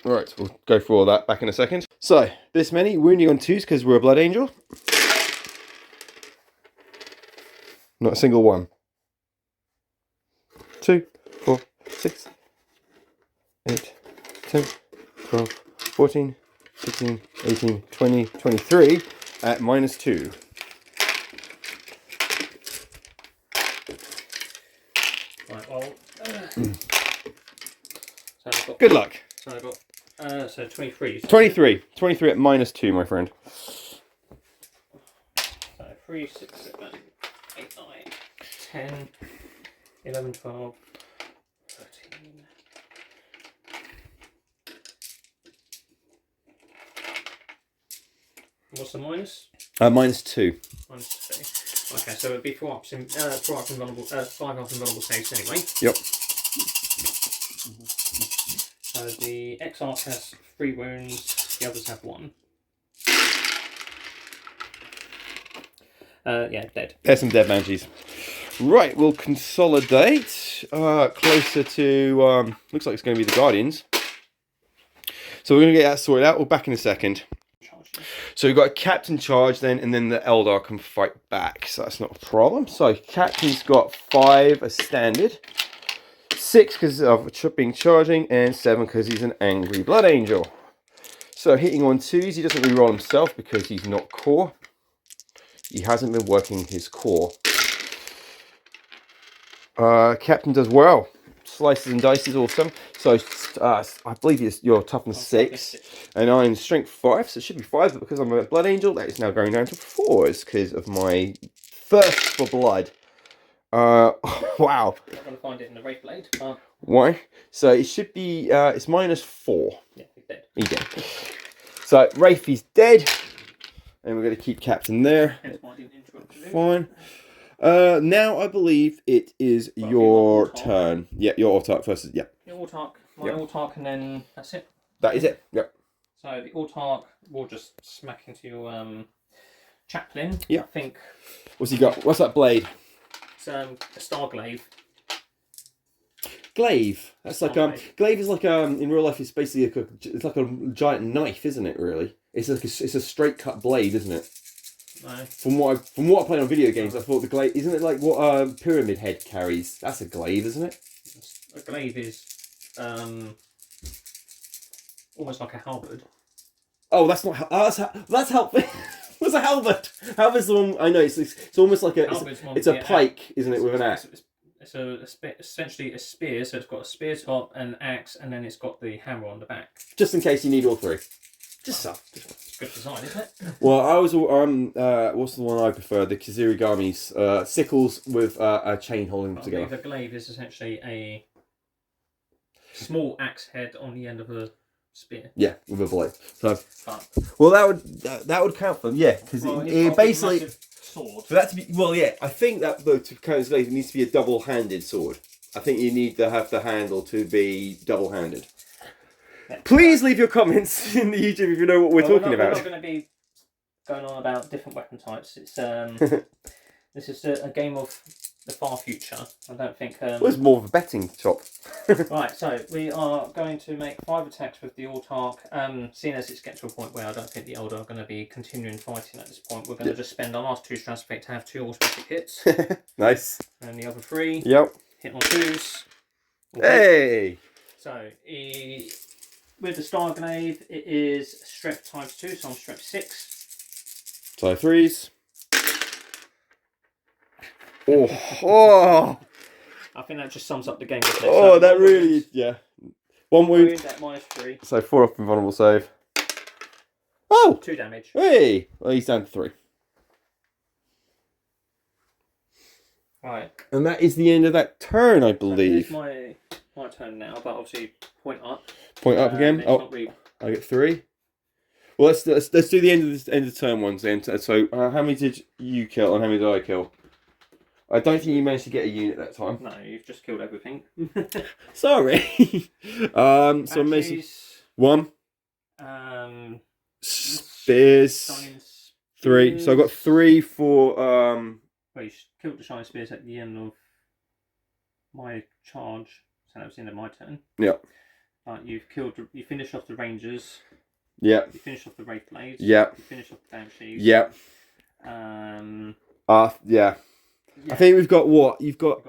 S1: Right, we'll go for all that back in a second. So, this many, wounding on 2s because we're a Blood Angel. Not a single one. 2, 4, 6, 8, 10, 12, 14, 16, 18, 20, 23 at -2.
S2: Right, well, so I've got,
S1: good luck.
S2: So I've got 23.
S1: 23 at -2, my friend.
S2: So 3, 6, 7, 8, 9, 10, 11, 12, 13. What's the minus?
S1: -2.
S2: -2. Okay, so it'd be 4 ups in 5 ups in vulnerable saves anyway.
S1: Yep.
S2: So So the Exarch has 3 wounds, the others have 1. Yeah, dead.
S1: There's some dead banshees. Right, we'll consolidate closer to. Looks like it's going to be the Guardians. So we're going to get that sorted out. We're back in a second. So we've got a captain charge then, and then the Eldar can fight back. So that's not a problem. So captain's got 5 as standard, 6 because of being charging, and 7 because he's an angry blood angel. So hitting on 2s, he doesn't reroll himself because he's not core. He hasn't been working his core. Captain does well. Slices and dices awesome. So I believe you're toughness 6, and I'm strength 5, so it should be 5. But because I'm a blood angel, that is now going down to 4s because of my thirst for blood. Wow.
S2: I'm not going to find it in the Wraith Blade.
S1: Why? So it should be. It's -4.
S2: Yeah, he's dead.
S1: He's dead. So Wraith is dead, and we're going to keep Captain there. Fine. Now I believe it is your turn. Yeah, your Autarch first. Yeah.
S2: Your Autarch, my Autarch, and then that's it.
S1: That is it. Yep.
S2: So the Autarch will just smack into your chaplain.
S1: Yeah.
S2: I think.
S1: What's he got? What's that blade?
S2: It's a star glaive.
S1: Glaive. That's like glaive is like in real life it's basically it's like a giant knife, isn't it? Really, it's like it's a straight cut blade, isn't it?
S2: No.
S1: From what I played on video games, I thought the glaive isn't it like what Pyramid Head carries? That's a glaive, isn't it?
S2: A glaive is almost like a halberd.
S1: Oh, that's not. That's halberd. What's a halberd? Halberd's the one I know. It's almost like it's a pike, isn't it, with an axe?
S2: It's essentially a spear. So it's got a spear top, an axe, and then it's got the hammer on the back.
S1: Just in case you need all 3. Just so.
S2: Good design, isn't it?
S1: Well, I was what's the one I prefer? The Kizirigami's sickles with a chain holding them together.
S2: The glaive is essentially a small axe head on the end of a spear.
S1: Yeah, with a blade. So, well, that would count for them. Yeah, because it basically
S2: sword.
S1: For that to be I think that to count as glaive, it needs to be a double-handed sword. I think you need to have the handle to be double-handed. Yeah. Please leave your comments in the YouTube if you know what we're talking about.
S2: We're not going to be going on about different weapon types. It's this is a game of the far future. I don't think.
S1: Well, it's more of a betting shop.
S2: Right, so we are going to make 5 attacks with the Autarch. Seeing as it's get to a point where I don't think the Eldar are going to be continuing fighting at this point, we're going to just spend our last 2 strands of fate to have 2 automatic hits.
S1: Nice.
S2: And the other 3.
S1: Yep.
S2: Hit on 2s.
S1: Hey.
S2: So with the Star Glaive, it is strength times 2, so I'm strength 6.
S1: So 3s. Oh.
S2: I think that just sums up the game.
S1: Oh, that really, yeah. 1 wound.
S2: At -3.
S1: So 4 off invulnerable save. Oh!
S2: 2 damage.
S1: Hey! Well, he's down to 3.
S2: Right.
S1: And that is the end of that turn, I believe.
S2: So it's my turn now, but obviously point up.
S1: Point up again. Oh, I get 3. Well, let's do the end of turn ones then. So how many did you kill and how many did I kill? I don't think you managed to get a unit that time.
S2: No, you've just killed everything.
S1: Sorry. So I'm missing 1. Spears. 3. So I got 3 for
S2: Well, you killed the Shining Spears at the end of my charge, so that was the end of my turn.
S1: Yeah.
S2: You finished off the Rangers.
S1: Yeah.
S2: You finished off the Wraith Blades.
S1: Yeah.
S2: You finished off the Banshees.
S1: Yeah. Yeah. I think we've got what? I've got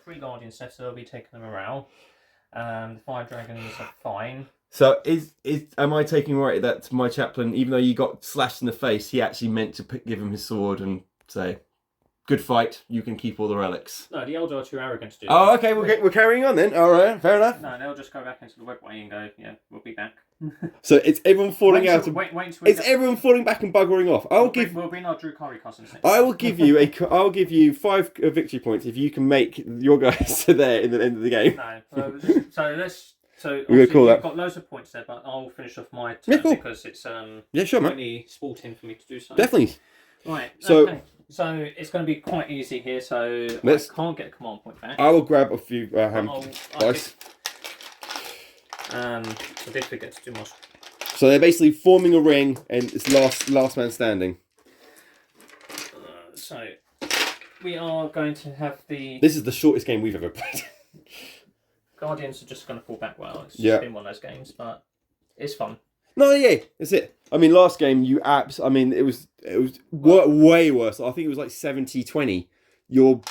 S2: 3 Guardians left, so I'll be taking the morale. The 5 Dragons are fine.
S1: So am I taking right that my chaplain, even though you got slashed in the face, he actually meant to give him his sword and say, "Good fight. You can keep all the relics."
S2: No, the Eldar are too arrogant to do that.
S1: Oh, okay. We're carrying on then. All right, fair enough.
S2: No, they'll just go back into the webway and go, "Yeah, we'll be back."
S1: So it's everyone falling out. It's
S2: everyone
S1: everyone falling back and buggering off.
S2: We'll be in our Drukhari cousins next
S1: I will give you I'll give you 5 victory points if you can make your guys there in the end of the game.
S2: No, so
S1: we're gonna call
S2: you've
S1: that.
S2: got loads of points there, but I'll finish off my turn because it's
S1: sure, man.
S2: really sporting for me to do so.
S1: Definitely.
S2: Right.
S1: So
S2: okay. So it's going to be quite easy here. So I can't get a command point back.
S1: I will grab a few dice.
S2: I did forget to do my.
S1: So they're basically forming a ring, and it's last man standing.
S2: So we are going to have the.
S1: This is the shortest game we've ever played.
S2: Guardians are just going to fall back. Well, it's
S1: Yeah.
S2: been one of those games, but it's fun.
S1: No, yeah, that's it. I mean, last game it was way worse. I think it was like 70-20. Your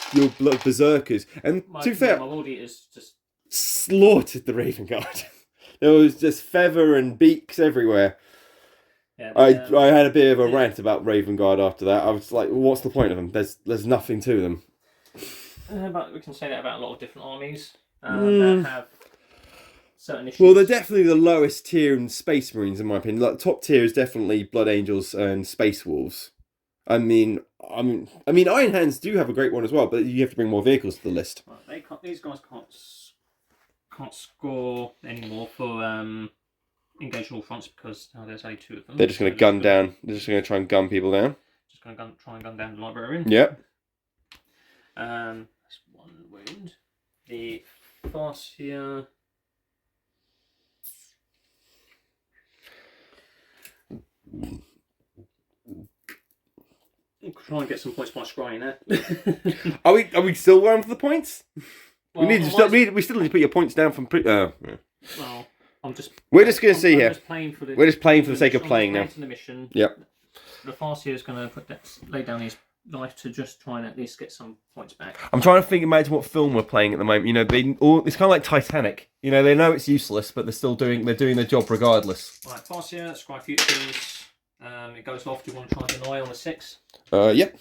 S1: berserkers, and to be fair,
S2: my world eaters just
S1: slaughtered the Raven Guard. There was just feather and beaks everywhere.
S2: Yeah,
S1: I had a bit of a rant about Raven Guard after that. I was like, what's the point of them? There's nothing to them.
S2: But we can say that about a lot of different armies that have certain issues.
S1: Well, they're definitely the lowest tier in Space Marines, in my opinion. Like, top tier is definitely Blood Angels and Space Wolves. I mean, Iron Hands do have a great one as well, but you have to bring more vehicles to the list.
S2: These guys can't score anymore for engaging all fronts because there's only 2 of them.
S1: They're just going to gun down. They're just going to try and gun people down.
S2: Just going to try and gun down the librarian.
S1: Yep.
S2: That's 1 wound. The Farseer. Try and get some points by scrying that.
S1: Are we still going for the points?
S2: Well,
S1: we still need to put your points down from.
S2: Well,
S1: We're just going to see here. We're just playing for the sake of
S2: I'm
S1: playing now.
S2: To the mission.
S1: Yep.
S2: The Farseer is going to lay down his life to just try and at least get some points back.
S1: I'm trying to imagine what film we're playing at the moment. You know, it's kind of like Titanic. You know, they know it's useless, but they're still doing their job regardless.
S2: Right, Farseer, scry futures. It goes off. Do you want to try and deny on the 6?
S1: Yep.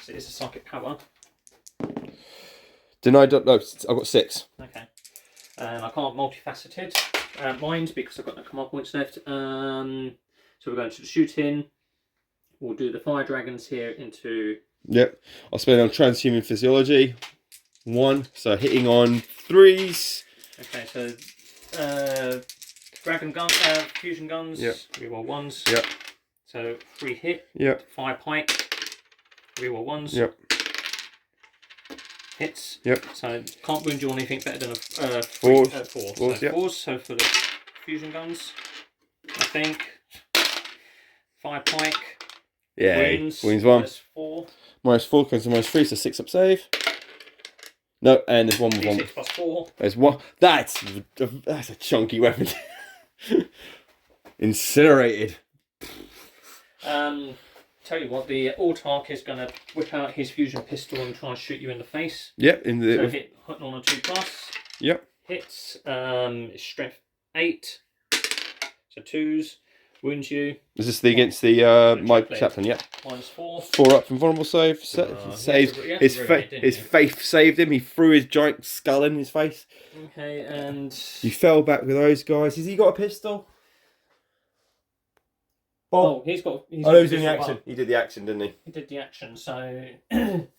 S2: So it's a psychic power.
S1: Denied. No, I've got 6.
S2: Okay. I can't multifaceted mind because I've got no command points left. So we're going to the shooting. We'll do the fire dragons here into.
S1: Yep. I'll spend on transhuman physiology. 1. So hitting on 3s.
S2: Okay, so dragon gun, fusion guns.
S1: Yep.
S2: Reroll 1s.
S1: Yep.
S2: So 3 hit.
S1: Yep.
S2: 5 pike. Reroll 1s.
S1: Yep.
S2: Hits.
S1: Yep.
S2: So can't wound you on anything better than a
S1: 4.
S2: 4.
S1: Fours,
S2: So
S1: yep.
S2: 4s. So for the fusion guns, I think 5 pike.
S1: Yeah.
S2: Wounds
S1: 1.
S2: -4.
S1: -4 comes to -3, so 6 up save. No, and there's 1 with 1.
S2: D6 plus 4.
S1: There's 1. That's a chunky weapon. Incinerated.
S2: Tell you what, the Autarch is going to whip out his fusion pistol and try and shoot you in the face.
S1: Yep.
S2: So hit on a 2+.
S1: Yep.
S2: Hits. Strength 8. So 2s. Wounds you.
S1: Is this against the my chaplain? Yep.
S2: -4.
S1: 4 up from vulnerable save. Saves. His faith saved him. He threw his giant skull in his face.
S2: Okay, and
S1: You fell back with those guys. Has he got a pistol?
S2: Oh, he's got.
S1: He's doing the action. He did the action, didn't he?
S2: He did the action. So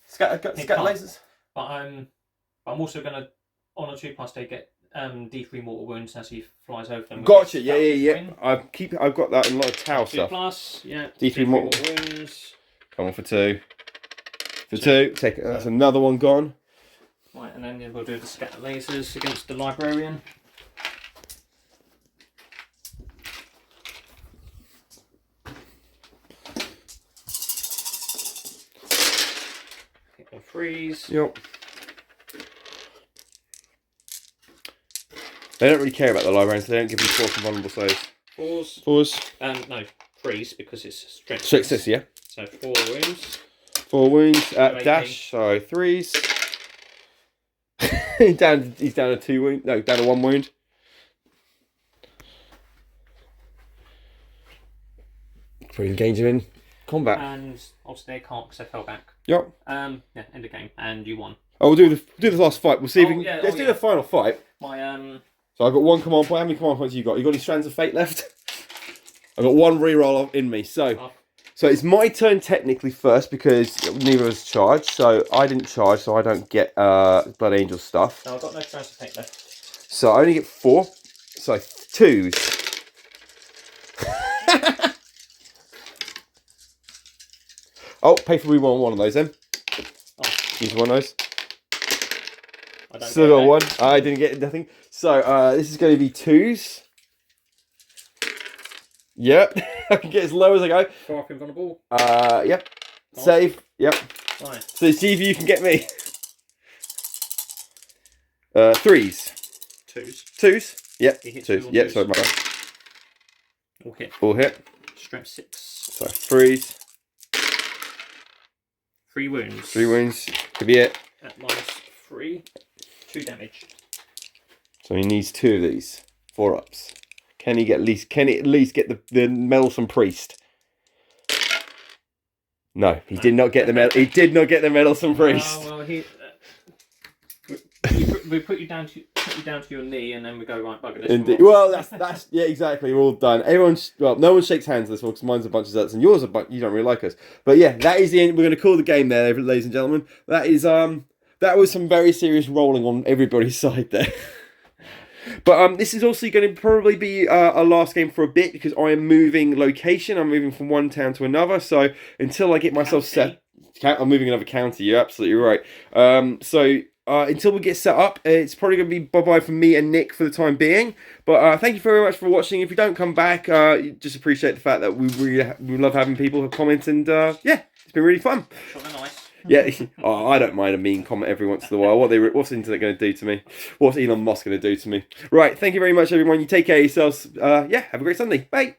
S1: Scatter lasers.
S2: But I'm also going to on a 2+ day get D3 mortal wounds as he flies over them.
S1: Gotcha. Yeah. I've got that in a lot of Tau
S2: 2+,
S1: stuff.
S2: yeah.
S1: D3 mortal
S2: wounds.
S1: Come on for 2. For 2. Take it. That's another one gone.
S2: Right, and then we'll do the scatter lasers against the librarian. Hit on 3s.
S1: Yep. They don't really care about the librarians. So they don't give them 4 from vulnerable saves.
S2: 4s.
S1: 4s.
S2: No, 3s because it's strength.
S1: 6, yeah.
S2: So 4 wounds.
S1: 4 wounds.
S2: So
S1: Dash. So 3s. He's down to 2 wounds. No, down to 1 wound. Pretty engage him in combat.
S2: And obviously they can't because they fell back.
S1: Yep.
S2: Yeah, end of game, and you won.
S1: Oh, we'll do the last fight. We'll see if we can.
S2: Yeah,
S1: Let's do the final fight.
S2: My
S1: So I've got 1 command point. How many command points have you got? You got any strands of fate left? I've got 1 reroll in me. So it's my turn technically first because neither of us charged. So I didn't charge, so I don't get Blood Angel stuff.
S2: No, I've got no strands of fate left.
S1: So I only get 4. So 2s. Oh, pay for reroll 1 of those then.
S2: Oh.
S1: Use 1 of those.
S2: I don't
S1: Still got
S2: get
S1: one. I didn't get nothing. So this is going to be 2s. Yep. I can get as low as I go.
S2: Far up in front of the ball.
S1: Yep. Save. Yep.
S2: Right.
S1: So see if you can get me. 3s.
S2: 2s.
S1: 2s. Yep.
S2: He hits
S1: 2s.
S2: two on
S1: Yep.
S2: twos.
S1: Sorry, my bad.
S2: All hit.
S1: All hit.
S2: Strength 6.
S1: So 3s.
S2: 3 wounds.
S1: 3 wounds. Could be it.
S2: At -3. 2 damage.
S1: So he needs 2 of these. 4-ups. Can he at least get the meddlesome priest? No, he did not get the he did not get the meddlesome priest.
S2: Well, we put you down to your knee, and then we go right bugger this.
S1: Indeed. Well, that's yeah, exactly. We're all done. No one shakes hands this one because mine's a bunch of zerts and yours you don't really like us. But yeah, that is the end. We're going to call the game there, ladies and gentlemen. That is that was some very serious rolling on everybody's side there. But this is also going to probably be a last game for a bit because I am moving location. I'm moving from one town to another. So until I get myself set, I'm moving another county. You're absolutely right. Until we get set up, it's probably going to be bye-bye from me and Nick for the time being. But thank you very much for watching. If you don't come back, just appreciate the fact that we love having people comment. And yeah, it's been really fun.
S2: Sure, they're nice.
S1: Yeah, I don't mind a mean comment every once in a while. What's the internet going to do to me? What's Elon Musk going to do to me? Right, thank you very much, everyone. You take care of yourselves. Yeah, have a great Sunday. Bye.